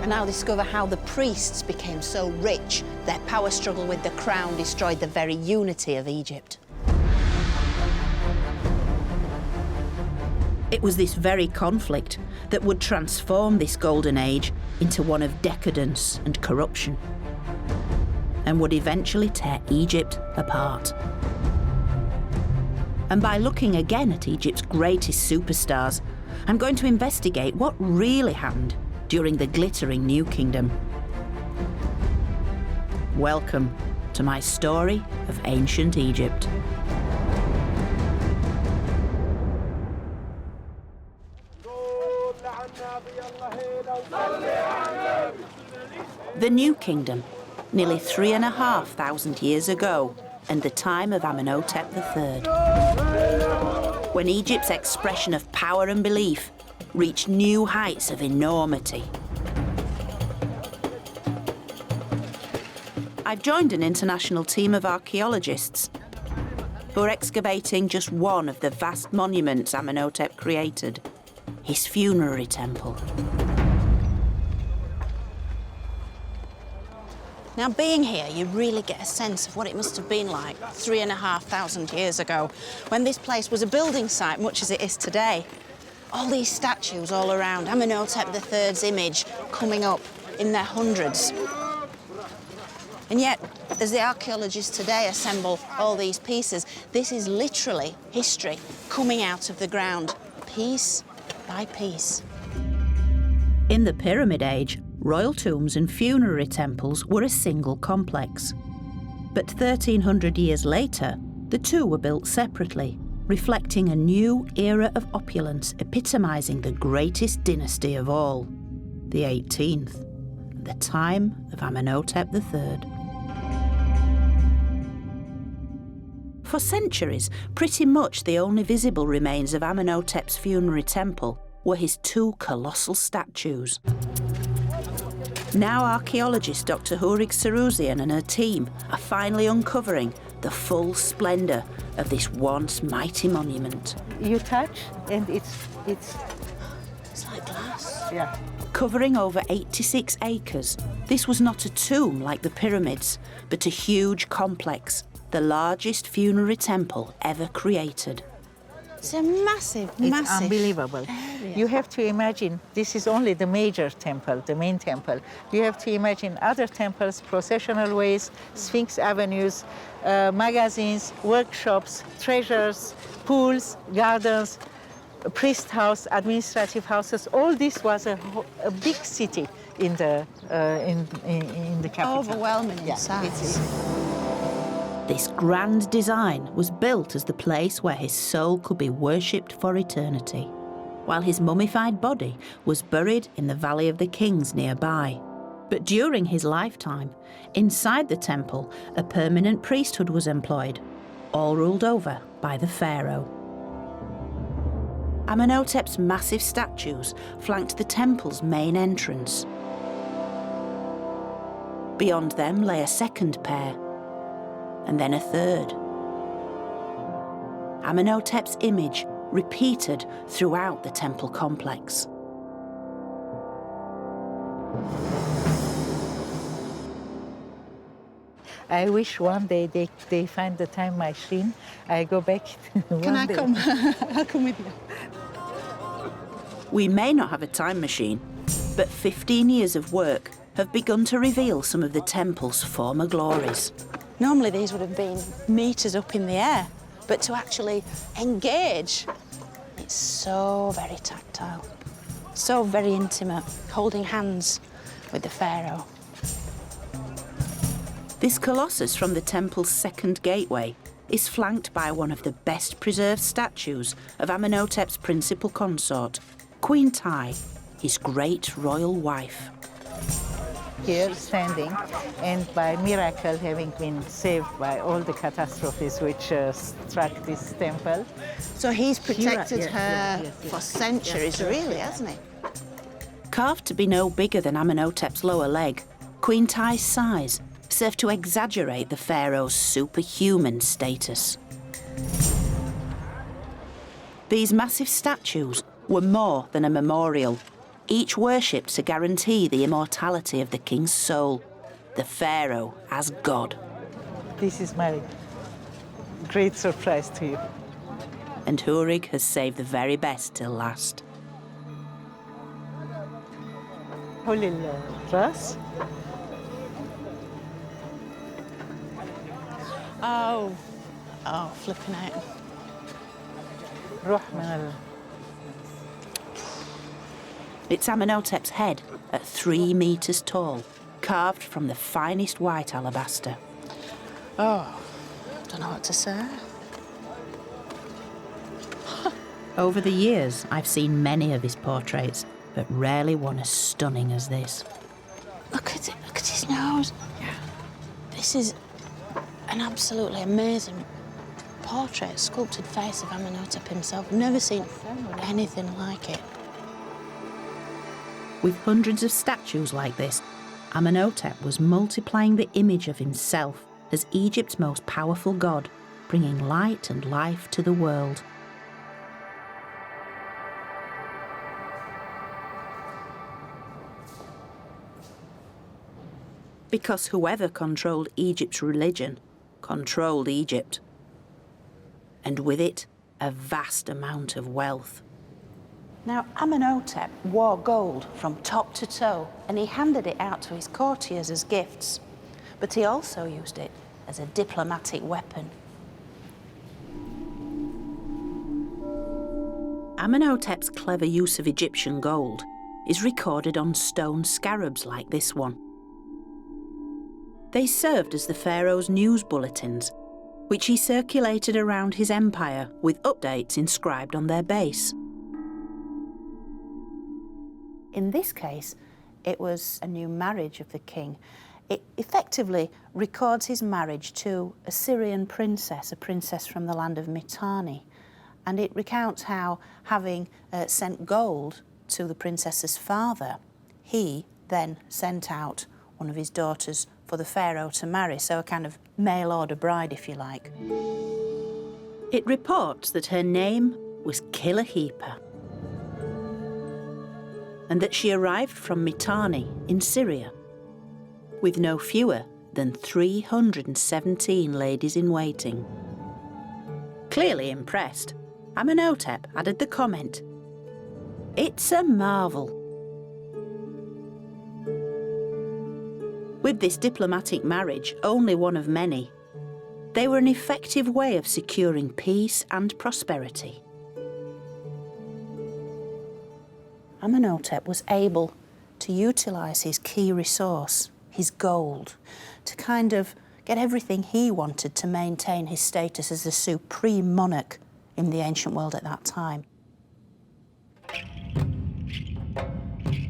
Speaker 3: And I'll discover how the priests became so rich, their power struggle with the crown destroyed the very unity of Egypt. It was this very conflict that would transform this golden age into one of decadence and corruption, and would eventually tear Egypt apart. And by looking again at Egypt's greatest superstars, I'm going to investigate what really happened during the glittering New Kingdom. Welcome to my story of ancient Egypt. The New Kingdom, nearly 3,500 years ago, and the time of Amenhotep III, when Egypt's expression of power and belief reached new heights of enormity. I've joined an international team of archaeologists who are excavating just one of the vast monuments Amenhotep created, his funerary temple.
Speaker 2: Now, being here, you really get a sense of what it must have been like 3,500 years ago, when this place was a building site, much as it is today. All these statues all around, Amenhotep III's image coming up in their hundreds. And yet, as the archaeologists today assemble all these pieces, this is literally history coming out of the ground, piece by piece.
Speaker 3: In the Pyramid Age, royal tombs and funerary temples were a single complex. But 1,300 years later, the two were built separately, reflecting a new era of opulence, epitomising the greatest dynasty of all, the 18th, the time of Amenhotep III. For centuries, pretty much the only visible remains of Amenhotep's funerary temple were his two colossal statues. Now archaeologist Dr. Hourig Sarouzian and her team are finally uncovering the full splendour of this once mighty monument.
Speaker 4: You touch and it's
Speaker 2: like glass.
Speaker 4: Yeah.
Speaker 3: Covering over 86 acres, this was not a tomb like the pyramids, but a huge complex, the largest funerary temple ever created.
Speaker 2: It's a massive,
Speaker 4: It's unbelievable.
Speaker 2: area.
Speaker 4: You have to imagine, this is only the major temple, the main temple. You have to imagine other temples, processional ways, Sphinx avenues, magazines, workshops, treasures, pools, gardens, priest house, administrative houses. All this was a big city in the capital.
Speaker 2: Overwhelming in size.
Speaker 3: This grand design was built as the place where his soul could be worshipped for eternity, while his mummified body was buried in the Valley of the Kings nearby. But during his lifetime, inside the temple, a permanent priesthood was employed, all ruled over by the Pharaoh. Amenhotep's massive statues flanked the temple's main entrance. Beyond them lay a second pair, and then a third. Amenhotep's image repeated throughout the temple complex.
Speaker 4: I wish one day they find the time machine. I go back.
Speaker 2: Can I come? I'll come with you.
Speaker 3: We may not have a time machine, but 15 years of work have begun to reveal some of the temple's former glories.
Speaker 2: Normally these would have been metres up in the air, but to actually engage, it's so very tactile, so very intimate, holding hands with the Pharaoh.
Speaker 3: This colossus from the temple's second gateway is flanked by one of the best preserved statues of Amenhotep's principal consort, Queen Ty, his great royal wife.
Speaker 4: Here standing, and by miracle having been saved by all the catastrophes which struck this temple.
Speaker 2: So he's protected her for centuries, really, hasn't he?
Speaker 3: Carved to be no bigger than Amenhotep's lower leg, Queen Ty's size served to exaggerate the pharaoh's superhuman status. These massive statues were more than a memorial, each worshipped to guarantee the immortality of the king's soul, the pharaoh as god.
Speaker 4: This is my great surprise to you.
Speaker 3: And Hourig has saved the very best till last.
Speaker 4: Holy Ras.
Speaker 2: Oh, flipping out.
Speaker 3: It's Amenhotep's head at 3 meters tall, carved from the finest white alabaster.
Speaker 2: Oh, don't know what to say.
Speaker 3: Over the years, I've seen many of his portraits, but rarely one as stunning as this.
Speaker 2: Look at
Speaker 7: This is an absolutely amazing portrait, sculpted face of Imhotep himself. I've never seen anything like it.
Speaker 3: With hundreds of statues like this, Imhotep was multiplying the image of himself as Egypt's most powerful god, bringing light and life to the world. Because whoever controlled Egypt's religion controlled Egypt. And with it, a vast amount of wealth.
Speaker 7: Now, Imhotep wore gold from top to toe, and he handed it out to his courtiers as gifts. But he also used it as a diplomatic weapon.
Speaker 3: Amenhotep's clever use of Egyptian gold is recorded on stone scarabs like this one. They served as the pharaoh's news bulletins, which he circulated around his empire with updates inscribed on their base.
Speaker 7: In this case, it was a new marriage of the king. It effectively records his marriage to a Syrian princess, a princess from the land of Mitanni. And it recounts how, having sent gold to the princess's father, he then sent out one of his daughters for the pharaoh to marry, so a kind of mail-order bride, if you like.
Speaker 3: It reports that her name was Kilahipa, and that she arrived from Mitanni in Syria, with no fewer than 317 ladies-in-waiting. Clearly impressed, Amenhotep added the comment, "It's a marvel." With this diplomatic marriage, only one of many, they were an effective way of securing peace and prosperity.
Speaker 7: Amenhotep was able to utilise his key resource, his gold, to kind of get everything he wanted to maintain his status as the supreme monarch in the ancient world at that time.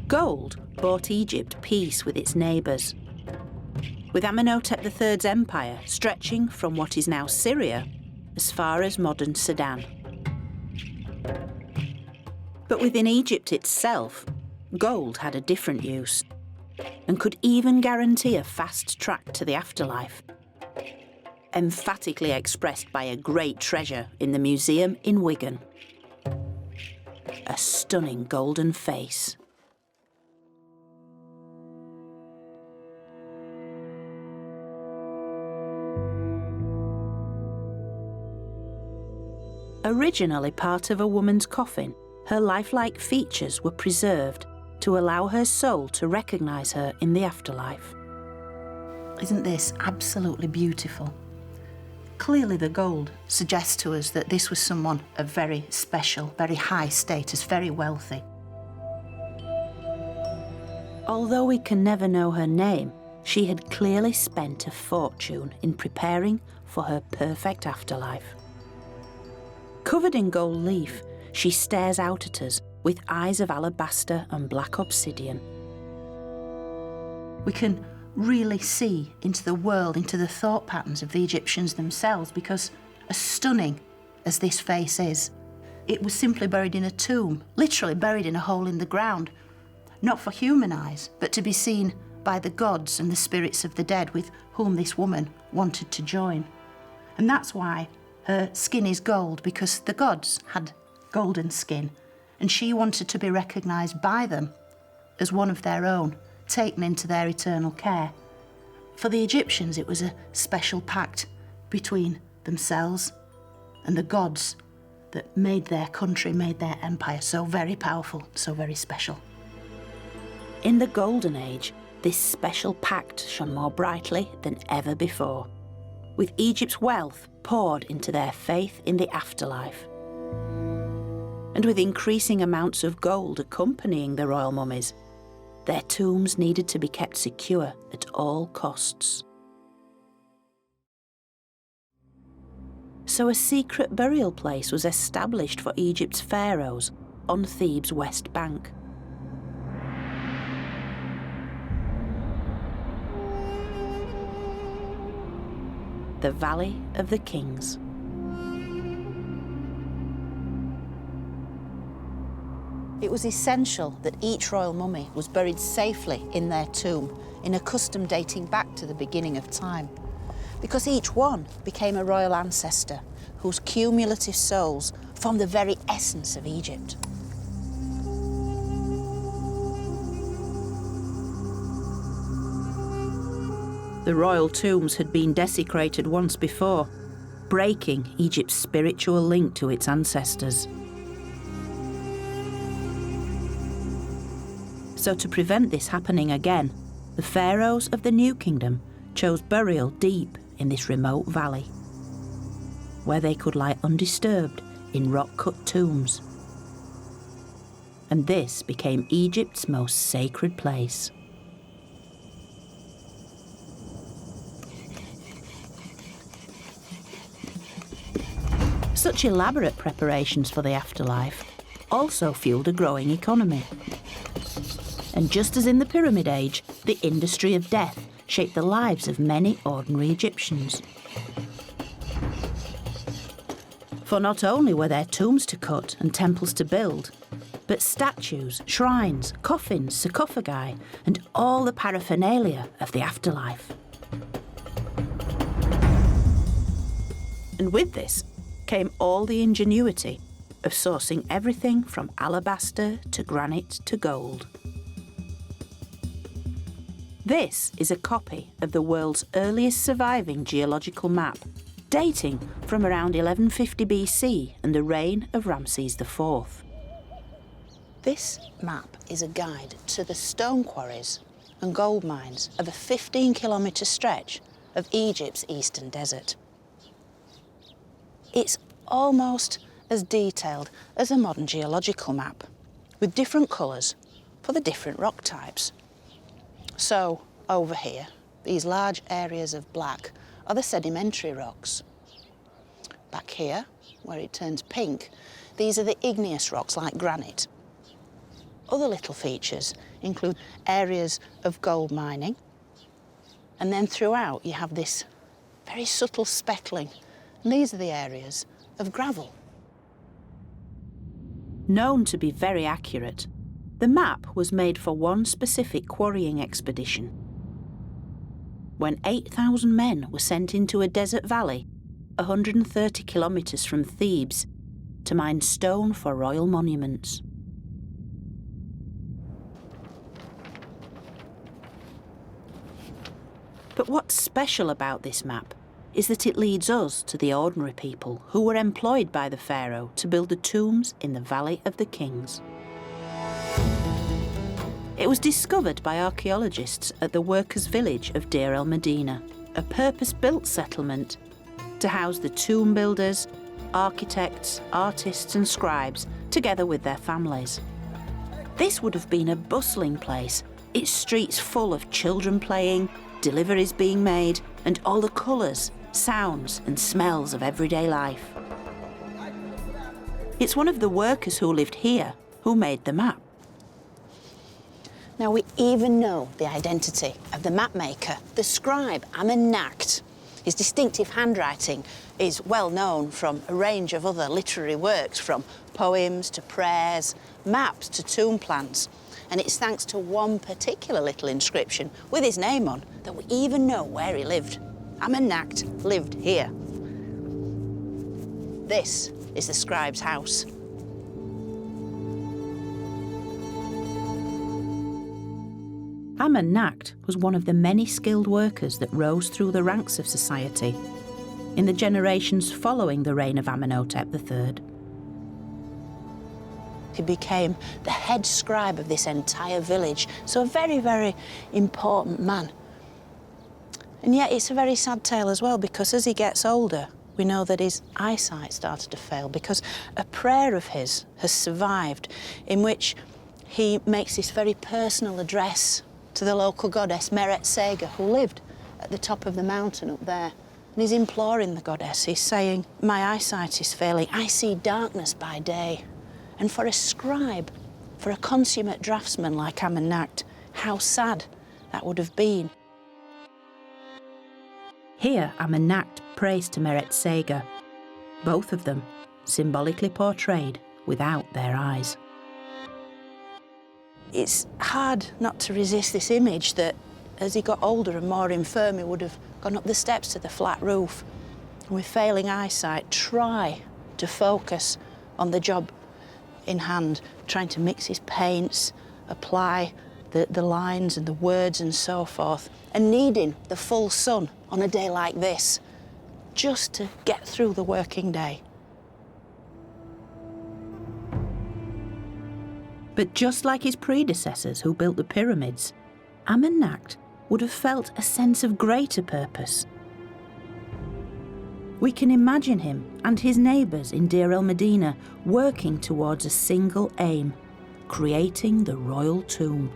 Speaker 3: Gold bought Egypt peace with its neighbours, with Amenhotep III's empire stretching from what is now Syria as far as modern Sudan. But within Egypt itself, gold had a different use and could even guarantee a fast track to the afterlife, emphatically expressed by a great treasure in the museum in Wigan. A stunning golden face. Originally part of a woman's coffin, her lifelike features were preserved to allow her soul to recognise her in the afterlife.
Speaker 7: Isn't this absolutely beautiful? Clearly the gold suggests to us that this was someone of very special, very high status, very wealthy.
Speaker 3: Although we can never know her name, she had clearly spent a fortune in preparing for her perfect afterlife. Covered in gold leaf, she stares out at us with eyes of alabaster and black obsidian.
Speaker 7: We can really see into the world, into the thought patterns of the Egyptians themselves, because as stunning as this face is, it was simply buried in a tomb, literally buried in a hole in the ground, not for human eyes, but to be seen by the gods and the spirits of the dead with whom this woman wanted to join. And that's why her skin is gold, because the gods had golden skin, and she wanted to be recognised by them as one of their own, taken into their eternal care. For the Egyptians, it was a special pact between themselves and the gods that made their country, made their empire so very powerful, so very special.
Speaker 3: In the Golden Age, this special pact shone more brightly than ever before, with Egypt's wealth poured into their faith in the afterlife. And with increasing amounts of gold accompanying the royal mummies, their tombs needed to be kept secure at all costs. So a secret burial place was established for Egypt's pharaohs on Thebes' west bank. the Valley of the Kings.
Speaker 7: It was essential that each royal mummy was buried safely in their tomb, in a custom dating back to the beginning of time, because each one became a royal ancestor whose cumulative souls form the very essence of Egypt.
Speaker 3: The royal tombs had been desecrated once before, breaking Egypt's spiritual link to its ancestors. So to prevent this happening again, the pharaohs of the New Kingdom chose burial deep in this remote valley, where they could lie undisturbed in rock-cut tombs. And this became Egypt's most sacred place. Such elaborate preparations for the afterlife also fueled a growing economy. And just as in the Pyramid Age, the industry of death shaped the lives of many ordinary Egyptians. For not only were there tombs to cut and temples to build, but statues, shrines, coffins, sarcophagi, and all the paraphernalia of the afterlife. And with this came all the ingenuity of sourcing everything from alabaster to granite to gold. This is a copy of the world's earliest surviving geological map, dating from around 1150 BC and the reign of Ramses IV.
Speaker 7: This map is a guide to the stone quarries and gold mines of a 15-kilometre stretch of Egypt's eastern desert. It's almost as detailed as a modern geological map, with different colours for the different rock types. So, over here, these large areas of black are the sedimentary rocks. Back here, where it turns pink, these are the igneous rocks like granite. Other little features include areas of gold mining, and then throughout you have this very subtle speckling, and these are the areas of gravel.
Speaker 3: Known to be very accurate, the map was made for one specific quarrying expedition. When 8,000 men were sent into a desert valley, 130 kilometres from Thebes, to mine stone for royal monuments. But what's special about this map is that it leads us to the ordinary people who were employed by the pharaoh to build the tombs in the Valley of the Kings. It was discovered by archaeologists at the workers' village of Deir el-Medina, a purpose-built settlement to house the tomb builders, architects, artists and scribes, together with their families. This would have been a bustling place, its streets full of children playing, deliveries being made, and all the colours, sounds and smells of everyday life. It's one of the workers who lived here who made the map.
Speaker 7: Now we even know the identity of the map maker, the scribe Amennacht. His distinctive handwriting is well known from a range of other literary works, from poems to prayers, maps to tomb plans. And it's thanks to one particular little inscription with his name on that we even know where he lived. Amennacht lived here. This is the scribe's house.
Speaker 3: Amennacht was one of the many skilled workers that rose through the ranks of society in the generations following the reign of Amenhotep III.
Speaker 7: He became the head scribe of this entire village, so a very, very important man. And yet it's a very sad tale as well, because as he gets older, we know that his eyesight started to fail, because a prayer of his has survived in which he makes this very personal address to the local goddess Meret Sega, who lived at the top of the mountain up there. And he's imploring the goddess. He's saying, "My eyesight is failing. I see darkness by day." And for a scribe, for a consummate draftsman like Amennacht, how sad that would have been.
Speaker 3: Here, Amennacht praise to Meret Seger, both of them symbolically portrayed without their eyes.
Speaker 7: It's hard not to resist this image that as he got older and more infirm, he would have gone up the steps to the flat roof and with failing eyesight try to focus on the job in hand, trying to mix his paints, apply the lines and the words and so forth, and needing the full sun on a day like this just to get through the working day.
Speaker 3: But just like his predecessors who built the pyramids, Amennacht would have felt a sense of greater purpose. We can imagine him and his neighbours in Deir el-Medina working towards a single aim, creating the royal tomb.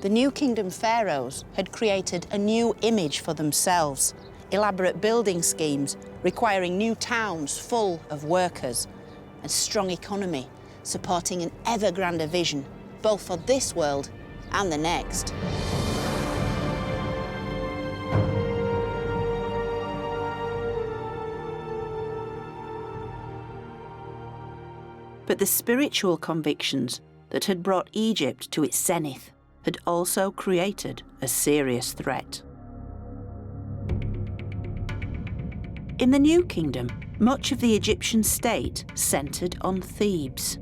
Speaker 7: The New Kingdom pharaohs had created a new image for themselves, elaborate building schemes requiring new towns full of workers, a strong economy supporting an ever grander vision, both for this world and the next.
Speaker 3: But the spiritual convictions that had brought Egypt to its zenith had also created a serious threat. In the New Kingdom, much of the Egyptian state centred on Thebes.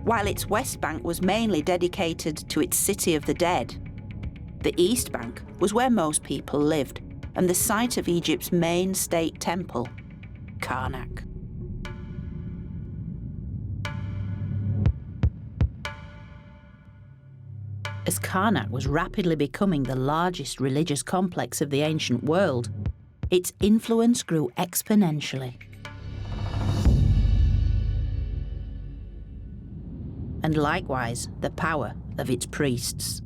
Speaker 3: While its West Bank was mainly dedicated to its city of the dead, the East Bank was where most people lived and the site of Egypt's main state temple, Karnak. As Karnak was rapidly becoming the largest religious complex of the ancient world, its influence grew exponentially. And likewise, the power of its priests.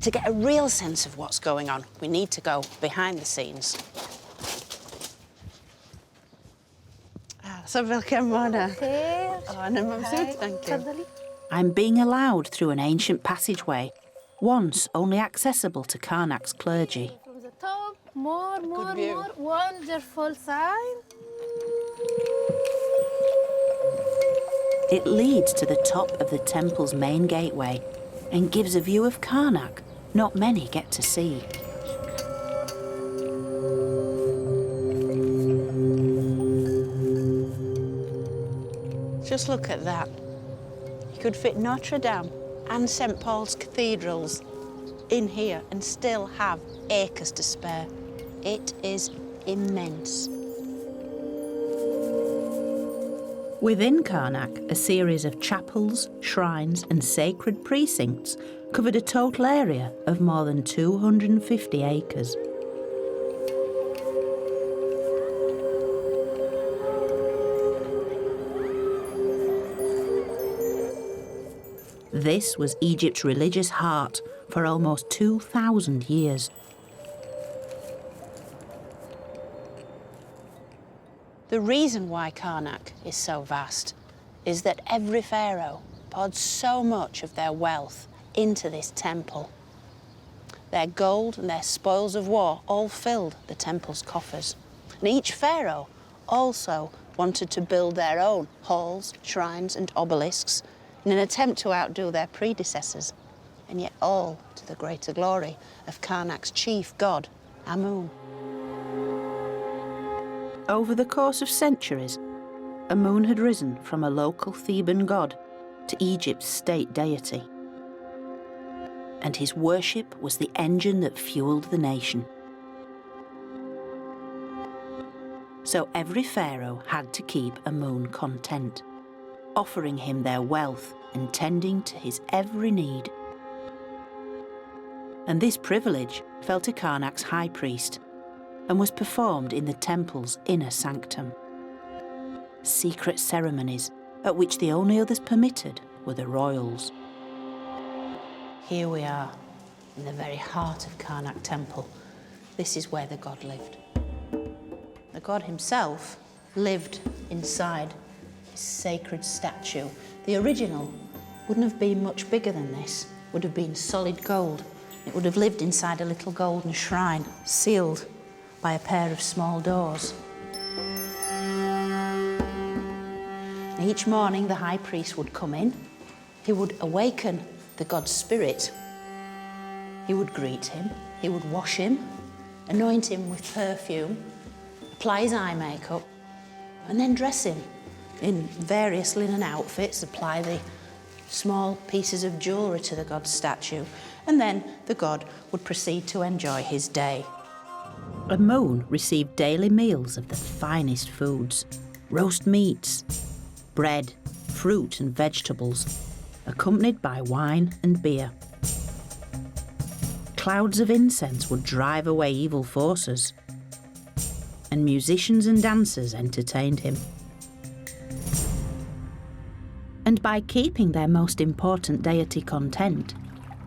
Speaker 7: To get a real sense of what's going on, we need to go behind the scenes.
Speaker 3: I'm being allowed through an ancient passageway, once only accessible to Karnak's clergy.
Speaker 15: From the top, more, wonderful sign.
Speaker 3: It leads to the top of the temple's main gateway and gives a view of Karnak not many get to see.
Speaker 7: Just look at that. You could fit Notre Dame and St. Paul's cathedrals in here and still have acres to spare. It is immense.
Speaker 3: Within Karnak, a series of chapels, shrines and sacred precincts covered a total area of more than 250 acres. This was Egypt's religious heart for almost 2,000 years.
Speaker 7: The reason why Karnak is so vast is that every pharaoh poured so much of their wealth into this temple. Their gold and their spoils of war all filled the temple's coffers. And each pharaoh also wanted to build their own halls, shrines and obelisks in an attempt to outdo their predecessors, and yet all to the greater glory of Karnak's chief god, Amun.
Speaker 3: Over the course of centuries, Amun had risen from a local Theban god to Egypt's state deity. And his worship was the engine that fueled the nation. So every pharaoh had to keep Amun content, offering him their wealth and tending to his every need. And this privilege fell to Karnak's high priest and was performed in the temple's inner sanctum. Secret ceremonies at which the only others permitted were the royals.
Speaker 7: Here we are, in the very heart of Karnak Temple. This is where the god lived. The god himself lived inside his sacred statue. The original wouldn't have been much bigger than this, would have been solid gold, It would have lived inside a little golden shrine, sealed by a pair of small doors. Each morning, the high priest would come in. He would awaken the god's spirit. He would greet him. He would wash him, anoint him with perfume, apply his eye makeup, and then dress him in various linen outfits, apply the small pieces of jewellery to the god's statue, and then the god would proceed to enjoy his day.
Speaker 3: Amun received daily meals of the finest foods, roast meats, bread, fruit and vegetables, accompanied by wine and beer. Clouds of incense would drive away evil forces, and musicians and dancers entertained him. And by keeping their most important deity content,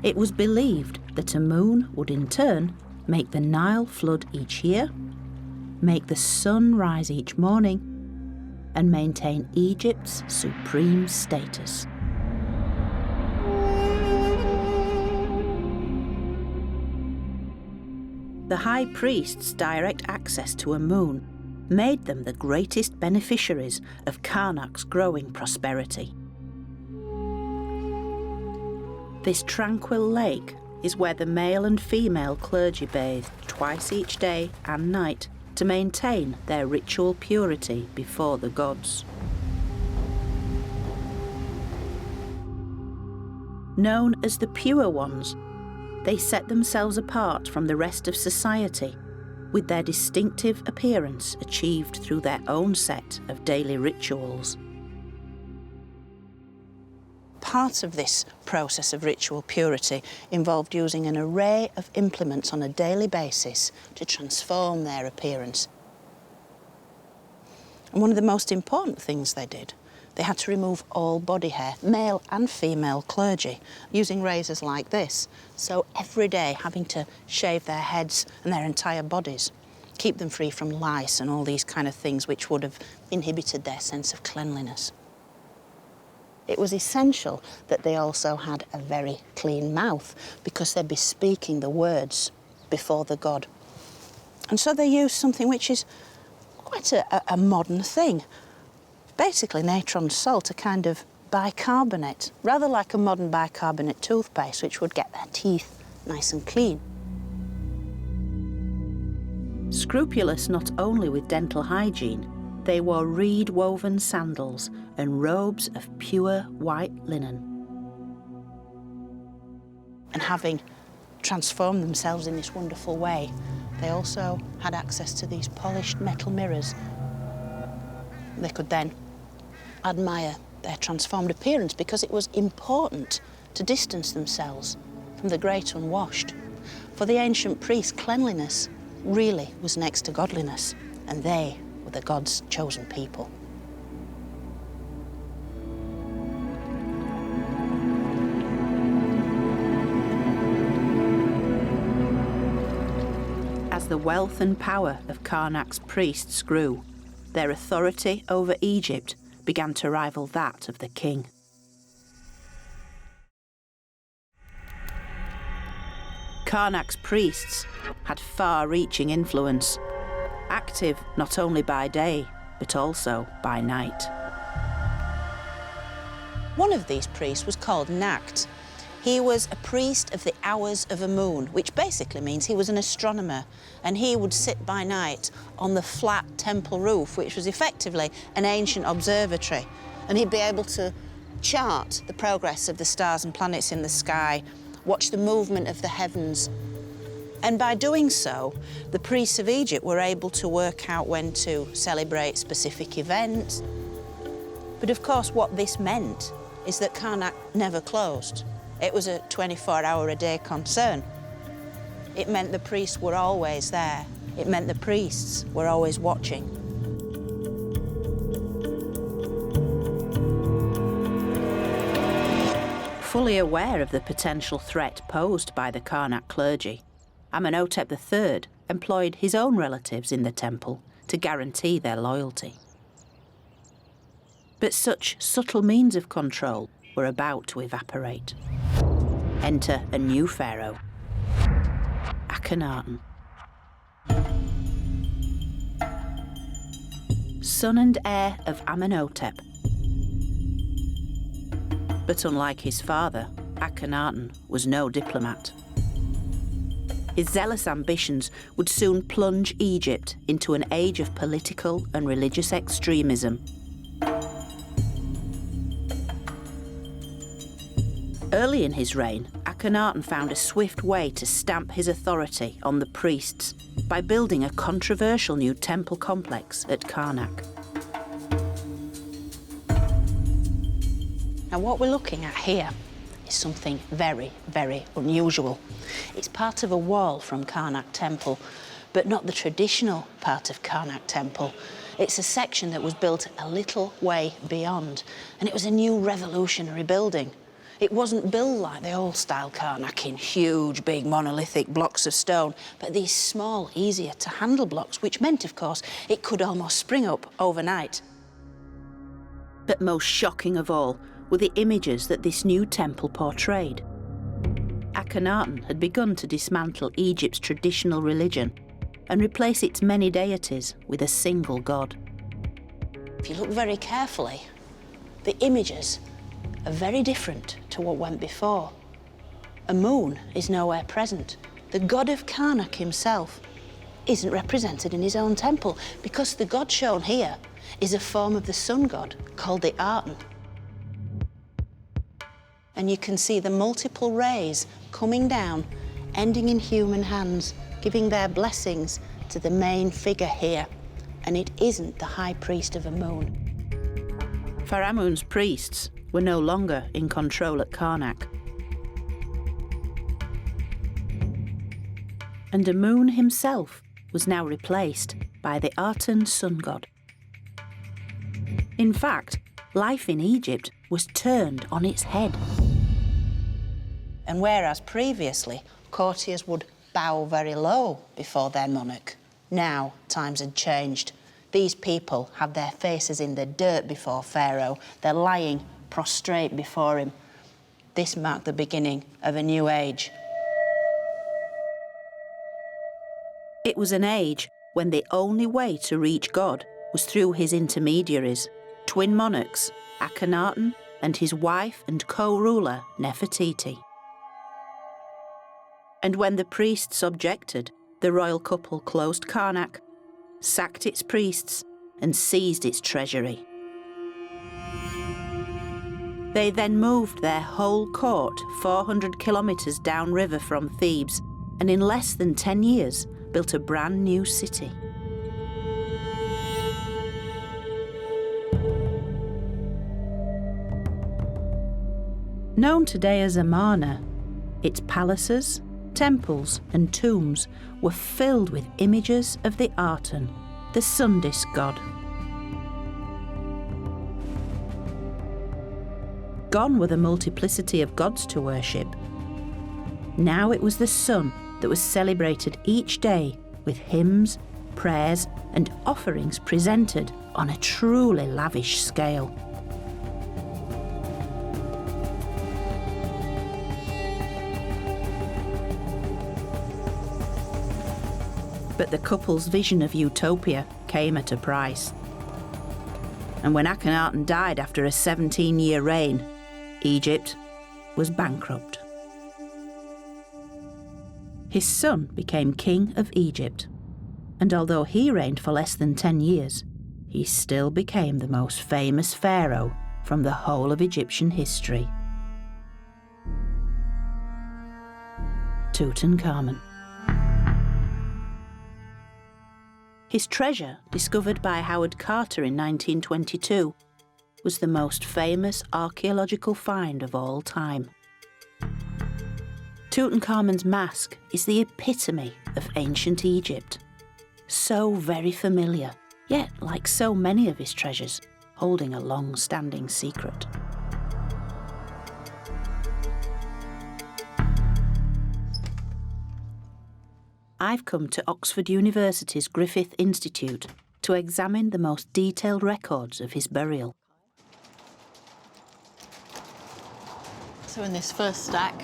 Speaker 3: it was believed that Amun would in turn make the Nile flood each year, make the sun rise each morning, and maintain Egypt's supreme status. The high priest's direct access to Amun made them the greatest beneficiaries of Karnak's growing prosperity. This tranquil lake is where the male and female clergy bathed twice each day and night to maintain their ritual purity before the gods. Known as the Pure Ones, they set themselves apart from the rest of society with their distinctive appearance achieved through their own set of daily rituals.
Speaker 7: Part of this process of ritual purity involved using an array of implements on a daily basis to transform their appearance. And one of the most important things they did, they had to remove all body hair, male and female clergy, using razors like this. So every day having to shave their heads and their entire bodies, keep them free from lice and all these kind of things which would have inhibited their sense of cleanliness. It was essential that they also had a very clean mouth because they'd be speaking the words before the god. And so they used something which is quite a modern thing. Basically natron salt, a kind of bicarbonate, rather like a modern bicarbonate toothpaste which would get their teeth nice and clean.
Speaker 3: Scrupulous not only with dental hygiene, they wore reed-woven sandals and robes of pure white linen.
Speaker 7: And having transformed themselves in this wonderful way, they also had access to these polished metal mirrors. They could then admire their transformed appearance because it was important to distance themselves from the great unwashed. For the ancient priests, cleanliness really was next to godliness, and they were the God's chosen people.
Speaker 3: As the wealth and power of Karnak's priests grew, their authority over Egypt began to rival that of the king. Karnak's priests had far-reaching influence, active not only by day, but also by night.
Speaker 7: One of these priests was called Nakt. He was a priest of the hours of Amun, which basically means he was an astronomer, and he would sit by night on the flat temple roof, which was effectively an ancient observatory, and he'd be able to chart the progress of the stars and planets in the sky, watch the movement of the heavens. And by doing so, the priests of Egypt were able to work out when to celebrate specific events. But of course, what this meant is that Karnak never closed. It was a 24-hour-a-day concern. It meant the priests were always there. It meant the priests were always watching.
Speaker 3: Fully aware of the potential threat posed by the Karnak clergy, Imhotep III employed his own relatives in the temple to guarantee their loyalty. But such subtle means of control were about to evaporate. Enter a new pharaoh, Akhenaten. Son and heir of Imhotep. But unlike his father, Akhenaten was no diplomat. His zealous ambitions would soon plunge Egypt into an age of political and religious extremism. Early in his reign, Akhenaten found a swift way to stamp his authority on the priests by building a controversial new temple complex at Karnak.
Speaker 7: Now, what we're looking at here is something very, very unusual. It's part of a wall from Karnak Temple, but not the traditional part of Karnak Temple. It's a section that was built a little way beyond, and it was a new revolutionary building. It wasn't built like the old-style Karnak in huge, big, monolithic blocks of stone, but these small, easier-to-handle blocks, which meant, of course, it could almost spring up overnight.
Speaker 3: But most shocking of all were the images that this new temple portrayed. Akhenaten had begun to dismantle Egypt's traditional religion and replace its many deities with a single god.
Speaker 7: If you look very carefully, the images are very different to what went before. Amun is nowhere present. The god of Karnak himself isn't represented in his own temple because the god shown here is a form of the sun god called the Aten. And you can see the multiple rays coming down, ending in human hands, giving their blessings to the main figure here. And it isn't the high priest of Amun.
Speaker 3: Pharaoh Amun's priests were no longer in control at Karnak. And Amun himself was now replaced by the Aten sun god. In fact, life in Egypt was turned on its head.
Speaker 7: And whereas previously courtiers would bow very low before their monarch, now times had changed. These people have their faces in the dirt before Pharaoh. They're lying prostrate before him. This marked the beginning of a new age.
Speaker 3: It was an age when the only way to reach God was through his intermediaries, twin monarchs, Akhenaten and his wife and co-ruler, Nefertiti. And when the priests objected, the royal couple closed Karnak, sacked its priests, and seized its treasury. They then moved their whole court 400 kilometres downriver from Thebes, and in less than 10 years built a brand new city. Known today as Amarna, its palaces, temples and tombs were filled with images of the Aten, the sun disk god. Gone were the multiplicity of gods to worship. Now it was the sun that was celebrated each day with hymns, prayers and offerings presented on a truly lavish scale. But the couple's vision of utopia came at a price. And when Akhenaten died after a 17-year reign, Egypt was bankrupt. His son became king of Egypt, and although he reigned for less than 10 years, he still became the most famous pharaoh from the whole of Egyptian history. Tutankhamun. His treasure, discovered by Howard Carter in 1922, was the most famous archaeological find of all time. Tutankhamun's mask is the epitome of ancient Egypt. So very familiar, yet, like so many of his treasures, holding a long-standing secret. I've come to Oxford University's Griffith Institute to examine the most detailed records of his burial.
Speaker 2: So in this first stack,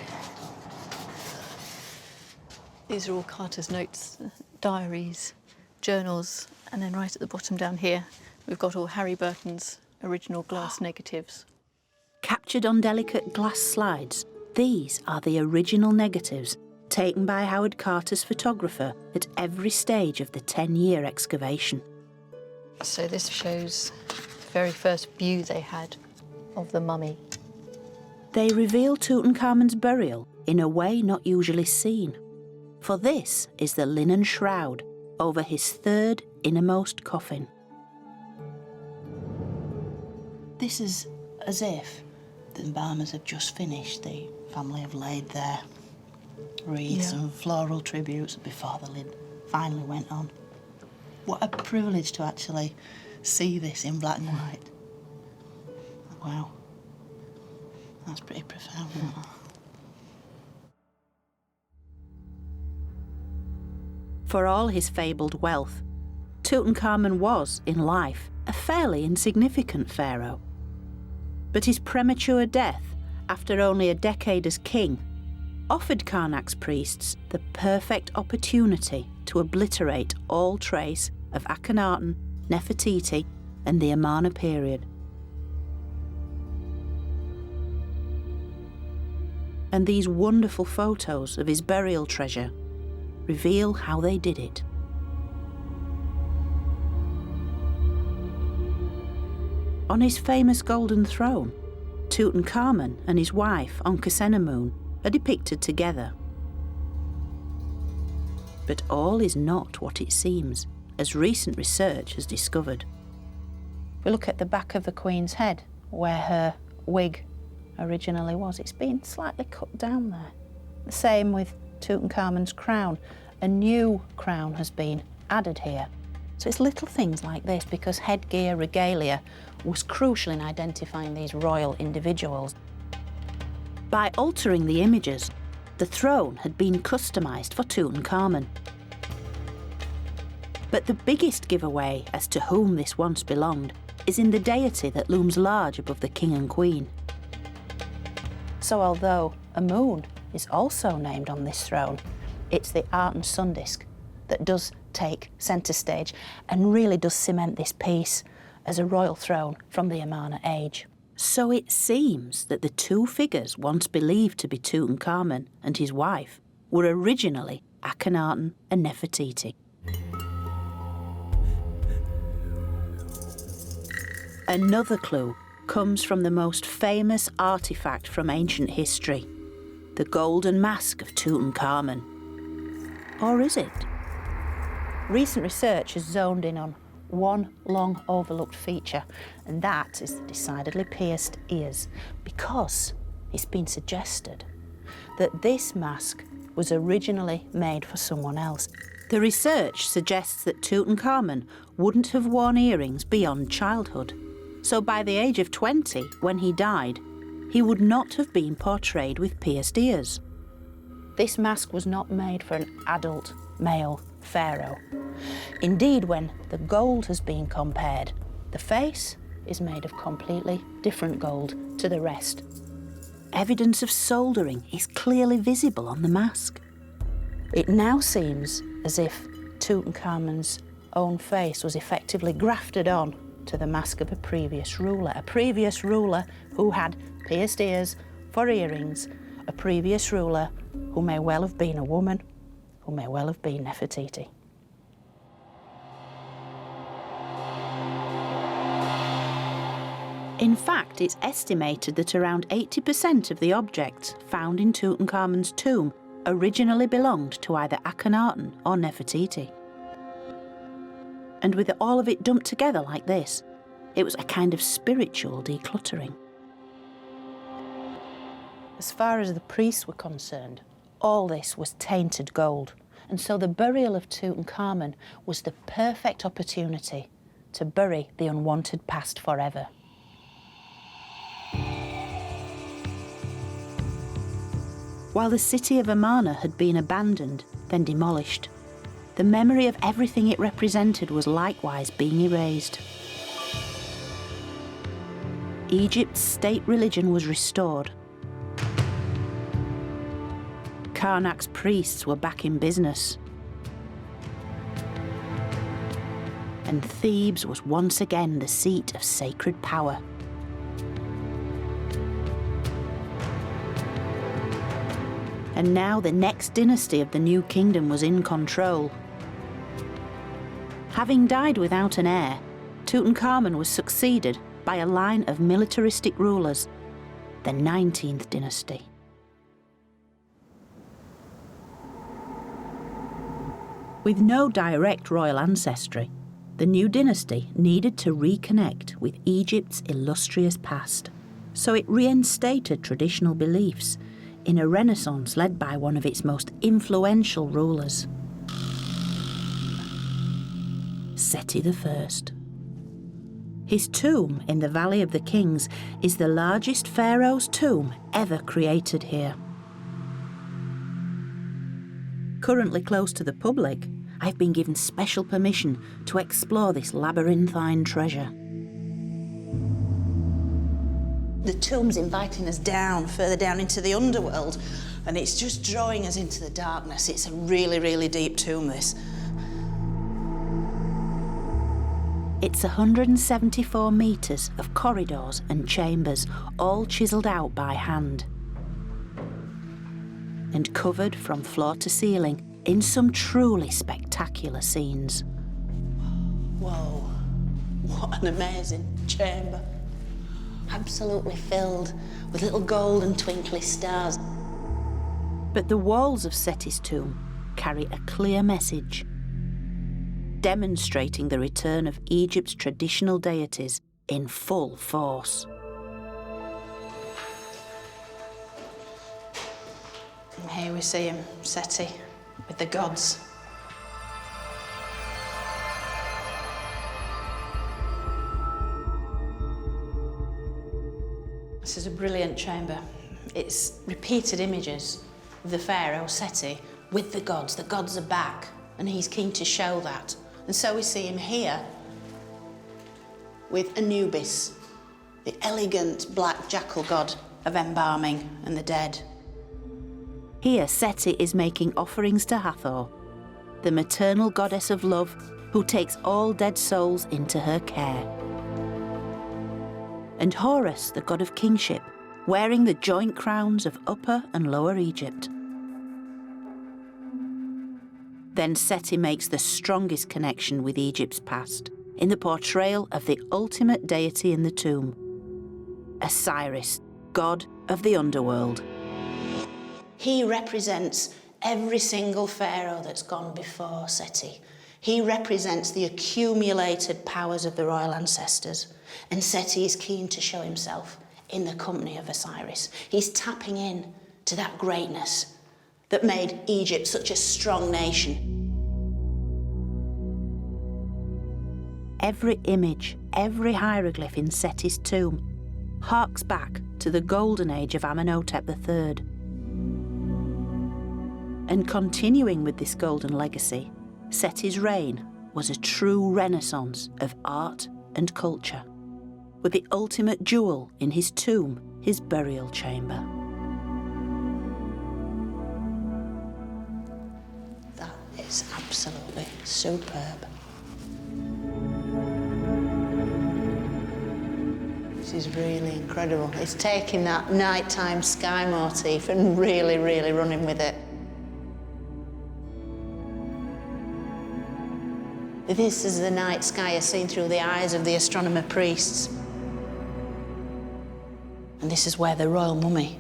Speaker 16: These are all Carter's notes, diaries, journals, and then right at the bottom down here, we've got all Harry Burton's original glass negatives.
Speaker 3: Captured on delicate glass slides, these are the original negatives taken by Howard Carter's photographer at every stage of the 10-year excavation.
Speaker 16: So this shows the very first view they had of the mummy.
Speaker 3: They reveal Tutankhamun's burial in a way not usually seen, for this is the linen shroud over his third innermost coffin.
Speaker 7: This is as if the embalmers have just finished. The family have laid their wreaths and floral tributes before the lid finally went on. What a privilege to actually see this in black and white. Wow. That's pretty profound, isn't it?
Speaker 3: For all his fabled wealth, Tutankhamun was, in life, a fairly insignificant pharaoh. But his premature death, after only a decade as king, offered Karnak's priests the perfect opportunity to obliterate all trace of Akhenaten, Nefertiti, and the Amarna period. And these wonderful photos of his burial treasure reveal how they did it. On his famous golden throne, Tutankhamun and his wife, Akhenaten, are depicted together. But all is not what it seems, as recent research has discovered.
Speaker 7: We look at the back of the Queen's head, where her wig originally was. It's been slightly cut down there. The same with Tutankhamun's crown. A new crown has been added here. So it's little things like this, because headgear, regalia, was crucial in identifying these royal individuals.
Speaker 3: By altering the images, the throne had been customised for Tutankhamun. But the biggest giveaway as to whom this once belonged is in the deity that looms large above the king and queen.
Speaker 7: So although Amun is also named on this throne, it's the art and sun disk that does take centre stage and really does cement this piece as a royal throne from the Amarna age.
Speaker 3: So it seems that the two figures once believed to be Tutankhamun and his wife were originally Akhenaten and Nefertiti. Another clue comes from the most famous artefact from ancient history, the golden mask of Tutankhamun. Or is it?
Speaker 7: Recent research has zoned in on one long overlooked feature, and that is the decidedly pierced ears, because it's been suggested that this mask was originally made for someone else.
Speaker 3: The research suggests that Tutankhamun wouldn't have worn earrings beyond childhood, so by the age of 20, when he died, he would not have been portrayed with pierced ears.
Speaker 7: This mask was not made for an adult male pharaoh. Indeed, when the gold has been compared, the face is made of completely different gold to the rest.
Speaker 3: Evidence of soldering is clearly visible on the mask.
Speaker 7: It now seems as if Tutankhamun's own face was effectively grafted on to the mask of a previous ruler who had pierced ears for earrings, a previous ruler who may well have been a woman, who may well have been Nefertiti.
Speaker 3: In fact, it's estimated that around 80% of the objects found in Tutankhamun's tomb originally belonged to either Akhenaten or Nefertiti. And with all of it dumped together like this, it was a kind of spiritual decluttering.
Speaker 7: As far as the priests were concerned, all this was tainted gold, and so the burial of Tutankhamun was the perfect opportunity to bury the unwanted past forever.
Speaker 3: While the city of Amarna had been abandoned, then demolished, the memory of everything it represented was likewise being erased. Egypt's state religion was restored. Karnak's priests were back in business. And Thebes was once again the seat of sacred power. And now the next dynasty of the new kingdom was in control. Having died without an heir, Tutankhamun was succeeded by a line of militaristic rulers, the 19th dynasty. With no direct royal ancestry, the new dynasty needed to reconnect with Egypt's illustrious past, so it reinstated traditional beliefs in a renaissance led by one of its most influential rulers, Seti I. His tomb in the Valley of the Kings is the largest pharaoh's tomb ever created here. Currently closed to the public, I've been given special permission to explore this labyrinthine treasure.
Speaker 2: The tomb's inviting us down, further down into the underworld, and it's just drawing us into the darkness. It's a really, really deep tomb, this.
Speaker 3: It's 174 metres of corridors and chambers, all chiselled out by hand. And covered from floor to ceiling in some truly spectacular scenes.
Speaker 2: Whoa, what an amazing chamber. Absolutely filled with little gold and twinkly stars.
Speaker 3: But the walls of Seti's tomb carry a clear message, demonstrating the return of Egypt's traditional deities in full force.
Speaker 2: And here we see him, Seti, with the gods. This is a brilliant chamber. It's repeated images of the pharaoh Seti with the gods. The gods are back, and he's keen to show that. And so we see him here with Anubis, the elegant black jackal god of embalming and the dead.
Speaker 3: Here, Seti is making offerings to Hathor, the maternal goddess of love who takes all dead souls into her care. And Horus, the god of kingship, wearing the joint crowns of Upper and Lower Egypt. Then Seti makes the strongest connection with Egypt's past in the portrayal of the ultimate deity in the tomb, Osiris, god of the underworld.
Speaker 2: He represents every single pharaoh that's gone before Seti. He represents the accumulated powers of the royal ancestors, and Seti is keen to show himself in the company of Osiris. He's tapping in to that greatness that made Egypt such a strong nation.
Speaker 3: Every image, every hieroglyph in Seti's tomb harks back to the golden age of Amenhotep III. And continuing with this golden legacy, Seti's reign was a true renaissance of art and culture, with the ultimate jewel in his tomb, his burial chamber.
Speaker 2: That is absolutely superb. This is really incredible. It's taking that nighttime sky motif and really, really running with it. This is the night sky as seen through the eyes of the astronomer priests. And this is where the royal mummy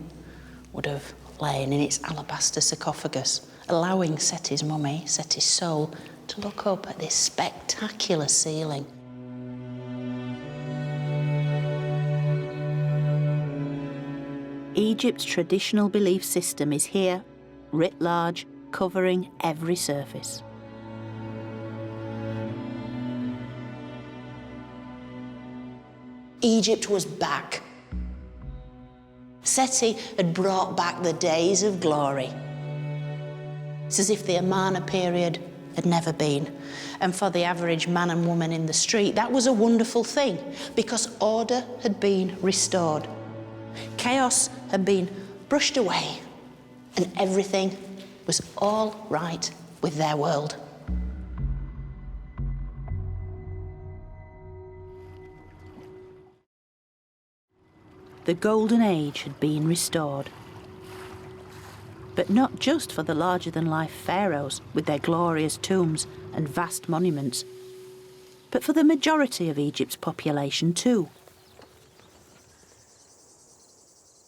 Speaker 2: would have lain in its alabaster sarcophagus, allowing Seti's mummy, Seti's soul, to look up at this spectacular ceiling.
Speaker 3: Egypt's traditional belief system is here, writ large, covering every surface.
Speaker 2: Egypt was back. Seti had brought back the days of glory. It's as if the Amarna period had never been. And for the average man and woman in the street, that was a wonderful thing, because order had been restored. Chaos had been brushed away, and everything was all right with their world.
Speaker 3: The Golden Age had been restored. But not just for the larger-than-life pharaohs with their glorious tombs and vast monuments, but for the majority of Egypt's population too.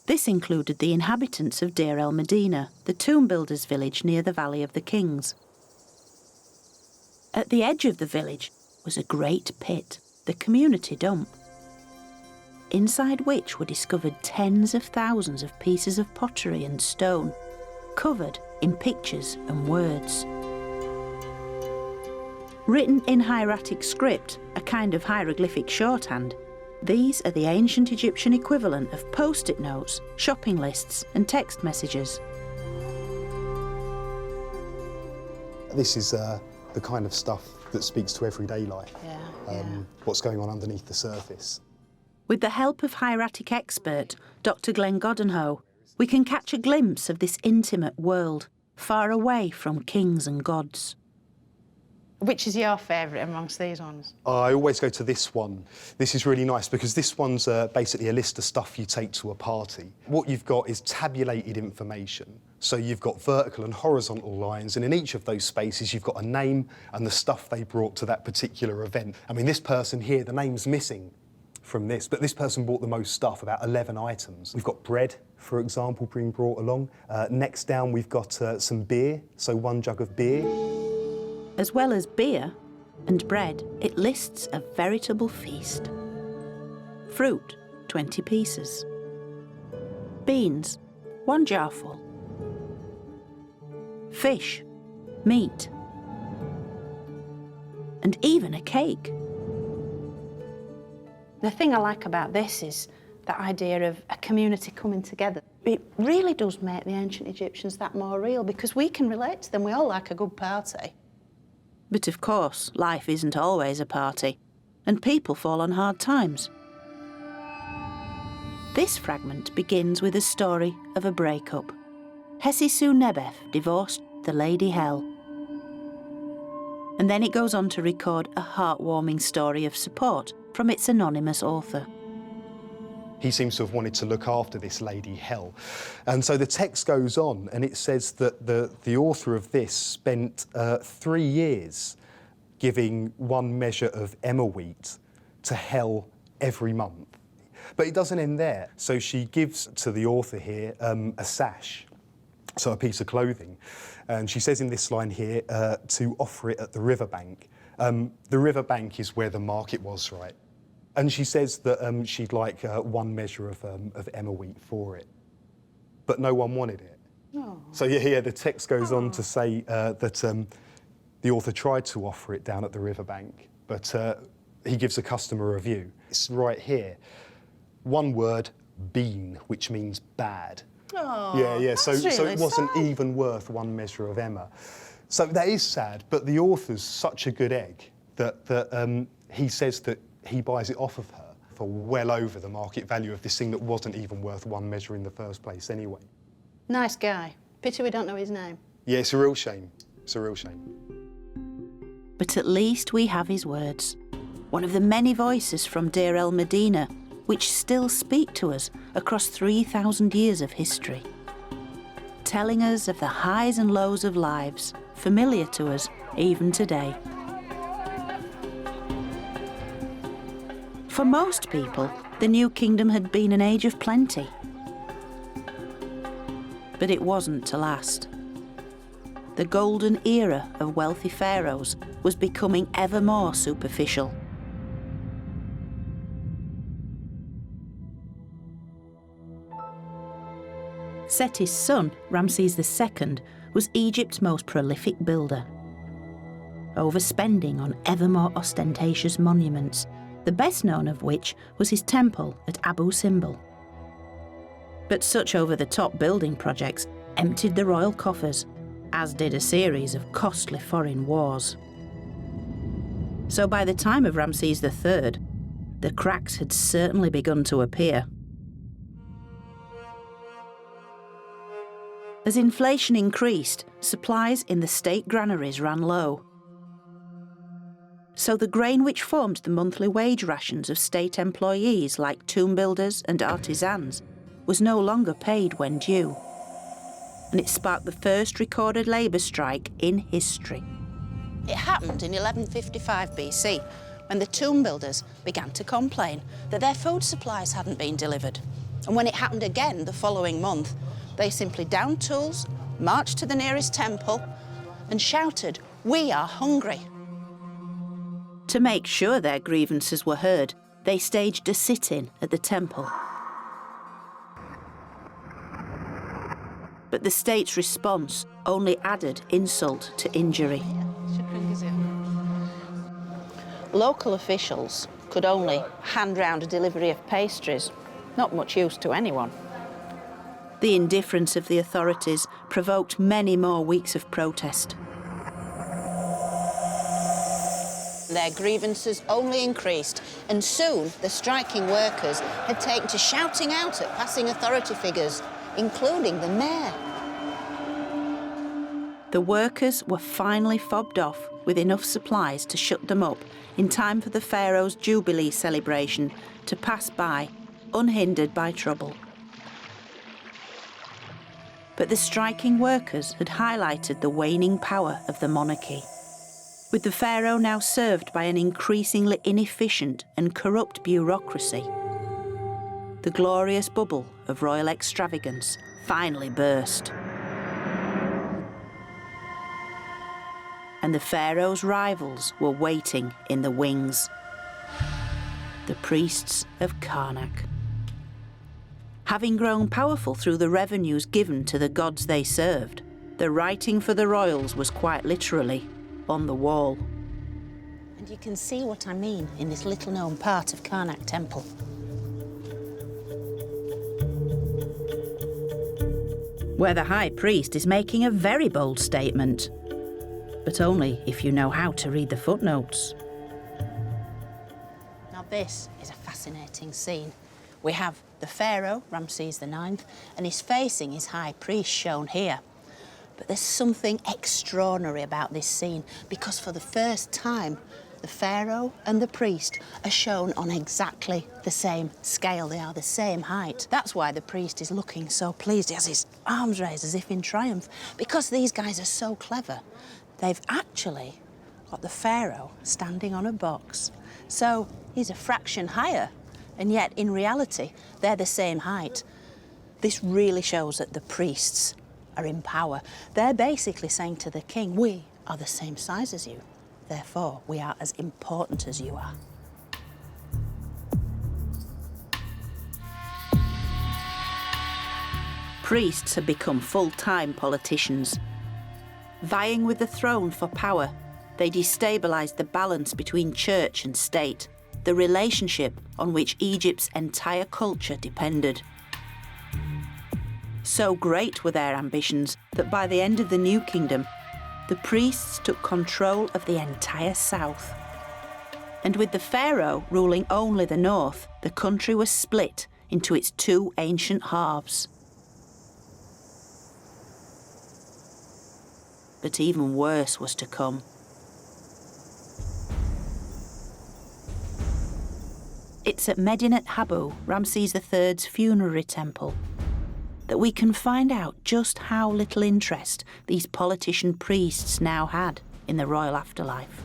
Speaker 3: This included the inhabitants of Deir el-Medina, the tomb builders' village near the Valley of the Kings. At the edge of the village was a great pit, the community dump, inside which were discovered tens of thousands of pieces of pottery and stone, covered in pictures and words. Written in hieratic script, a kind of hieroglyphic shorthand, these are the ancient Egyptian equivalent of post-it notes, shopping lists and text messages.
Speaker 17: This is the kind of stuff that speaks to everyday life, what's going on underneath the surface.
Speaker 3: With the help of hieratic expert Dr. Glenn Goddenhoe, we can catch a glimpse of this intimate world, far away from kings and gods.
Speaker 7: Which is your favourite amongst these ones?
Speaker 17: I always go to this one. This is really nice because this one's basically a list of stuff you take to a party. What you've got is tabulated information. So you've got vertical and horizontal lines, and in each of those spaces you've got a name and the stuff they brought to that particular event. I mean, this person here, the name's missing from this, but this person bought the most stuff, about 11 items. We've got bread, for example, being brought along. Next down we've got some beer, so 1 jug of beer.
Speaker 3: As well as beer and bread, it lists a veritable feast. Fruit, 20 pieces. Beans, 1 jarful. Fish, meat, and even a cake.
Speaker 7: The thing I like about this is the idea of a community coming together. It really does make the ancient Egyptians that more real because we can relate to them. We all like a good party.
Speaker 3: But of course, life isn't always a party, and people fall on hard times. This fragment begins with a story of a breakup. Hesisu-Nebef divorced the Lady Hel. And then it goes on to record a heartwarming story of support from its anonymous author.
Speaker 17: He seems to have wanted to look after this Lady Hel. And so the text goes on, and it says that the author of this spent 3 years giving 1 measure of emmer wheat to Hel every month. But it doesn't end there. So she gives to the author here a sash, so a piece of clothing. And she says in this line here to offer it at the riverbank. The riverbank is where the market was, right? And she says that she'd like 1 measure of emmer wheat for it. But no one wanted it. Oh. So yeah, the text goes on to say that the author tried to offer it down at the riverbank, but he gives a customer review. It's right here. 1 word, bean, which means bad.
Speaker 7: Oh,
Speaker 17: yeah, so
Speaker 7: really
Speaker 17: it wasn't
Speaker 7: sad.
Speaker 17: even worth 1 measure of emmer. So that is sad, but the author's such a good egg that he says that he buys it off of her for well over the market value of this thing that wasn't even worth 1 measure in the first place anyway.
Speaker 7: Nice guy. Pity we don't know his name.
Speaker 17: Yeah, it's a real shame. It's a real shame.
Speaker 3: But at least we have his words. One of the many voices from Deir el-Medina which still speak to us across 3,000 years of history, telling us of the highs and lows of lives familiar to us even today. For most people, the New Kingdom had been an age of plenty. But it wasn't to last. The golden era of wealthy pharaohs was becoming ever more superficial. Seti's son, Ramses II, was Egypt's most prolific builder. Overspending on ever more ostentatious monuments, the best known of which was his temple at Abu Simbel. But such over-the-top building projects emptied the royal coffers, as did a series of costly foreign wars. So by the time of Ramses III, the cracks had certainly begun to appear. As inflation increased, supplies in the state granaries ran low. So the grain which formed the monthly wage rations of state employees like tomb builders and artisans was no longer paid when due. And it sparked the first recorded labour strike in history.
Speaker 7: It happened in 1155 BC, when the tomb builders began to complain that their food supplies hadn't been delivered. And when it happened again the following month, they simply downed tools, marched to the nearest temple, and shouted, "We are hungry."
Speaker 3: To make sure their grievances were heard, they staged a sit-in at the temple. But the state's response only added insult to injury.
Speaker 7: Local officials could only hand round a delivery of pastries, not much use to anyone.
Speaker 3: The indifference of the authorities provoked many more weeks of protest.
Speaker 7: Their grievances only increased, and soon the striking workers had taken to shouting out at passing authority figures, including the mayor.
Speaker 3: The workers were finally fobbed off with enough supplies to shut them up in time for the Pharaoh's Jubilee celebration to pass by, unhindered by trouble. But the striking workers had highlighted the waning power of the monarchy. With the Pharaoh now served by an increasingly inefficient and corrupt bureaucracy, the glorious bubble of royal extravagance finally burst. And the Pharaoh's rivals were waiting in the wings. The priests of Karnak. Having grown powerful through the revenues given to the gods they served, the writing for the royals was quite literally on the wall.
Speaker 7: And you can see what I mean in this little-known part of Karnak Temple.
Speaker 3: Where the high priest is making a very bold statement, but only if you know how to read the footnotes.
Speaker 7: Now this is a fascinating scene. We have the Pharaoh, Ramses IX, and he's facing his high priest shown here. But there's something extraordinary about this scene, because for the first time, the Pharaoh and the priest are shown on exactly the same scale. They are the same height. That's why the priest is looking so pleased. He has his arms raised as if in triumph, because these guys are so clever. They've actually got the Pharaoh standing on a box. So he's a fraction higher, and yet in reality, they're the same height. This really shows that the priests are in power. They're basically saying to the king, we are the same size as you. Therefore, we are as important as you are.
Speaker 3: Priests had become full-time politicians. Vying with the throne for power, they destabilised the balance between church and state, the relationship on which Egypt's entire culture depended. So great were their ambitions that by the end of the New Kingdom, the priests took control of the entire south. And with the Pharaoh ruling only the north, the country was split into its two ancient halves. But even worse was to come. It's at Medinet Habu, Ramses III's funerary temple, that we can find out just how little interest these politician priests now had in the royal afterlife.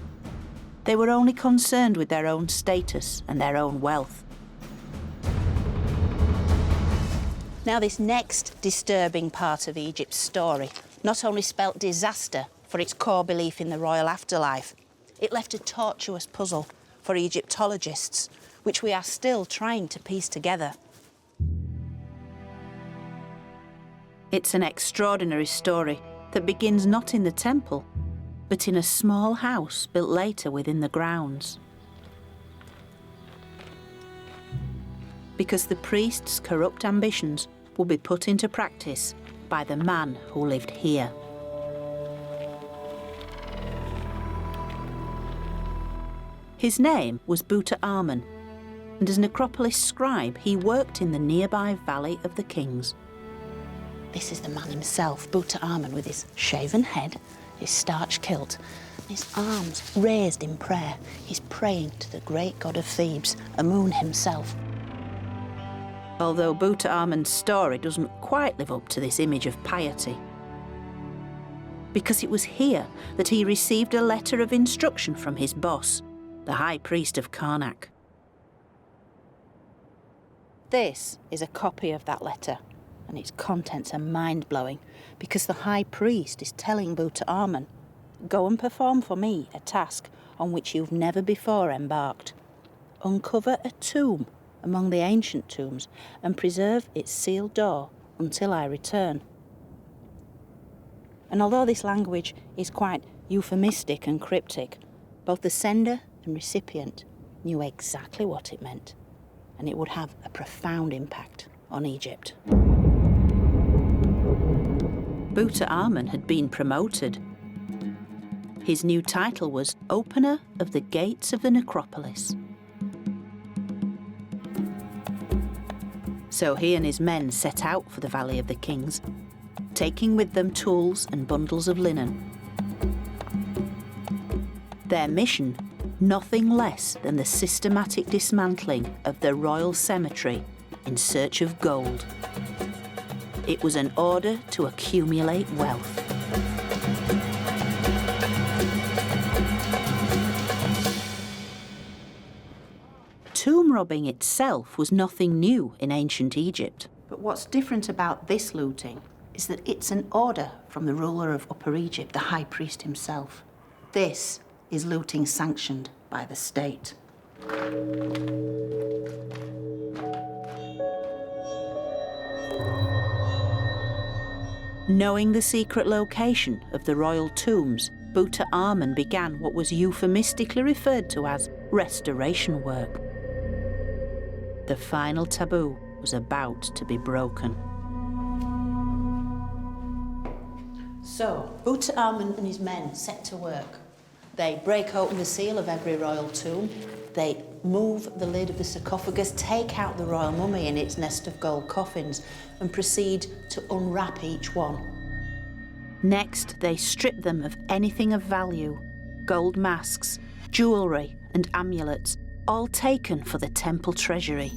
Speaker 3: They were only concerned with their own status and their own wealth.
Speaker 7: Now, this next disturbing part of Egypt's story not only spelt disaster for its core belief in the royal afterlife, it left a tortuous puzzle for Egyptologists, which we are still trying to piece together.
Speaker 3: It's an extraordinary story that begins not in the temple, but in a small house built later within the grounds. Because the priest's corrupt ambitions will be put into practice by the man who lived here. His name was Tutankhamun, and as necropolis scribe, he worked in the nearby Valley of the Kings.
Speaker 7: This is the man himself, Tutankhamun, with his shaven head, his starched kilt, his arms raised in prayer. He's praying to the great god of Thebes, Amun himself.
Speaker 3: Although Tutankhamun's story doesn't quite live up to this image of piety. Because it was here that he received a letter of instruction from his boss, the high priest of Karnak. This is a copy of that letter, and its contents are mind-blowing because the high priest is telling Tutankhamun, go and perform for me a task on which you've never before embarked. Uncover a tomb among the ancient tombs and preserve its sealed door until I return. And although this language is quite euphemistic and cryptic, both the sender and recipient knew exactly what it meant, and it would have a profound impact on Egypt. Tutankhamun had been promoted. His new title was Opener of the Gates of the Necropolis. So he and his men set out for the Valley of the Kings, taking with them tools and bundles of linen. Their mission, nothing less than the systematic dismantling of the royal cemetery in search of gold. It was an order to accumulate wealth. Tomb robbing itself was nothing new in ancient Egypt. But what's different about this looting is that it's an order from the ruler of Upper Egypt, the high priest himself. This is looting sanctioned by the state. Knowing the secret location of the royal tombs, Tutankhamun began what was euphemistically referred to as restoration work. The final taboo was about to be broken. So, Tutankhamun and his men set to work. They break open the seal of every royal tomb. They move the lid of the sarcophagus, take out the royal mummy in its nest of gold coffins, and proceed to unwrap each one. Next, they strip them of anything of value: gold masks, jewellery, and amulets, all taken for the temple treasury.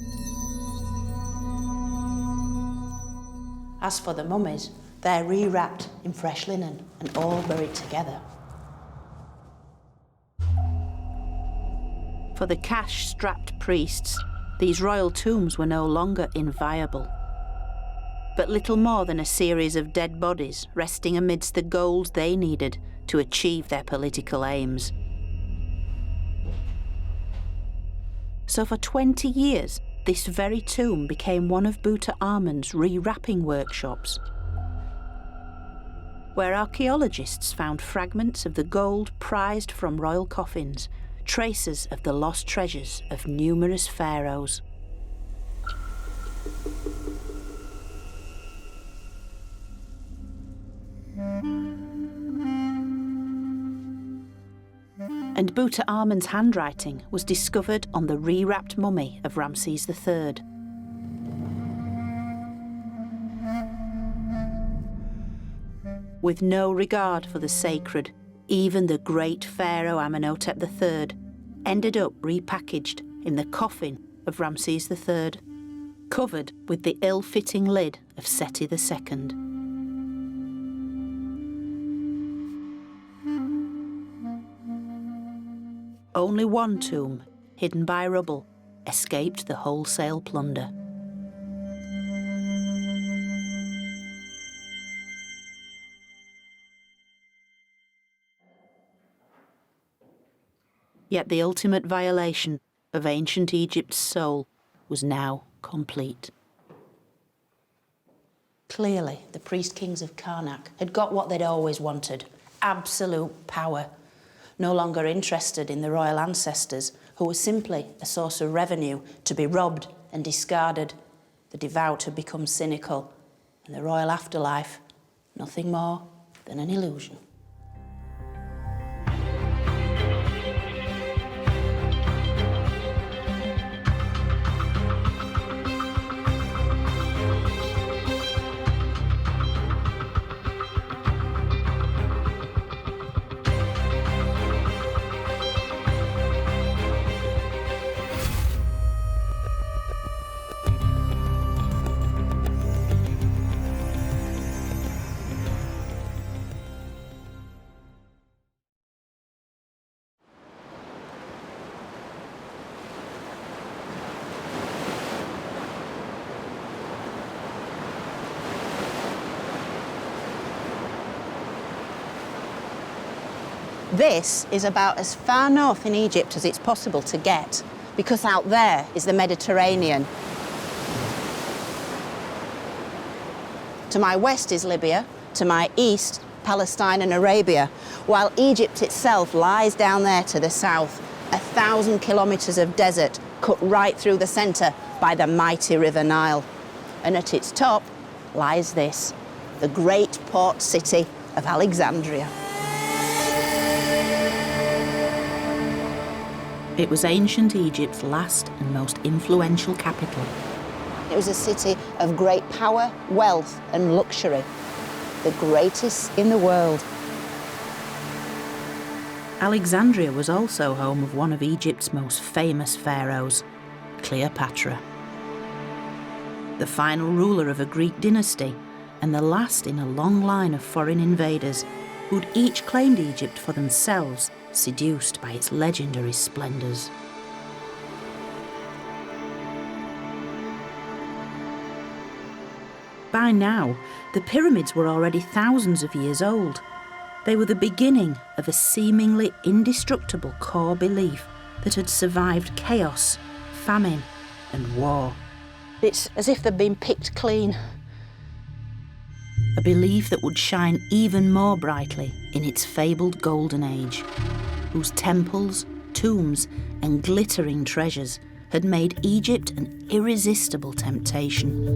Speaker 3: As for the mummies, they're rewrapped in fresh linen and all buried together. For the cash-strapped priests, these royal tombs were no longer inviolable, but little more than a series of dead bodies resting amidst the gold they needed to achieve their political aims. So for 20 years, this very tomb became one of Tutankhamun's rewrapping workshops, where archaeologists found fragments of the gold prized from royal coffins, traces of the lost treasures of numerous pharaohs. And Tutankhamun's handwriting was discovered on the rewrapped mummy of Ramses III. With no regard for the sacred, even the great Pharaoh Imhotep III ended up repackaged in the coffin of Ramses III, covered with the ill-fitting lid of Seti II. Only one tomb, hidden by rubble, escaped the wholesale plunder. Yet the ultimate violation of ancient Egypt's soul was now complete. Clearly, the priest-kings of Karnak had got what they'd always wanted: absolute power. No longer interested in the royal ancestors, who were simply a source of revenue to be robbed and discarded. The devout had become cynical, and the royal afterlife, nothing more than an illusion.
Speaker 2: This is about as far north in Egypt as it's possible to get, because out there is the Mediterranean. To my west is Libya, to my east, Palestine and Arabia, while Egypt itself lies down there to the south, 1,000 kilometres of desert cut right through the centre by the mighty River Nile. And at its top lies this, the great port city of Alexandria.
Speaker 3: It was ancient Egypt's last and most influential capital.
Speaker 2: It was a city of great power, wealth and luxury, the greatest in the world.
Speaker 3: Alexandria was also home of one of Egypt's most famous pharaohs, Cleopatra. The final ruler of a Greek dynasty and the last in a long line of foreign invaders who'd each claimed Egypt for themselves, seduced by its legendary splendours. By now, the pyramids were already thousands of years old. They were the beginning of a seemingly indestructible core belief that had survived chaos, famine and war.
Speaker 2: It's as if they'd been picked clean.
Speaker 3: A belief that would shine even more brightly in its fabled golden age, whose temples, tombs and glittering treasures had made Egypt an irresistible temptation.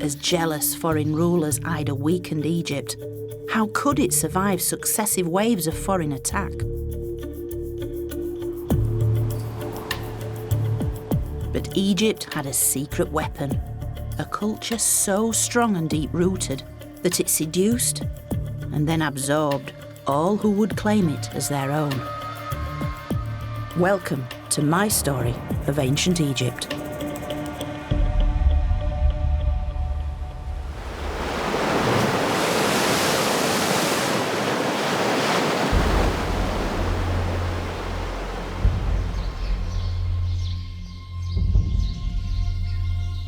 Speaker 3: As jealous foreign rulers eyed a weakened Egypt, how could it survive successive waves of foreign attack? But Egypt had a secret weapon, a culture so strong and deep-rooted that it seduced and then absorbed all who would claim it as their own. Welcome to my story of ancient Egypt.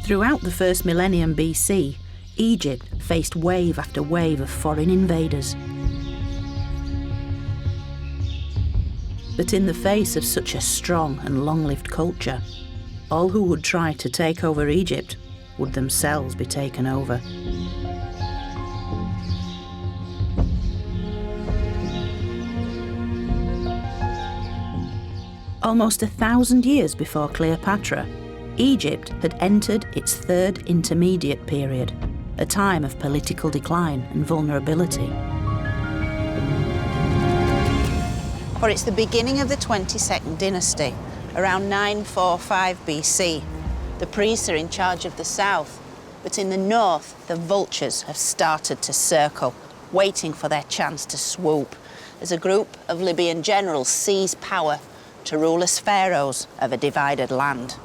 Speaker 3: Throughout the first millennium BC, Egypt faced wave after wave of foreign invaders. But in the face of such a strong and long-lived culture, all who would try to take over Egypt would themselves be taken over. Almost 1,000 years before Cleopatra, Egypt had entered its third intermediate period, a time of political decline and vulnerability.
Speaker 2: For it's the beginning of the 22nd dynasty, around 945 BC. The priests are in charge of the south, but in the north, the vultures have started to circle, waiting for their chance to swoop, as a group of Libyan generals seize power to rule as pharaohs of a divided land.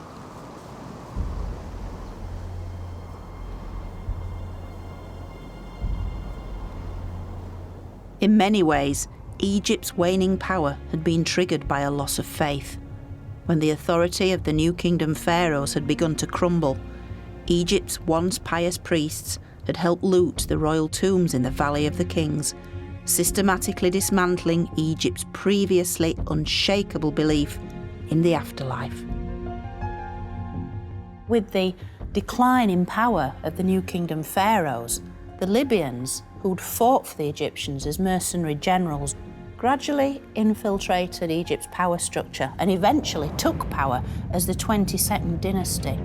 Speaker 3: In many ways, Egypt's waning power had been triggered by a loss of faith. When the authority of the New Kingdom pharaohs had begun to crumble, Egypt's once pious priests had helped loot the royal tombs in the Valley of the Kings, systematically dismantling Egypt's previously unshakable belief in the afterlife.
Speaker 7: With the decline in power of the New Kingdom pharaohs, the Libyans, who'd fought for the Egyptians as mercenary generals, gradually infiltrated Egypt's power structure and eventually took power as the 22nd dynasty.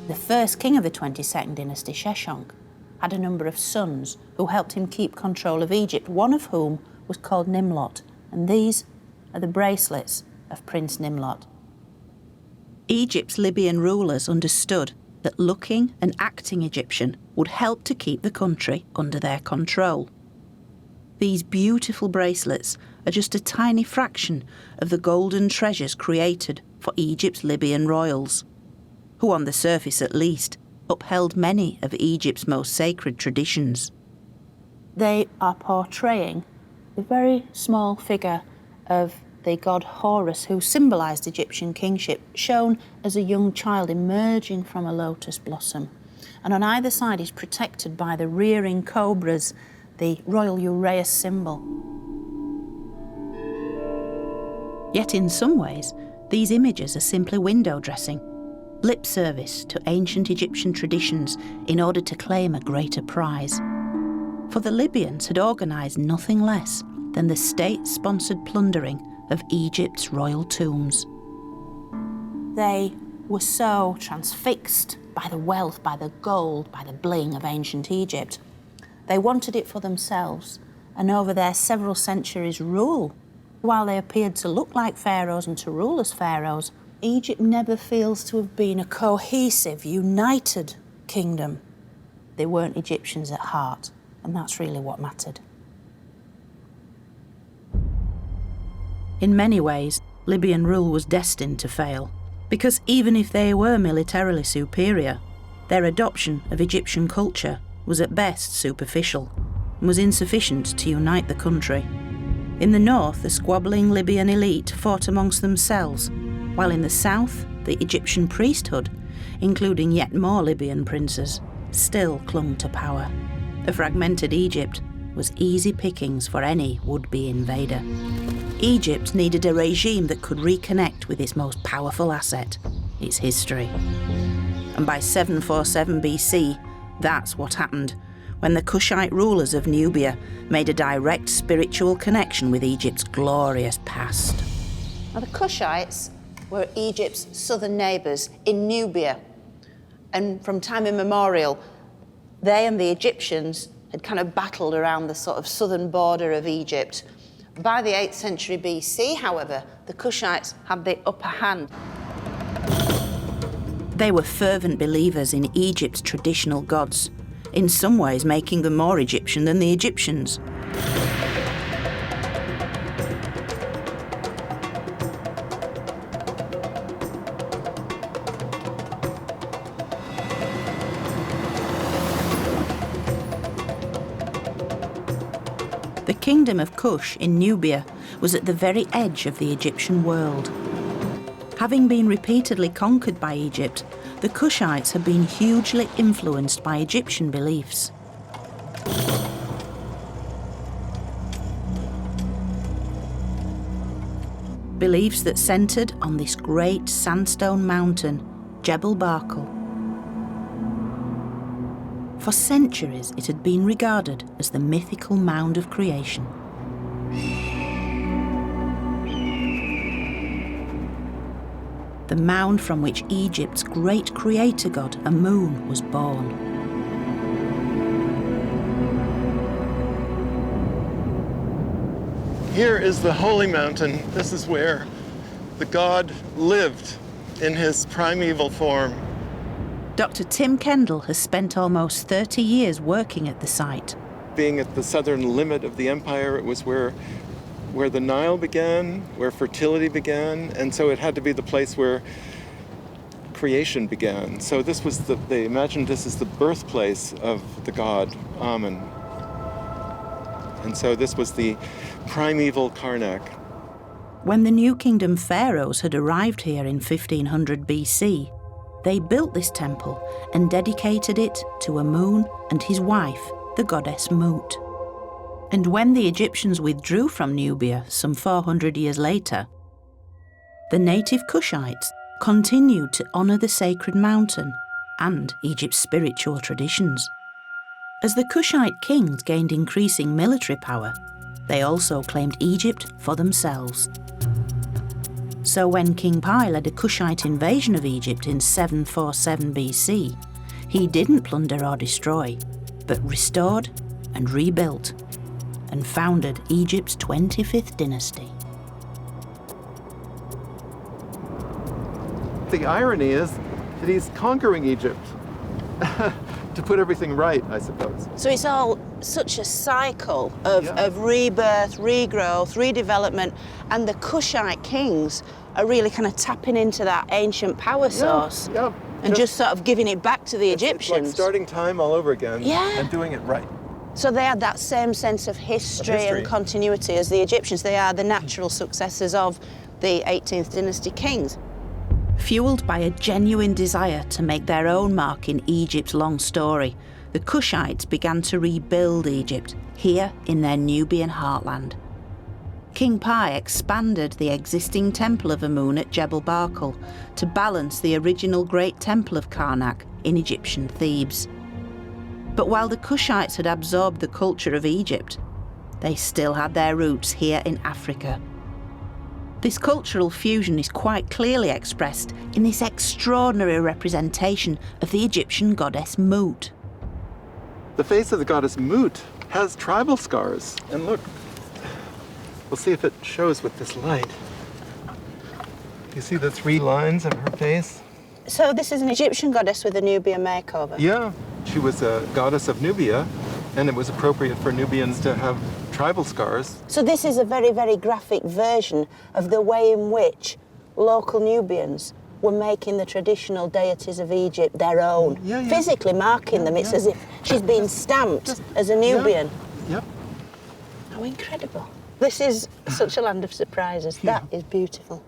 Speaker 7: The first king of the 22nd dynasty, Sheshonq, had a number of sons who helped him keep control of Egypt, one of whom was called Nimlot, and these are the bracelets of Prince Nimlot.
Speaker 3: Egypt's Libyan rulers understood that looking and acting Egyptian would help to keep the country under their control. These beautiful bracelets are just a tiny fraction of the golden treasures created for Egypt's Libyan royals, who on the surface at least upheld many of Egypt's most sacred traditions.
Speaker 7: They are portraying the very small figure of the god Horus, who symbolised Egyptian kingship, shown as a young child emerging from a lotus blossom. And on either side is protected by the rearing cobras, the royal uraeus symbol. Yet in some ways, these images are simply window dressing, lip service to ancient Egyptian traditions in order to claim a greater prize. For the Libyans had organised nothing less than the state-sponsored plundering of Egypt's royal tombs. They were so transfixed by the wealth, by the gold, by the bling of ancient Egypt. They wanted it for themselves, and over their several centuries' rule, while they appeared to look like pharaohs and to rule as pharaohs, Egypt never feels to have been a cohesive, united kingdom. They weren't Egyptians at heart, and that's really what mattered. In many ways, Libyan rule was destined to fail, because even if they were militarily superior, their adoption of Egyptian culture was at best superficial and was insufficient to unite the country. In the north, the squabbling Libyan elite fought amongst themselves, while in the south, the Egyptian priesthood, including yet more Libyan princes, still clung to power. A fragmented Egypt was easy pickings for any would-be invader. Egypt needed a regime that could reconnect with its most powerful asset, its history. And by 747 BC, that's what happened, when the Kushite rulers of Nubia made a direct spiritual connection with Egypt's glorious past.
Speaker 2: Now, the Kushites were Egypt's southern neighbours in Nubia. And from time immemorial, they and the Egyptians had kind of battled around the sort of southern border of Egypt. By the 8th century BC, however, the Kushites had the upper hand.
Speaker 7: They were fervent believers in Egypt's traditional gods, in some ways making them more Egyptian than the Egyptians. The kingdom of Kush in Nubia was at the very edge of the Egyptian world. Having been repeatedly conquered by Egypt, the Kushites had been hugely influenced by Egyptian beliefs. Beliefs that centred on this great sandstone mountain, Jebel Barkal. For centuries, it had been regarded as the mythical mound of creation. The mound from which Egypt's great creator god, Amun, was born.
Speaker 18: Here is the holy mountain. This is where the god lived in his primeval form.
Speaker 7: Dr. Tim Kendall has spent almost 30 years working at the site.
Speaker 18: Being at the southern limit of the empire, it was where the Nile began, where fertility began, and so it had to be the place where creation began. So this was they imagined this as the birthplace of the god Amun. And so this was the primeval Karnak.
Speaker 7: When the New Kingdom pharaohs had arrived here in 1500 BC, they built this temple and dedicated it to Amun and his wife, the goddess Mut. And when the Egyptians withdrew from Nubia some 400 years later, the native Kushites continued to honour the sacred mountain and Egypt's spiritual traditions. As the Kushite kings gained increasing military power, they also claimed Egypt for themselves. So when King Pi led a Kushite invasion of Egypt in 747 BC, he didn't plunder or destroy, but restored and rebuilt, and founded Egypt's 25th dynasty.
Speaker 18: The irony is that he's conquering Egypt to put everything right, I suppose.
Speaker 2: So it's all such a cycle of rebirth, regrowth, redevelopment, and the Kushite kings are really kind of tapping into that ancient power source and just sort of giving it back to the Egyptians.
Speaker 18: It's like starting time all over again and doing it right.
Speaker 2: So they had that same sense of history and continuity as the Egyptians. They are the natural successors of the 18th dynasty kings.
Speaker 3: Fueled by a genuine desire to make their own mark in Egypt's long story, the Kushites began to rebuild Egypt here in their Nubian heartland. King Pi expanded the existing temple of Amun at Jebel Barkal to balance the original Great Temple of Karnak in Egyptian Thebes. But while the Kushites had absorbed the culture of Egypt, they still had their roots here in Africa. This cultural fusion is quite clearly expressed in this extraordinary representation of the Egyptian goddess Mut.
Speaker 18: The face of the goddess Mut has tribal scars. And look, we'll see if it shows with this light. You see the 3 lines of her face?
Speaker 2: So this is an Egyptian goddess with a Nubian makeover?
Speaker 18: Yeah, she was a goddess of Nubia, and it was appropriate for Nubians to have tribal scars.
Speaker 2: So this is a very, very graphic version of the way in which local Nubians were making the traditional deities of Egypt their own, physically marking them. It's as if she's been stamped as a Nubian.
Speaker 18: Yep.
Speaker 2: How incredible. This is such a land of surprises. That is beautiful.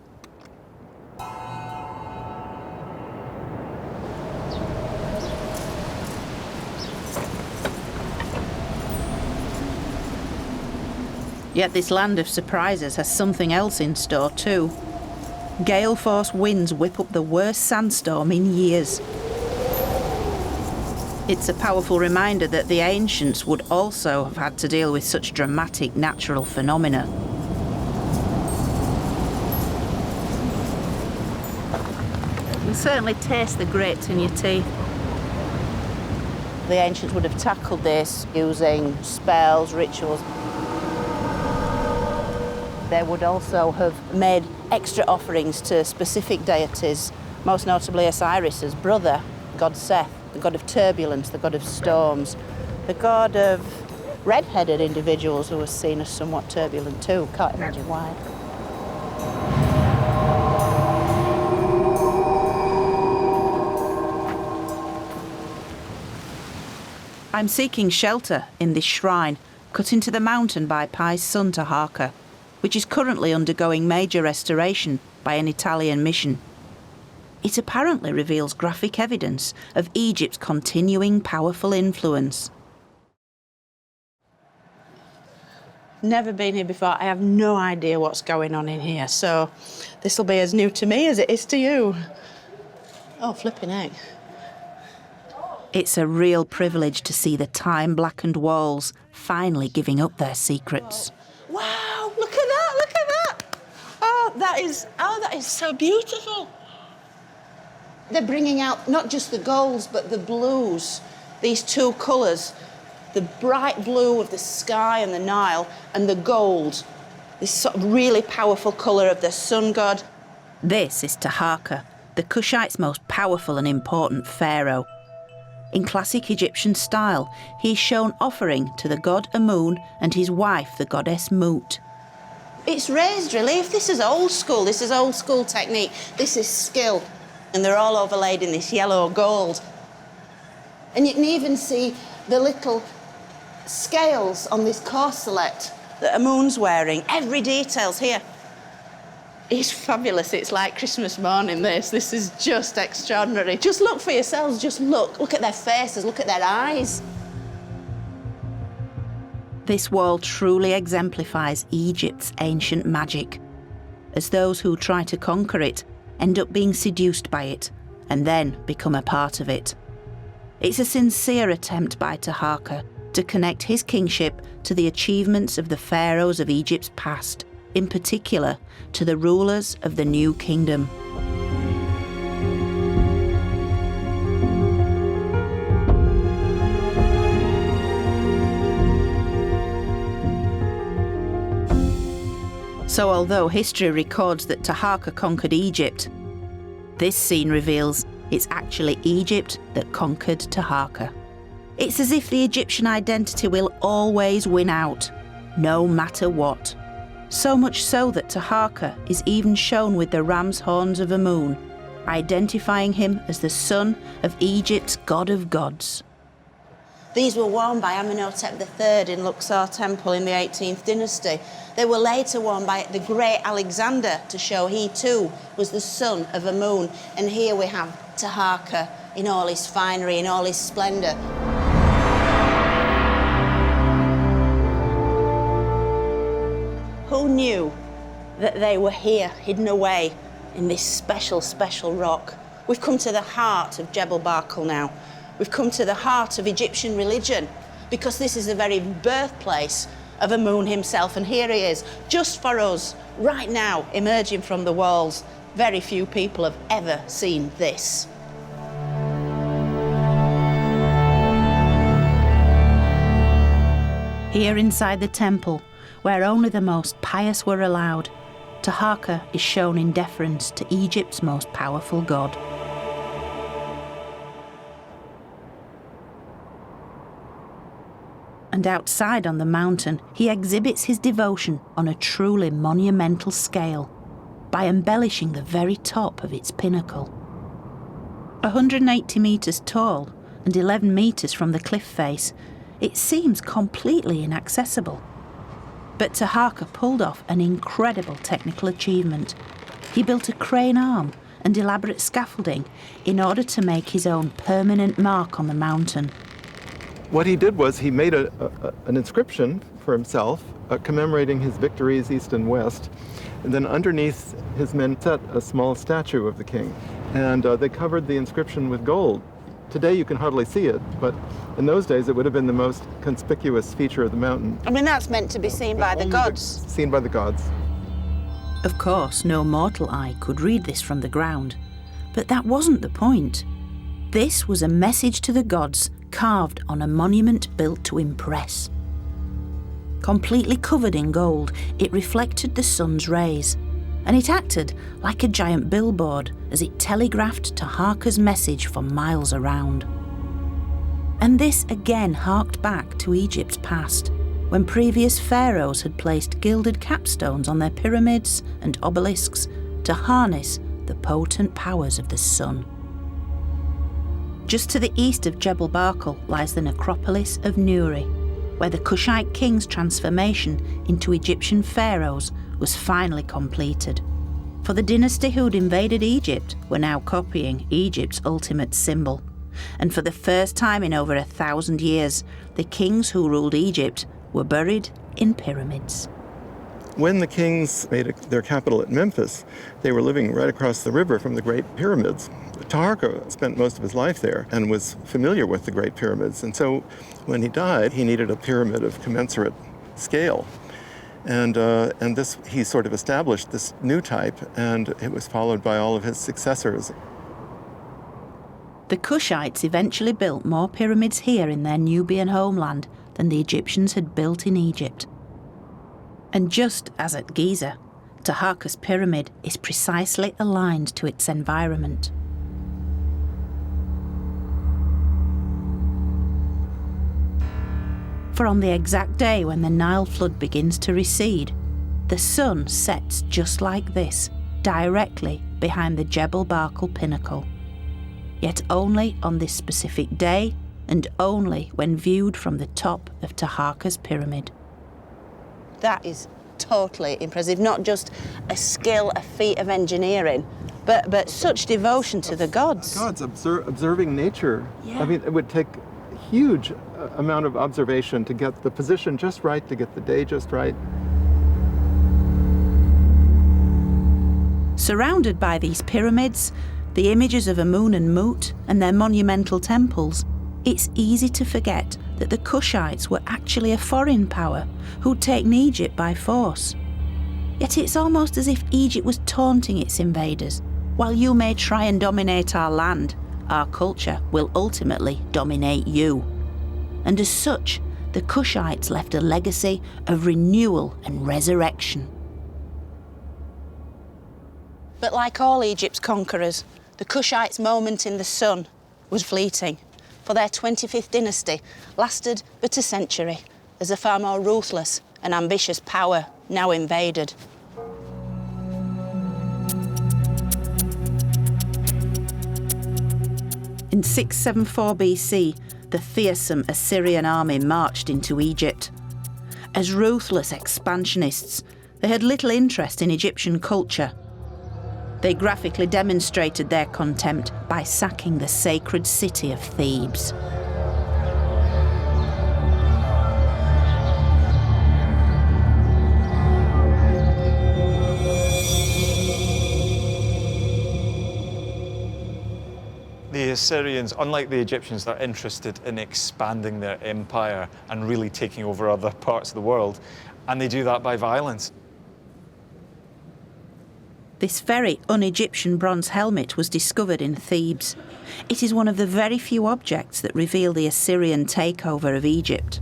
Speaker 3: Yet this land of surprises has something else in store too. Gale-force winds whip up the worst sandstorm in years. It's a powerful reminder that the ancients would also have had to deal with such dramatic natural phenomena. You can certainly taste the grapes in your teeth.
Speaker 2: The ancients would have tackled this using spells, rituals. They would also have made extra offerings to specific deities, most notably Osiris's brother, god Seth, the god of turbulence, the god of storms, the god of red-headed individuals who was seen as somewhat turbulent too. Can't imagine why.
Speaker 3: I'm seeking shelter in this shrine cut into the mountain by Pi's son Taharqa, which is currently undergoing major restoration by an Italian mission. It apparently reveals graphic evidence of Egypt's continuing powerful influence.
Speaker 2: Never been here before. I have no idea what's going on in here, so this will be as new to me as it is to you. Oh, flipping heck.
Speaker 3: It's a real privilege to see the time-blackened walls finally giving up their secrets.
Speaker 2: Wow, look at that, look at that. Oh, that is so beautiful. They're bringing out not just the golds, but the blues, these 2 colours, the bright blue of the sky and the Nile, and the gold, this sort of really powerful colour of the sun god.
Speaker 3: This is Taharqa, the Kushite's most powerful and important pharaoh. In classic Egyptian style, he's shown offering to the god Amun and his wife, the goddess Mut.
Speaker 2: It's raised relief. This is old school technique. This is skill. And they're all overlaid in this yellow gold. And you can even see the little scales on this corselet that Amun's wearing. Every detail's here. It's fabulous. It's like Christmas morning, this. This is just extraordinary. Just look for yourselves. Just look. Look at their faces. Look at their eyes.
Speaker 3: This wall truly exemplifies Egypt's ancient magic, as those who try to conquer it end up being seduced by it and then become a part of it. It's a sincere attempt by Taharqa to connect his kingship to the achievements of the pharaohs of Egypt's past, in particular to the rulers of the New Kingdom. So although history records that Taharqa conquered Egypt, this scene reveals it's actually Egypt that conquered Taharqa. It's as if the Egyptian identity will always win out, no matter what. So much so that Taharqa is even shown with the ram's horns of Amun, identifying him as the son of Egypt's god of gods.
Speaker 2: These were worn by Imhotep III in Luxor Temple in the 18th dynasty. They were later worn by the great Alexander to show he too was the son of Amun. And here we have Taharqa in all his finery, in all his splendour. Who knew that they were here, hidden away in this special, special rock? We've come to the heart of Jebel Barkal now. We've come to the heart of Egyptian religion, because this is the very birthplace of Amun himself, and here he is, just for us, right now, emerging from the walls. Very few people have ever seen this.
Speaker 3: Here inside the temple, where only the most pious were allowed, Taharqa is shown in deference to Egypt's most powerful god. And outside on the mountain, he exhibits his devotion on a truly monumental scale by embellishing the very top of its pinnacle. 180 metres tall and 11 metres from the cliff face, it seems completely inaccessible. But Taharqa pulled off an incredible technical achievement. He built a crane arm and elaborate scaffolding in order to make his own permanent mark on the mountain.
Speaker 18: What he did was he made an inscription for himself commemorating his victories east and west, and then underneath his men set a small statue of the king, and they covered the inscription with gold. Today you can hardly see it, but in those days it would have been the most conspicuous feature of the mountain.
Speaker 2: I mean, that's meant to be seen by the gods.
Speaker 18: Seen by the gods.
Speaker 3: Of course, no mortal eye could read this from the ground, but that wasn't the point. This was a message to the gods carved on a monument built to impress. Completely covered in gold, it reflected the sun's rays, and it acted like a giant billboard as it telegraphed Taharqa's message for miles around. And this again harked back to Egypt's past, when previous pharaohs had placed gilded capstones on their pyramids and obelisks to harness the potent powers of the sun. Just to the east of Jebel Barkal lies the necropolis of Nuri, where the Kushite king's transformation into Egyptian pharaohs was finally completed. For the dynasty who'd invaded Egypt were now copying Egypt's ultimate symbol. And for the first time in over 1,000 years, the kings who ruled Egypt were buried in pyramids.
Speaker 18: When the kings made their capital at Memphis, they were living right across the river from the Great Pyramids. Taharqa spent most of his life there and was familiar with the Great Pyramids. And so when he died, he needed a pyramid of commensurate scale. And this, he sort of established this new type, and it was followed by all of his successors.
Speaker 3: The Kushites eventually built more pyramids here in their Nubian homeland than the Egyptians had built in Egypt. And just as at Giza, Taharqa's pyramid is precisely aligned to its environment. For on the exact day when the Nile flood begins to recede, the sun sets just like this, directly behind the Jebel Barkal pinnacle. Yet only on this specific day, and only when viewed from the top of Taharqa's pyramid.
Speaker 2: That is totally impressive. Not just a skill, a feat of engineering, but such devotion to the gods.
Speaker 18: Gods, observing nature.
Speaker 2: Yeah.
Speaker 18: I mean, it would take a huge amount of observation to get the position just right, to get the day just right.
Speaker 3: Surrounded by these pyramids, the images of Amun and Mut and their monumental temples, it's easy to forget that the Kushites were actually a foreign power who'd taken Egypt by force. Yet it's almost as if Egypt was taunting its invaders. While you may try and dominate our land, our culture will ultimately dominate you. And as such, the Kushites left a legacy of renewal and resurrection.
Speaker 2: But like all Egypt's conquerors, the Kushites' moment in the sun was fleeting, for their 25th dynasty lasted but a century as a far more ruthless and ambitious power now invaded.
Speaker 3: In 674 BC, the fearsome Assyrian army marched into Egypt. As ruthless expansionists, they had little interest in Egyptian culture. They graphically demonstrated their contempt by sacking the sacred city of Thebes.
Speaker 19: The Assyrians, unlike the Egyptians, they're interested in expanding their empire and really taking over other parts of the world, and they do that by violence.
Speaker 3: This very un-Egyptian bronze helmet was discovered in Thebes. It is one of the very few objects that reveal the Assyrian takeover of Egypt.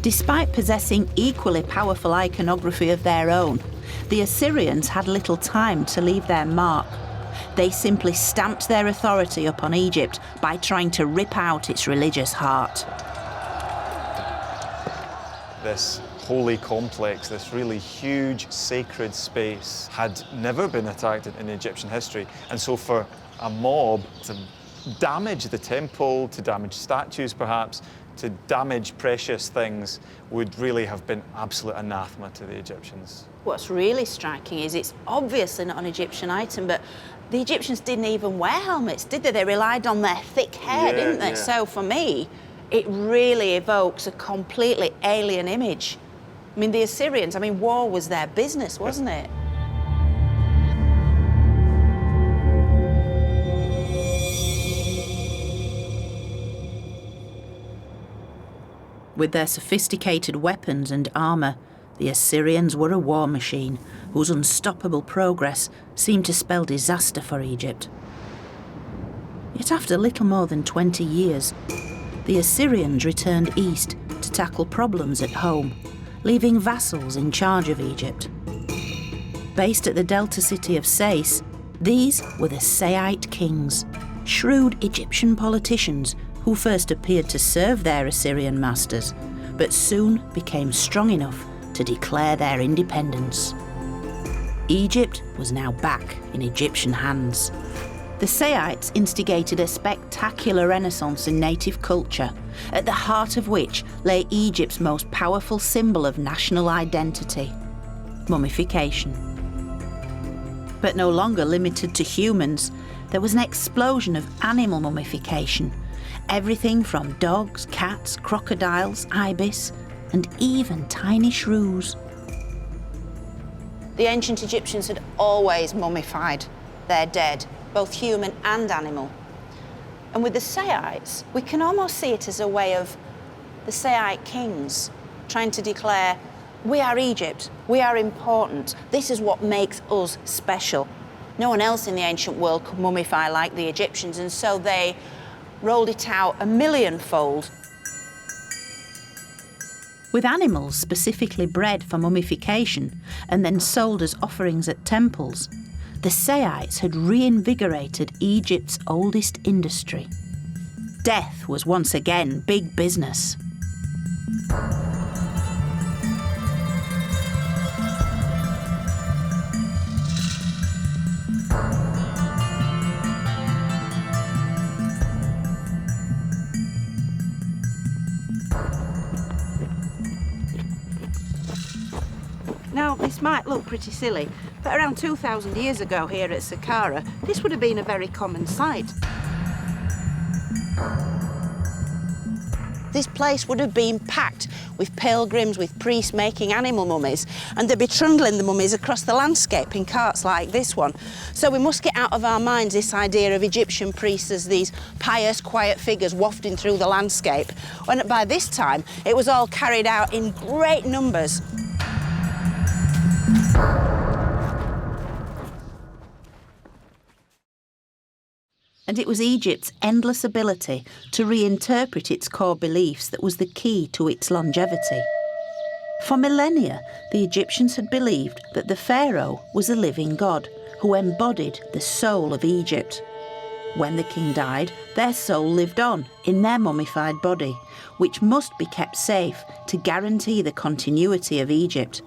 Speaker 3: Despite possessing equally powerful iconography of their own, the Assyrians had little time to leave their mark. They simply stamped their authority upon Egypt by trying to rip out its religious heart.
Speaker 19: This holy complex, this really huge sacred space, had never been attacked in Egyptian history. And so for a mob to damage the temple, to damage statues perhaps, to damage precious things would really have been absolute anathema to the Egyptians.
Speaker 2: What's really striking is it's obviously not an Egyptian item, but the Egyptians didn't even wear helmets, did they? They relied on their thick hair, didn't they?
Speaker 19: Yeah.
Speaker 2: So for me, it really evokes a completely alien image. I mean, the Assyrians, war was their business, wasn't it?
Speaker 3: With their sophisticated weapons and armour, the Assyrians were a war machine whose unstoppable progress seemed to spell disaster for Egypt. Yet after little more than 20 years, the Assyrians returned east to tackle problems at home, leaving vassals in charge of Egypt. Based at the delta city of Sais, these were the Saite kings, shrewd Egyptian politicians who first appeared to serve their Assyrian masters, but soon became strong enough to declare their independence. Egypt was now back in Egyptian hands. The Saites instigated a spectacular renaissance in native culture, at the heart of which lay Egypt's most powerful symbol of national identity, mummification. But no longer limited to humans, there was an explosion of animal mummification. Everything from dogs, cats, crocodiles, ibis, and even tiny shrews.
Speaker 2: The ancient Egyptians had always mummified their dead, both human and animal. And with the Saites, we can almost see it as a way of the Saite kings trying to declare, we are Egypt, we are important, this is what makes us special. No one else in the ancient world could mummify like the Egyptians, and so they rolled it out a millionfold.
Speaker 3: With animals specifically bred for mummification and then sold as offerings at temples, the Saites had reinvigorated Egypt's oldest industry. Death was once again big business.
Speaker 2: Now, this might look pretty silly, but around 2,000 years ago here at Saqqara, this would have been a very common sight. This place would have been packed with pilgrims, with priests making animal mummies, and they'd be trundling the mummies across the landscape in carts like this one. So we must get out of our minds this idea of Egyptian priests as these pious, quiet figures wafting through the landscape, when by this time it was all carried out in great numbers.
Speaker 3: And it was Egypt's endless ability to reinterpret its core beliefs that was the key to its longevity. For millennia, the Egyptians had believed that the Pharaoh was a living god who embodied the soul of Egypt. When the king died, their soul lived on in their mummified body, which must be kept safe to guarantee the continuity of Egypt.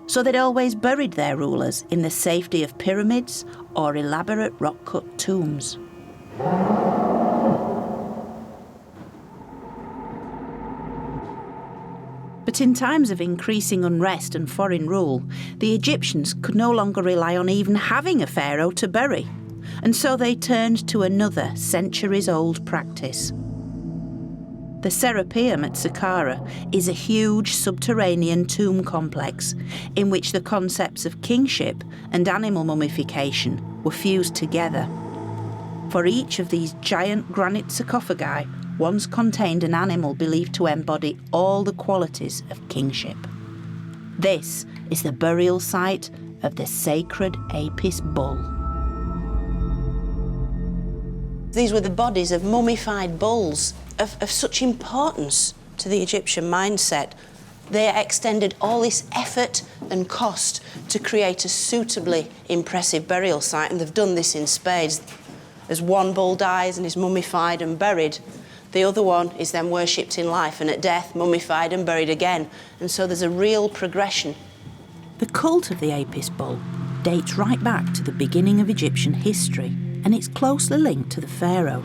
Speaker 3: So they'd always buried their rulers in the safety of pyramids or elaborate rock-cut tombs. But in times of increasing unrest and foreign rule, the Egyptians could no longer rely on even having a pharaoh to bury, and so they turned to another centuries-old practice. The Serapeum at Saqqara is a huge subterranean tomb complex in which the concepts of kingship and animal mummification were fused together. For each of these giant granite sarcophagi once contained an animal believed to embody all the qualities of kingship. This is the burial site of the sacred Apis bull.
Speaker 2: These were the bodies of mummified bulls of such importance to the Egyptian mindset. They extended all this effort and cost to create a suitably impressive burial site, and they've done this in spades. As one bull dies and is mummified and buried, the other one is then worshipped in life, and at death, mummified and buried again. And so there's a real progression.
Speaker 3: The cult of the Apis bull dates right back to the beginning of Egyptian history, and it's closely linked to the pharaoh.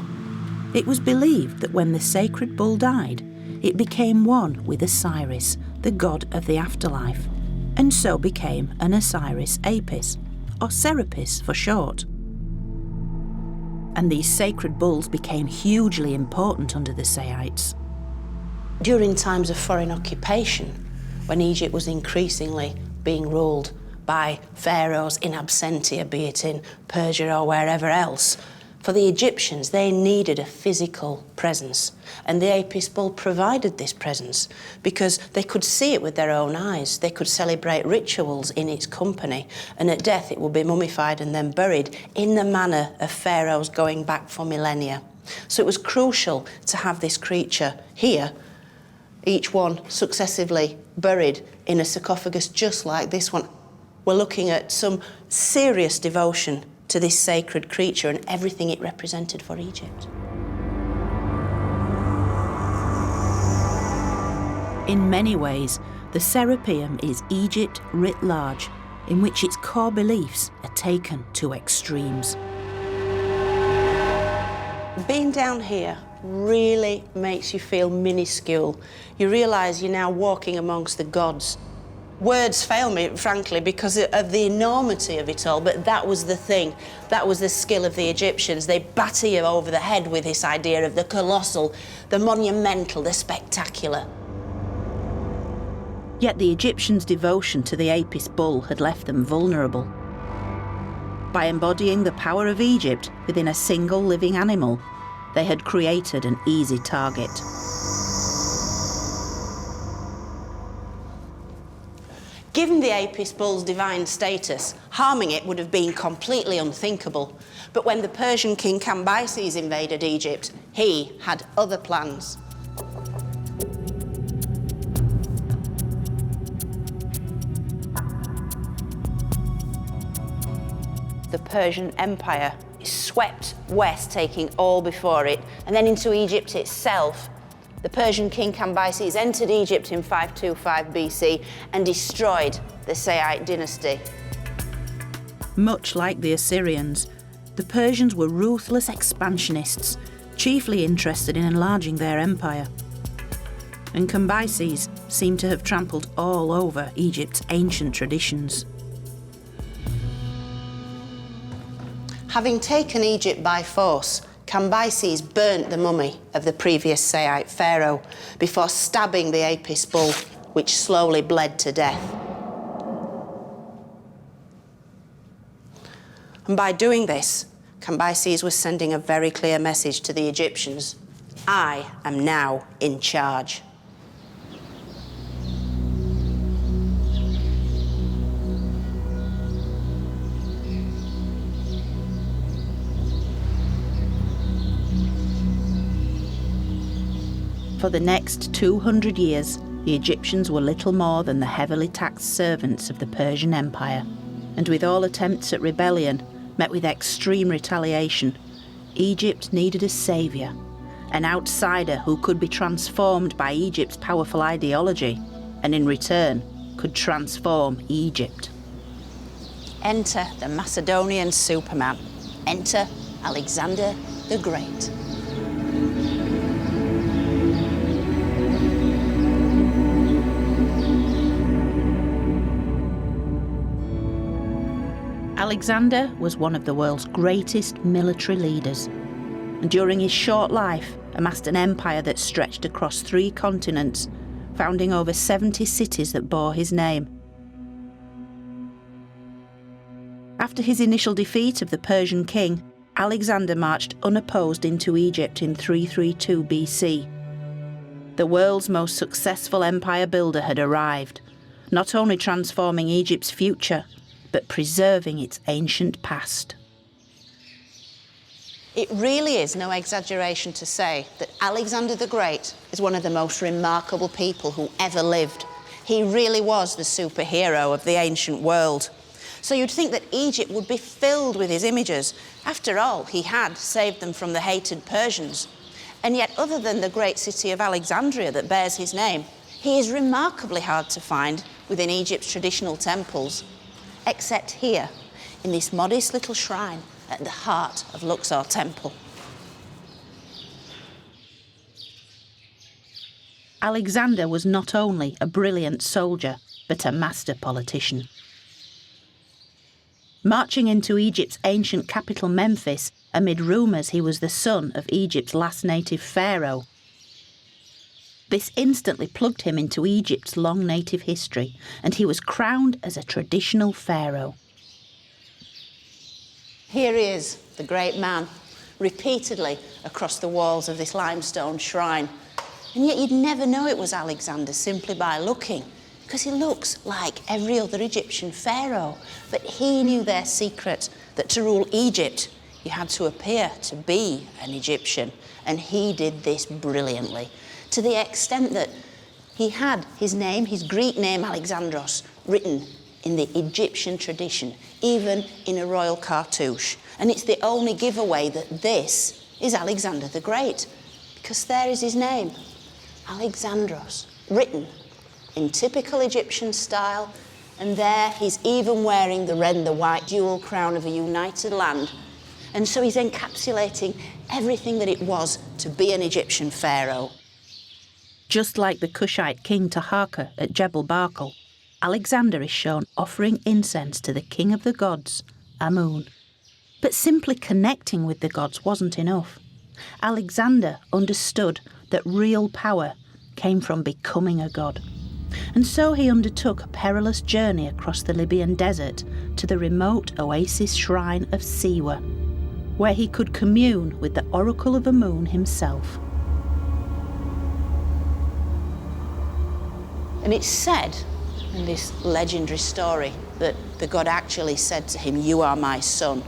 Speaker 3: It was believed that when the sacred bull died, it became one with Osiris, the god of the afterlife, and so became an Osiris Apis, or Serapis for short. And these sacred bulls became hugely important under the Sayites.
Speaker 2: During times of foreign occupation, when Egypt was increasingly being ruled by pharaohs in absentia, be it in Persia or wherever else, for the Egyptians, they needed a physical presence, and the Apis bull provided this presence because they could see it with their own eyes. They could celebrate rituals in its company, and at death it would be mummified and then buried in the manner of pharaohs going back for millennia. So it was crucial to have this creature here, each one successively buried in a sarcophagus just like this one. We're looking at some serious devotion to this sacred creature and everything it represented for Egypt.
Speaker 3: In many ways, the Serapeum is Egypt writ large, in which its core beliefs are taken to extremes.
Speaker 2: Being down here really makes you feel minuscule. You realise you're now walking amongst the gods. Words fail me, frankly, because of the enormity of it all, but that was the thing. That was the skill of the Egyptians. They batter you over the head with this idea of the colossal, the monumental, the spectacular.
Speaker 3: Yet the Egyptians' devotion to the Apis bull had left them vulnerable. By embodying the power of Egypt within a single living animal, they had created an easy target.
Speaker 2: Given the Apis bull's divine status, harming it would have been completely unthinkable. But when the Persian king Cambyses invaded Egypt, he had other plans. The Persian Empire swept west, taking all before it, and then into Egypt itself. The Persian king Cambyses entered Egypt in 525 BC and destroyed the Sayyid dynasty.
Speaker 3: Much like the Assyrians, the Persians were ruthless expansionists, chiefly interested in enlarging their empire. And Cambyses seemed to have trampled all over Egypt's ancient traditions.
Speaker 2: Having taken Egypt by force, Cambyses burnt the mummy of the previous Sayyid pharaoh before stabbing the Apis bull, which slowly bled to death. And by doing this, Cambyses was sending a very clear message to the Egyptians: I am now in charge.
Speaker 3: For the next 200 years, the Egyptians were little more than the heavily taxed servants of the Persian Empire, and with all attempts at rebellion met with extreme retaliation, Egypt needed a saviour, an outsider who could be transformed by Egypt's powerful ideology, and in return could transform Egypt.
Speaker 2: Enter the Macedonian Superman. Enter Alexander the Great.
Speaker 3: Alexander was one of the world's greatest military leaders, and during his short life amassed an empire that stretched across 3 continents, founding over 70 cities that bore his name. After his initial defeat of the Persian king, Alexander marched unopposed into Egypt in 332 BC. The world's most successful empire builder had arrived, not only transforming Egypt's future, but preserving its ancient past.
Speaker 2: It really is no exaggeration to say that Alexander the Great is one of the most remarkable people who ever lived. He really was the superhero of the ancient world. So you'd think that Egypt would be filled with his images. After all, he had saved them from the hated Persians. And yet, other than the great city of Alexandria that bears his name, he is remarkably hard to find within Egypt's traditional temples, except here, in this modest little shrine at the heart of Luxor Temple.
Speaker 3: Alexander was not only a brilliant soldier, but a master politician. Marching into Egypt's ancient capital Memphis amid rumours he was the son of Egypt's last native pharaoh. This instantly plugged him into Egypt's long native history, and he was crowned as a traditional pharaoh.
Speaker 2: Here he is, the great man, repeatedly across the walls of this limestone shrine. And yet you'd never know it was Alexander simply by looking, because he looks like every other Egyptian pharaoh. But he knew their secret, that to rule Egypt, you had to appear to be an Egyptian. And he did this brilliantly, to the extent that he had his name, his Greek name Alexandros, written in the Egyptian tradition, even in a royal cartouche. And it's the only giveaway that this is Alexander the Great, because there is his name, Alexandros, written in typical Egyptian style, and there he's even wearing the red and the white dual crown of a united land. And so he's encapsulating everything that it was to be an Egyptian pharaoh.
Speaker 3: Just like the Kushite king Taharqa at Jebel Barkal, Alexander is shown offering incense to the king of the gods, Amun. But simply connecting with the gods wasn't enough. Alexander understood that real power came from becoming a god. And so he undertook a perilous journey across the Libyan desert to the remote oasis shrine of Siwa, where he could commune with the oracle of Amun himself.
Speaker 2: And it's said in this legendary story that the god actually said to him, "You are my son."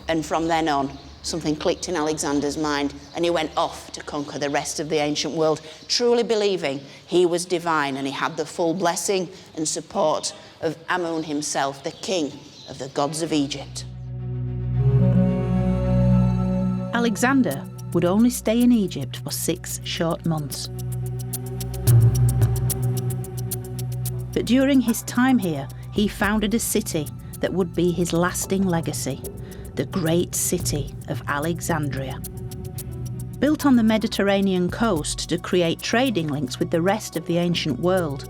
Speaker 2: And from then on, something clicked in Alexander's mind, and he went off to conquer the rest of the ancient world, truly believing he was divine and he had the full blessing and support of Amun himself, the king of the gods of Egypt.
Speaker 3: Alexander would only stay in Egypt for 6 short months. But during his time here, he founded a city that would be his lasting legacy, the great city of Alexandria. Built on the Mediterranean coast to create trading links with the rest of the ancient world,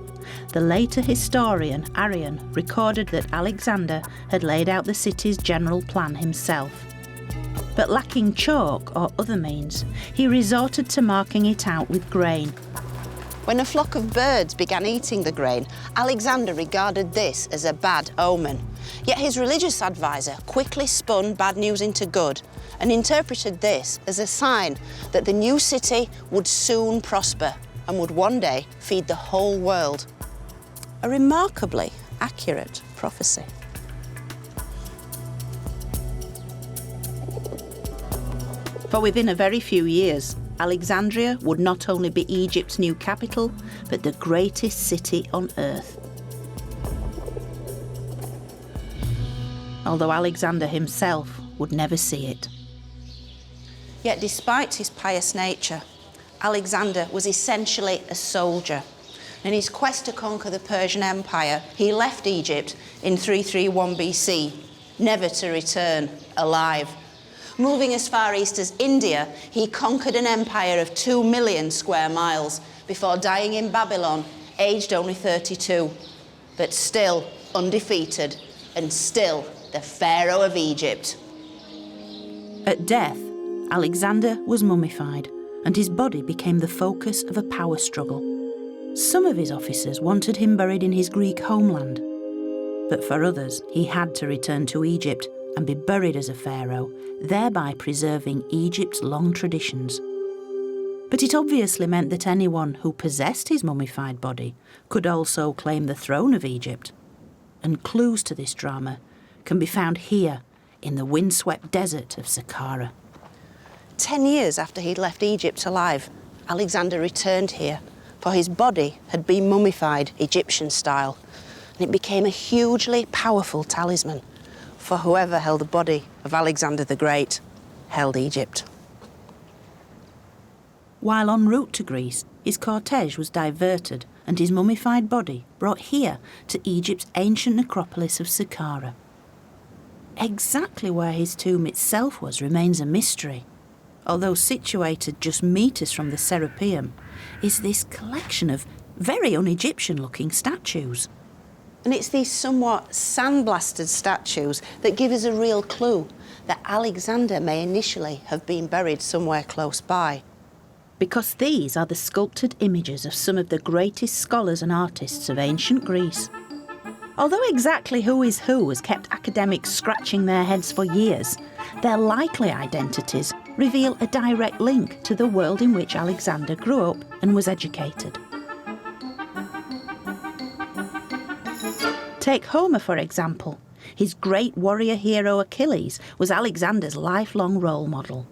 Speaker 3: the later historian Arrian recorded that Alexander had laid out the city's general plan himself. But lacking chalk or other means, he resorted to marking it out with grain.
Speaker 2: When a flock of birds began eating the grain, Alexander regarded this as a bad omen. Yet his religious advisor quickly spun bad news into good and interpreted this as a sign that the new city would soon prosper and would one day feed the whole world. A remarkably accurate prophecy.
Speaker 3: For within a very few years, Alexandria would not only be Egypt's new capital, but the greatest city on earth. Although Alexander himself would never see it.
Speaker 2: Yet despite his pious nature, Alexander was essentially a soldier. In his quest to conquer the Persian Empire, he left Egypt in 331 BC, never to return alive. Moving as far east as India, he conquered an empire of 2 million square miles before dying in Babylon, aged only 32, but still undefeated and still the Pharaoh of Egypt.
Speaker 3: At death, Alexander was mummified, and his body became the focus of a power struggle. Some of his officers wanted him buried in his Greek homeland, but for others, he had to return to Egypt and be buried as a pharaoh, thereby preserving Egypt's long traditions. But it obviously meant that anyone who possessed his mummified body could also claim the throne of Egypt. And clues to this drama can be found here in the windswept desert of Saqqara.
Speaker 2: 10 years after he'd left Egypt alive, Alexander returned here, for his body had been mummified Egyptian style, and it became a hugely powerful talisman, for whoever held the body of Alexander the Great held Egypt.
Speaker 3: While en route to Greece, his cortege was diverted and his mummified body brought here to Egypt's ancient necropolis of Saqqara. Exactly where his tomb itself was remains a mystery, although situated just metres from the Serapeum is this collection of very un-Egyptian-looking statues.
Speaker 2: And it's these somewhat sandblasted statues that give us a real clue that Alexander may initially have been buried somewhere close by.
Speaker 3: Because these are the sculpted images of some of the greatest scholars and artists of ancient Greece. Although exactly who is who has kept academics scratching their heads for years, their likely identities reveal a direct link to the world in which Alexander grew up and was educated. Take Homer, for example. His great warrior hero Achilles was Alexander's lifelong role model.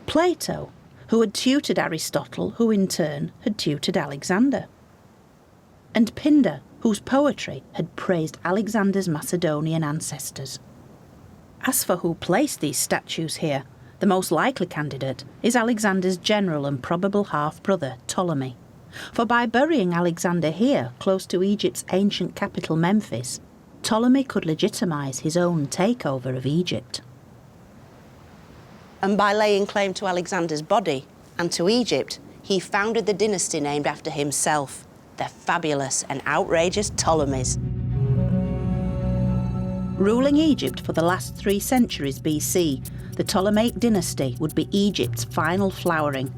Speaker 3: Plato, who had tutored Aristotle, who in turn had tutored Alexander. And Pindar, whose poetry had praised Alexander's Macedonian ancestors. As for who placed these statues here, the most likely candidate is Alexander's general and probable half-brother, Ptolemy. For by burying Alexander here, close to Egypt's ancient capital Memphis, Ptolemy could legitimise his own takeover of Egypt.
Speaker 2: And by laying claim to Alexander's body and to Egypt, he founded the dynasty named after himself, the fabulous and outrageous Ptolemies.
Speaker 3: Ruling Egypt for the last 3 centuries BC, the Ptolemaic dynasty would be Egypt's final flowering.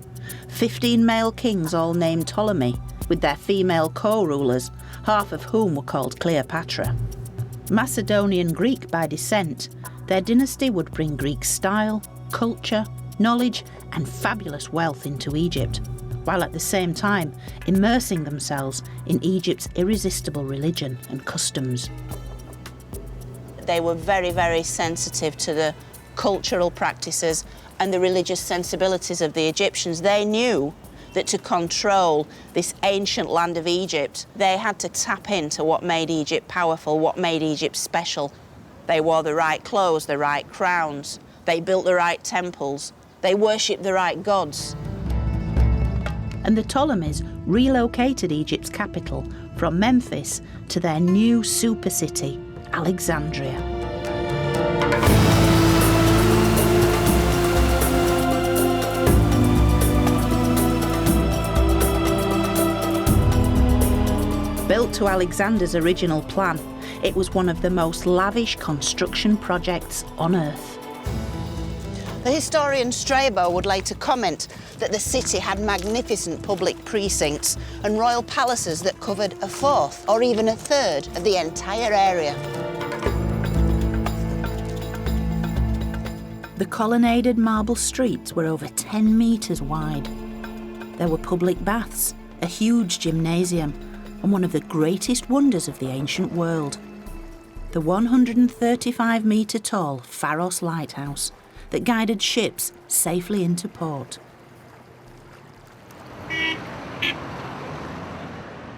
Speaker 3: 15 male kings all named Ptolemy, with their female co-rulers, half of whom were called Cleopatra. Macedonian Greek by descent, their dynasty would bring Greek style, culture, knowledge and fabulous wealth into Egypt, while at the same time immersing themselves in Egypt's irresistible religion and customs.
Speaker 2: They were very, very sensitive to the cultural practices and the religious sensibilities of the Egyptians. They knew that to control this ancient land of Egypt, they had to tap into what made Egypt powerful, what made Egypt special. They wore the right clothes, the right crowns, they built the right temples, they worshipped the right gods.
Speaker 3: And the Ptolemies relocated Egypt's capital from Memphis to their new super city, Alexandria. Built to Alexander's original plan, it was one of the most lavish construction projects on Earth.
Speaker 2: The historian Strabo would later comment that the city had magnificent public precincts and royal palaces that covered 1/4 or even 1/3 of the entire area.
Speaker 3: The colonnaded marble streets were over 10 metres wide. There were public baths, a huge gymnasium, and one of the greatest wonders of the ancient world, the 135-metre-tall Pharos lighthouse that guided ships safely into port.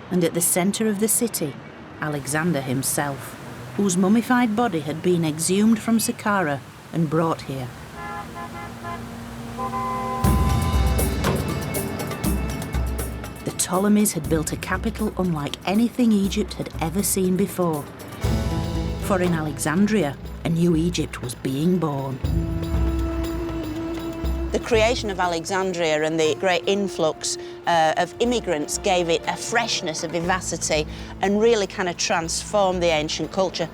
Speaker 3: And at the centre of the city, Alexander himself, whose mummified body had been exhumed from Saqqara and brought here. The Ptolemies had built a capital unlike anything Egypt had ever seen before. For in Alexandria, a new Egypt was being born.
Speaker 2: The creation of Alexandria and the great influx of immigrants gave it a freshness, a vivacity, and really kind of transformed the ancient culture.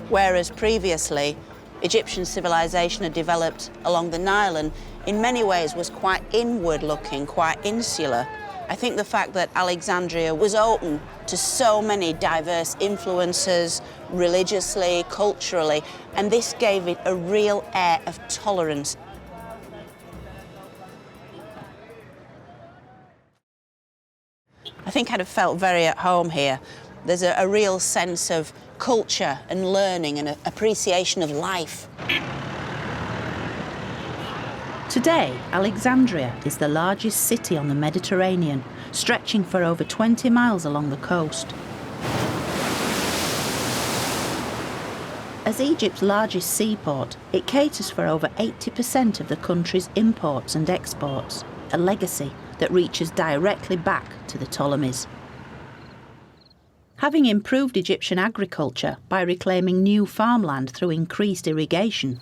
Speaker 7: whereas previously Egyptian civilization had developed along the Nile and in many ways was quite inward-looking, quite insular. I think the fact that Alexandria was open to so many diverse influences, religiously, culturally, and this gave it a real air of tolerance. I think I'd have felt very at home here. There's a real sense of culture and learning and appreciation of life.
Speaker 3: Today, Alexandria is the largest city on the Mediterranean, stretching for over 20 miles along the coast. As Egypt's largest seaport, it caters for over 80% of the country's imports and exports, a legacy that reaches directly back to the Ptolemies. Having improved Egyptian agriculture by reclaiming new farmland through increased irrigation,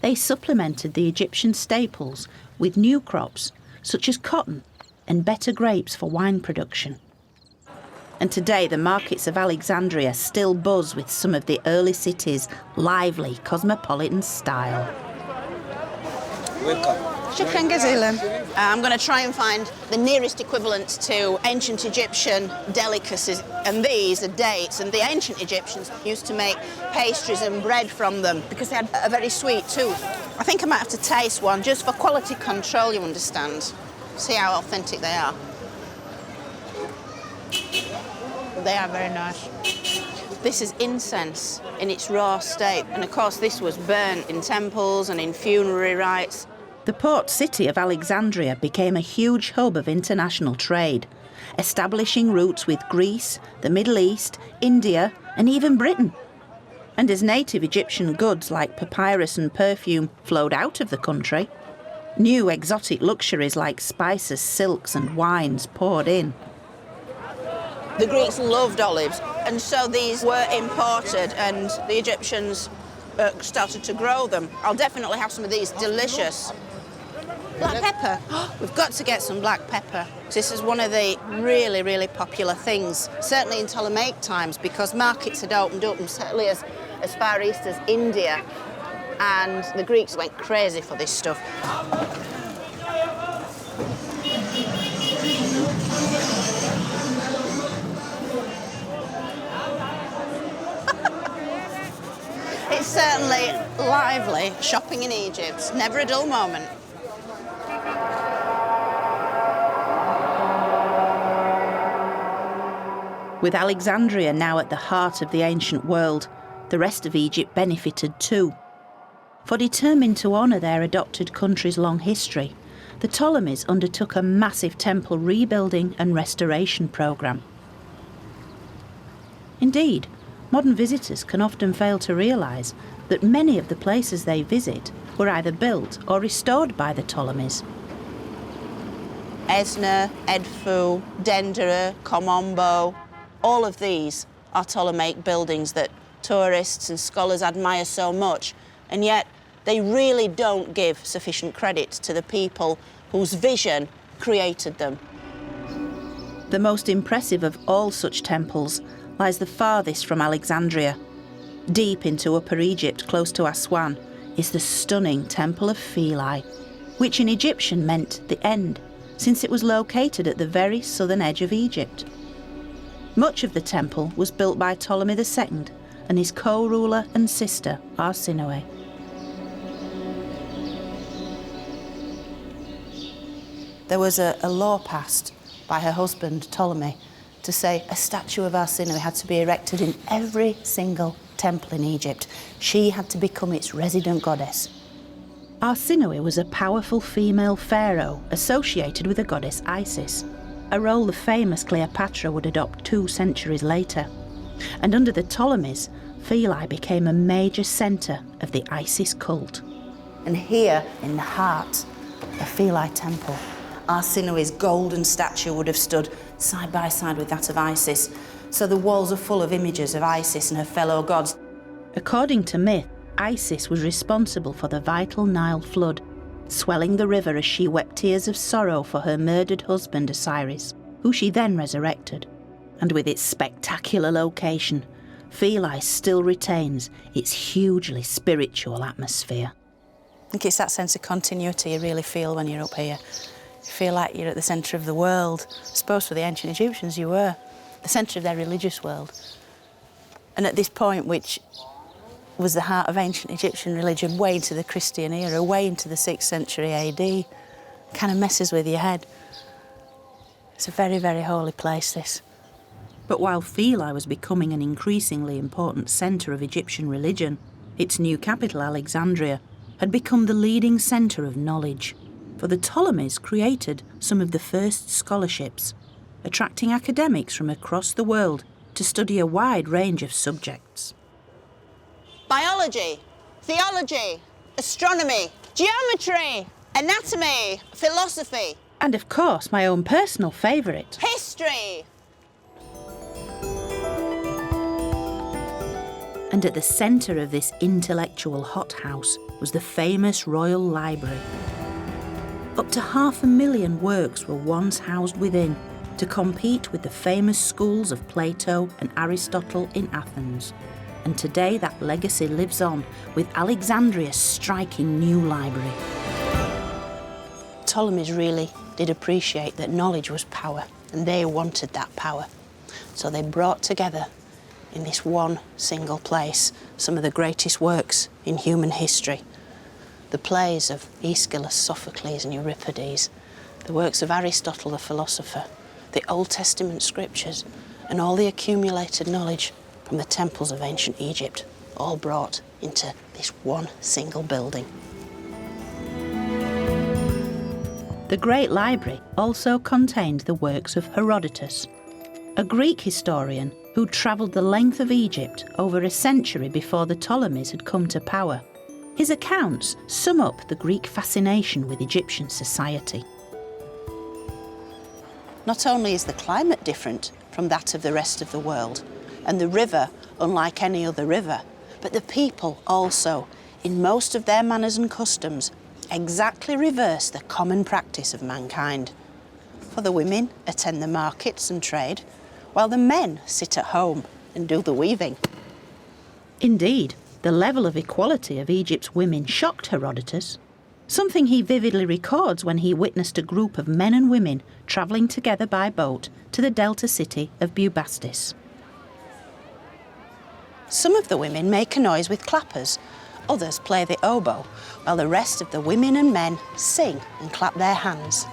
Speaker 3: they supplemented the Egyptian staples with new crops such as cotton and better grapes for wine production. And today the markets of Alexandria still buzz with some of the early city's lively cosmopolitan style.
Speaker 2: Welcome. Shukran Gazilan. I'm going to try and find the nearest equivalents to ancient Egyptian delicacies, and these are dates, and the ancient Egyptians used to make pastries and bread from them because they had a very sweet tooth. I think I might have to taste one just for quality control, you understand. See how authentic they are. They are very nice. This is incense in its raw state, and of course this was burnt in temples and in funerary rites.
Speaker 3: The port city of Alexandria became a huge hub of international trade, establishing routes with Greece, the Middle East, India, and even Britain. And as native Egyptian goods like papyrus and perfume flowed out of the country, new exotic luxuries like spices, silks, and wines poured in.
Speaker 2: The Greeks loved olives, and so these were imported, and the Egyptians started to grow them. I'll definitely have some of these delicious. Black pepper. We've got to get some black pepper. This is one of the really, really popular things, certainly in Ptolemaic times, because markets had opened up, and certainly as far east as India, and the Greeks went crazy for this stuff. It's certainly lively shopping in Egypt, never a dull moment.
Speaker 3: With Alexandria now at the heart of the ancient world, the rest of Egypt benefited too. For determined to honour their adopted country's long history, the Ptolemies undertook a massive temple rebuilding and restoration programme. Indeed, modern visitors can often fail to realise that many of the places they visit were either built or restored by the Ptolemies.
Speaker 2: Esna, Edfu, Dendera, Komombo, all of these are Ptolemaic buildings that tourists and scholars admire so much, and yet they really don't give sufficient credit to the people whose vision created them.
Speaker 3: The most impressive of all such temples lies the farthest from Alexandria. Deep into Upper Egypt, close to Aswan, is the stunning Temple of Philae, which in Egyptian meant the end, since it was located at the very southern edge of Egypt. Much of the temple was built by Ptolemy II and his co-ruler and sister, Arsinoe.
Speaker 2: There was a law passed by her husband, Ptolemy, to say a statue of Arsinoe had to be erected in every single temple in Egypt. She had to become its resident goddess.
Speaker 3: Arsinoe was a powerful female pharaoh associated with the goddess Isis, a role the famous Cleopatra would adopt 2 centuries later. And under the Ptolemies, Philae became a major centre of the Isis cult.
Speaker 2: And here, in the heart of Philae Temple, Arsinoe's golden statue would have stood side by side with that of Isis, so the walls are full of images of Isis and her fellow gods.
Speaker 3: According to myth, Isis was responsible for the vital Nile flood, swelling the river as she wept tears of sorrow for her murdered husband Osiris, who she then resurrected. And with its spectacular location, Philae still retains its hugely spiritual atmosphere.
Speaker 7: I think it's that sense of continuity you really feel when you're up here. You feel like you're at the centre of the world. I suppose for the ancient Egyptians you were, the centre of their religious world. And at this point, which was the heart of ancient Egyptian religion, way into the Christian era, way into the 6th century AD, kind of messes with your head. It's a very, very holy place, this.
Speaker 3: But while Philae was becoming an increasingly important centre of Egyptian religion, its new capital, Alexandria, had become the leading centre of knowledge. For the Ptolemies created some of the first scholarships, attracting academics from across the world to study a wide range of subjects.
Speaker 2: Biology, theology, astronomy, geometry, anatomy, philosophy.
Speaker 3: And of course, my own personal favourite,
Speaker 2: history.
Speaker 3: And at the centre of this intellectual hothouse was the famous Royal Library. Up to 500,000 works were once housed within to compete with the famous schools of Plato and Aristotle in Athens. And today that legacy lives on, with Alexandria's striking new library.
Speaker 7: Ptolemies really did appreciate that knowledge was power, and they wanted that power. So they brought together in this one single place some of the greatest works in human history. The plays of Aeschylus, Sophocles and Euripides, the works of Aristotle the philosopher, the Old Testament scriptures, and all the accumulated knowledge from the temples of ancient Egypt, all brought into this one single building.
Speaker 3: The Great Library also contained the works of Herodotus, a Greek historian who travelled the length of Egypt over a century before the Ptolemies had come to power. His accounts sum up the Greek fascination with Egyptian society.
Speaker 7: Not only is the climate different from that of the rest of the world, and the river unlike any other river, but the people also, in most of their manners and customs, exactly reverse the common practice of mankind. For the women attend the markets and trade, while the men sit at home and do the weaving.
Speaker 3: Indeed, the level of equality of Egypt's women shocked Herodotus, something he vividly records when he witnessed a group of men and women travelling together by boat to the delta city of Bubastis.
Speaker 7: Some of the women make a noise with clappers, others play the oboe, while the rest of the women and men sing and clap their hands.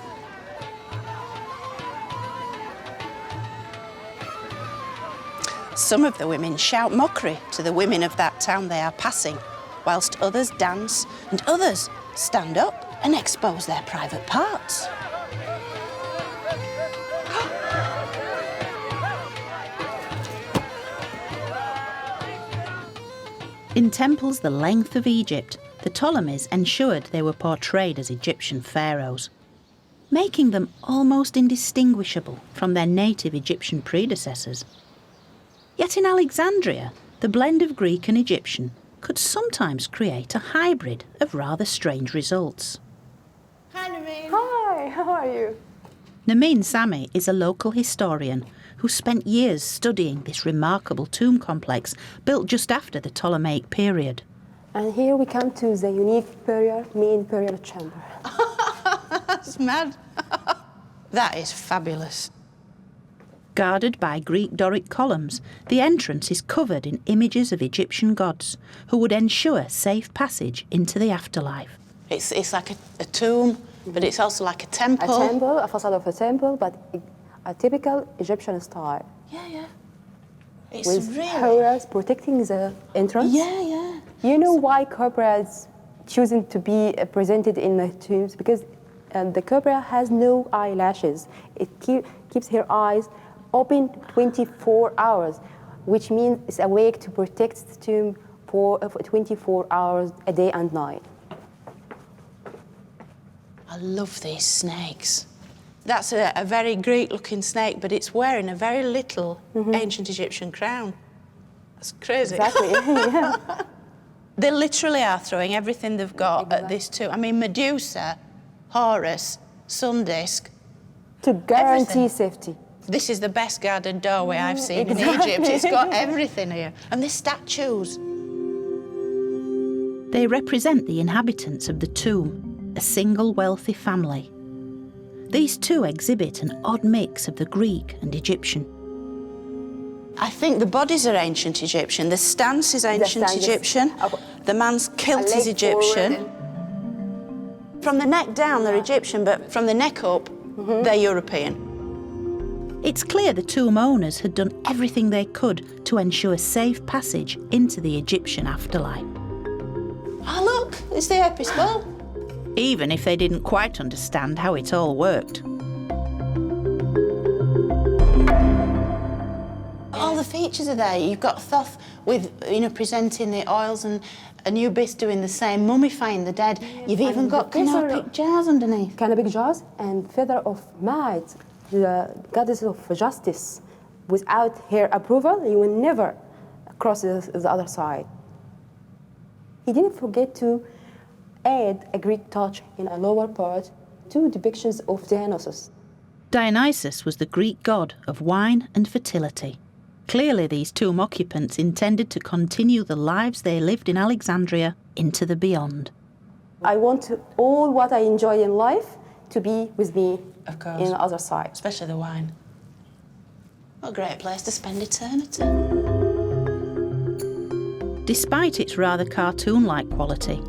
Speaker 7: Some of the women shout mockery to the women of that town they are passing, whilst others dance and others stand up and expose their private parts.
Speaker 3: In temples the length of Egypt, the Ptolemies ensured they were portrayed as Egyptian pharaohs, making them almost indistinguishable from their native Egyptian predecessors. Yet in Alexandria, the blend of Greek and Egyptian could sometimes create a hybrid of rather strange results.
Speaker 2: Hi, Nermeen.
Speaker 20: Hi, how are you?
Speaker 3: Nermeen Sami is a local historian who spent years studying this remarkable tomb complex built just after the Ptolemaic period.
Speaker 20: And here we come to the unique main burial chamber.
Speaker 7: That's mad. That is fabulous.
Speaker 3: Guarded by Greek Doric columns, the entrance is covered in images of Egyptian gods who would ensure safe passage into the afterlife.
Speaker 7: It's like a tomb, but it's also like a temple.
Speaker 20: A temple, a facade of a temple, but a typical Egyptian style.
Speaker 7: Yeah. It's
Speaker 20: with
Speaker 7: really...
Speaker 20: cobras protecting the entrance.
Speaker 7: Yeah.
Speaker 20: You know why cobras choosing to be presented in the tombs? Because the cobra has no eyelashes. It keeps her eyes open 24 hours, which means it's awake to protect the tomb for 24 hours a day and night.
Speaker 7: I love these snakes. That's a very Greek-looking snake, but it's wearing a very little ancient Egyptian crown. That's crazy.
Speaker 20: Exactly, yeah.
Speaker 7: They literally are throwing everything they've got at this tomb. I mean, Medusa, Horus, Sun Disk.
Speaker 20: To guarantee
Speaker 7: everything.
Speaker 20: safety.
Speaker 7: This is the best guarded doorway I've seen in Egypt. It's got everything here. And the statues.
Speaker 3: They represent the inhabitants of the tomb, a single wealthy family. These two exhibit an odd mix of the Greek and Egyptian.
Speaker 7: I think the bodies are ancient Egyptian, the stance is ancient Egyptian, the man's kilt is Egyptian. From the neck down, they're Egyptian, but from the neck up, they're European.
Speaker 3: It's clear the tomb owners had done everything they could to ensure safe passage into the Egyptian afterlife.
Speaker 7: Oh, look, it's the epistle.
Speaker 3: Even if they didn't quite understand how it all worked.
Speaker 7: All the features are there. You've got Thoth with, presenting the oils, and Anubis doing the same, mummifying the dead. You've even got canopic jars underneath.
Speaker 20: Canopic jars and feather of Maat, the goddess of justice. Without her approval, you will never cross the other side. He didn't forget to add a Greek touch in a lower part, two depictions of Dionysus.
Speaker 3: Dionysus was the Greek god of wine and fertility. Clearly, these tomb occupants intended to continue the lives they lived in Alexandria into the beyond.
Speaker 20: I want all what I enjoy in life to be with me in the other side.
Speaker 7: Especially the wine. What a great place to spend eternity.
Speaker 3: Despite its rather cartoon-like quality,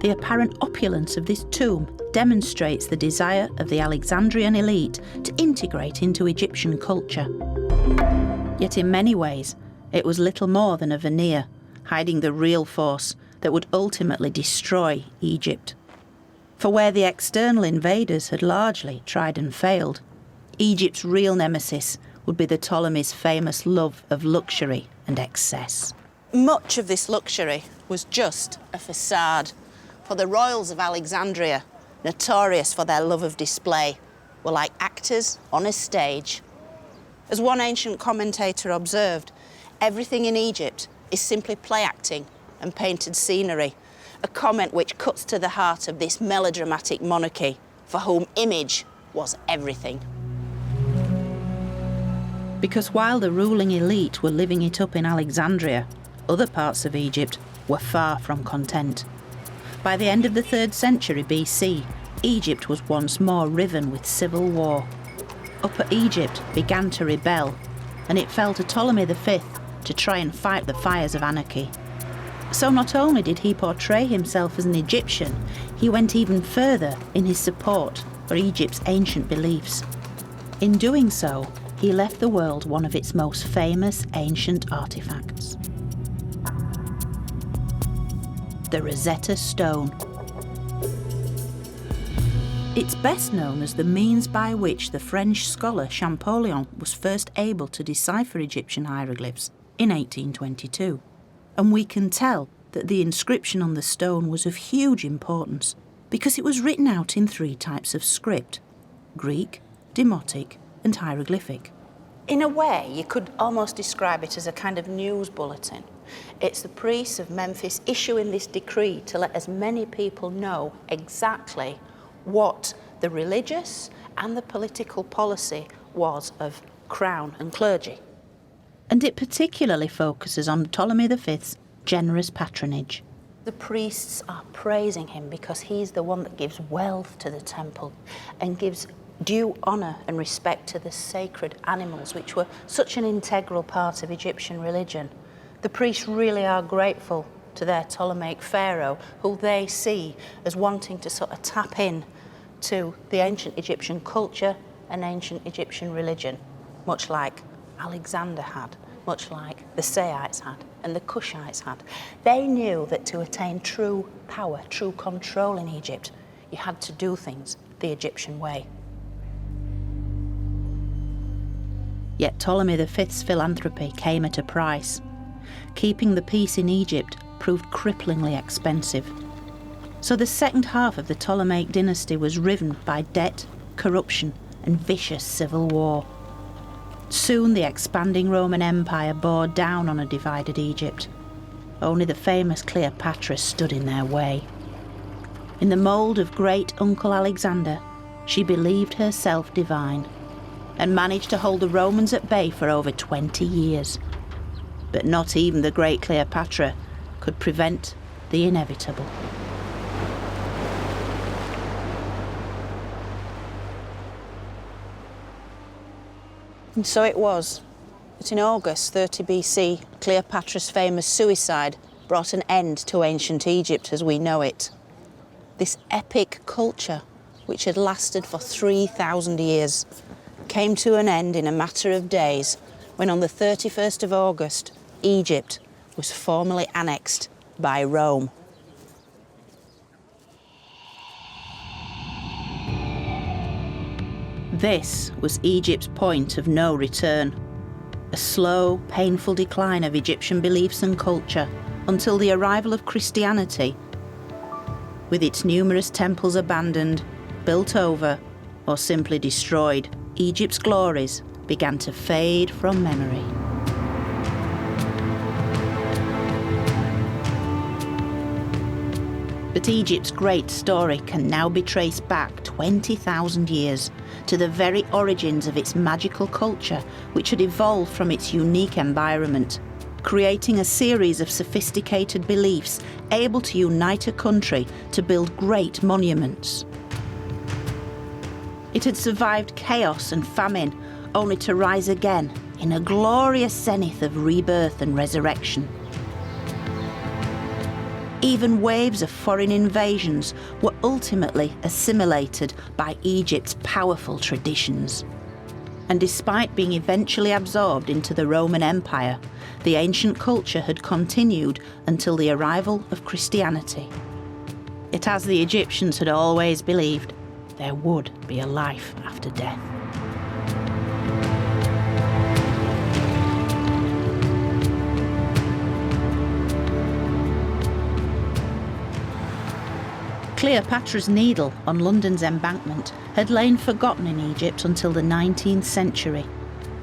Speaker 3: the apparent opulence of this tomb demonstrates the desire of the Alexandrian elite to integrate into Egyptian culture. Yet in many ways, it was little more than a veneer, hiding the real force that would ultimately destroy Egypt. For where the external invaders had largely tried and failed, Egypt's real nemesis would be the Ptolemies' famous love of luxury and excess.
Speaker 7: Much of this luxury was just a facade, for the royals of Alexandria, notorious for their love of display, were like actors on a stage. As one ancient commentator observed, everything in Egypt is simply play acting and painted scenery, a comment which cuts to the heart of this melodramatic monarchy, for whom image was everything.
Speaker 3: Because while the ruling elite were living it up in Alexandria, other parts of Egypt were far from content. By the end of the 3rd century BC, Egypt was once more riven with civil war. Upper Egypt began to rebel, and it fell to Ptolemy V to try and fight the fires of anarchy. So not only did he portray himself as an Egyptian, he went even further in his support for Egypt's ancient beliefs. In doing so, he left the world one of its most famous ancient artifacts: the Rosetta Stone. It's best known as the means by which the French scholar Champollion was first able to decipher Egyptian hieroglyphs in 1822. And we can tell that the inscription on the stone was of huge importance because it was written out in 3 types of script: Greek, Demotic, and hieroglyphic.
Speaker 7: In a way, you could almost describe it as a kind of news bulletin. It's the priests of Memphis issuing this decree to let as many people know exactly what the religious and the political policy was of crown and clergy.
Speaker 3: And it particularly focuses on Ptolemy V's generous patronage.
Speaker 7: The priests are praising him because he's the one that gives wealth to the temple and gives due honour and respect to the sacred animals, which were such an integral part of Egyptian religion. The priests really are grateful to their Ptolemaic Pharaoh, who they see as wanting to sort of tap in to the ancient Egyptian culture and ancient Egyptian religion, much like Alexander had, much like the Saites had and the Kushites had. They knew that to attain true power, true control in Egypt, you had to do things the Egyptian way.
Speaker 3: Yet Ptolemy V's philanthropy came at a price. Keeping the peace in Egypt proved cripplingly expensive. So the second half of the Ptolemaic dynasty was riven by debt, corruption, and vicious civil war. Soon the expanding Roman Empire bore down on a divided Egypt. Only the famous Cleopatra stood in their way. In the mould of great Uncle Alexander, she believed herself divine. and managed to hold the Romans at bay for over 20 years. But not even the great Cleopatra could prevent the inevitable.
Speaker 7: And so it was that in August 30 BC, Cleopatra's famous suicide brought an end to ancient Egypt as we know it. This epic culture, which had lasted for 3,000 years, came to an end in a matter of days when on the 31st of August, Egypt was formally annexed by Rome.
Speaker 3: This was Egypt's point of no return. A slow, painful decline of Egyptian beliefs and culture until the arrival of Christianity, with its numerous temples abandoned, built over, or simply destroyed. Egypt's glories began to fade from memory. But Egypt's great story can now be traced back 20,000 years to the very origins of its magical culture, which had evolved from its unique environment, creating a series of sophisticated beliefs able to unite a country to build great monuments. It had survived chaos and famine, only to rise again in a glorious zenith of rebirth and resurrection. Even waves of foreign invasions were ultimately assimilated by Egypt's powerful traditions. And despite being eventually absorbed into the Roman Empire, the ancient culture had continued until the arrival of Christianity. It, as the Egyptians had always believed, there would be a life after death. Cleopatra's Needle on London's embankment had lain forgotten in Egypt until the 19th century.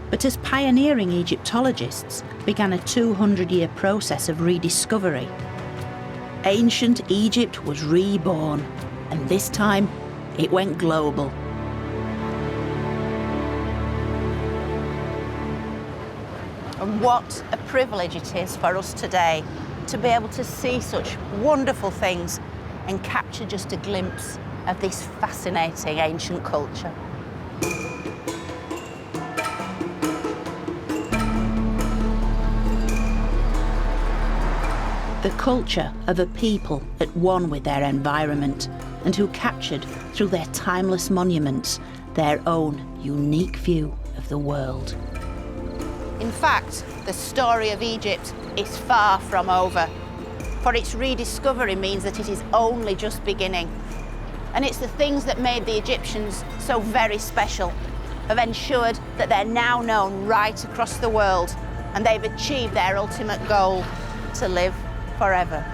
Speaker 3: But as pioneering Egyptologists began a 200-year process of rediscovery, ancient Egypt was reborn, and this time it went global.
Speaker 7: And what a privilege it is for us today to be able to see such wonderful things and capture just a glimpse of this fascinating ancient culture.
Speaker 3: The culture of a people at one with their environment and who captured through their timeless monuments their own unique view of the world.
Speaker 7: In fact, the story of Egypt is far from over, for its rediscovery means that it is only just beginning. And it's the things that made the Egyptians so very special, have ensured that they're now known right across the world, and they've achieved their ultimate goal, to live forever.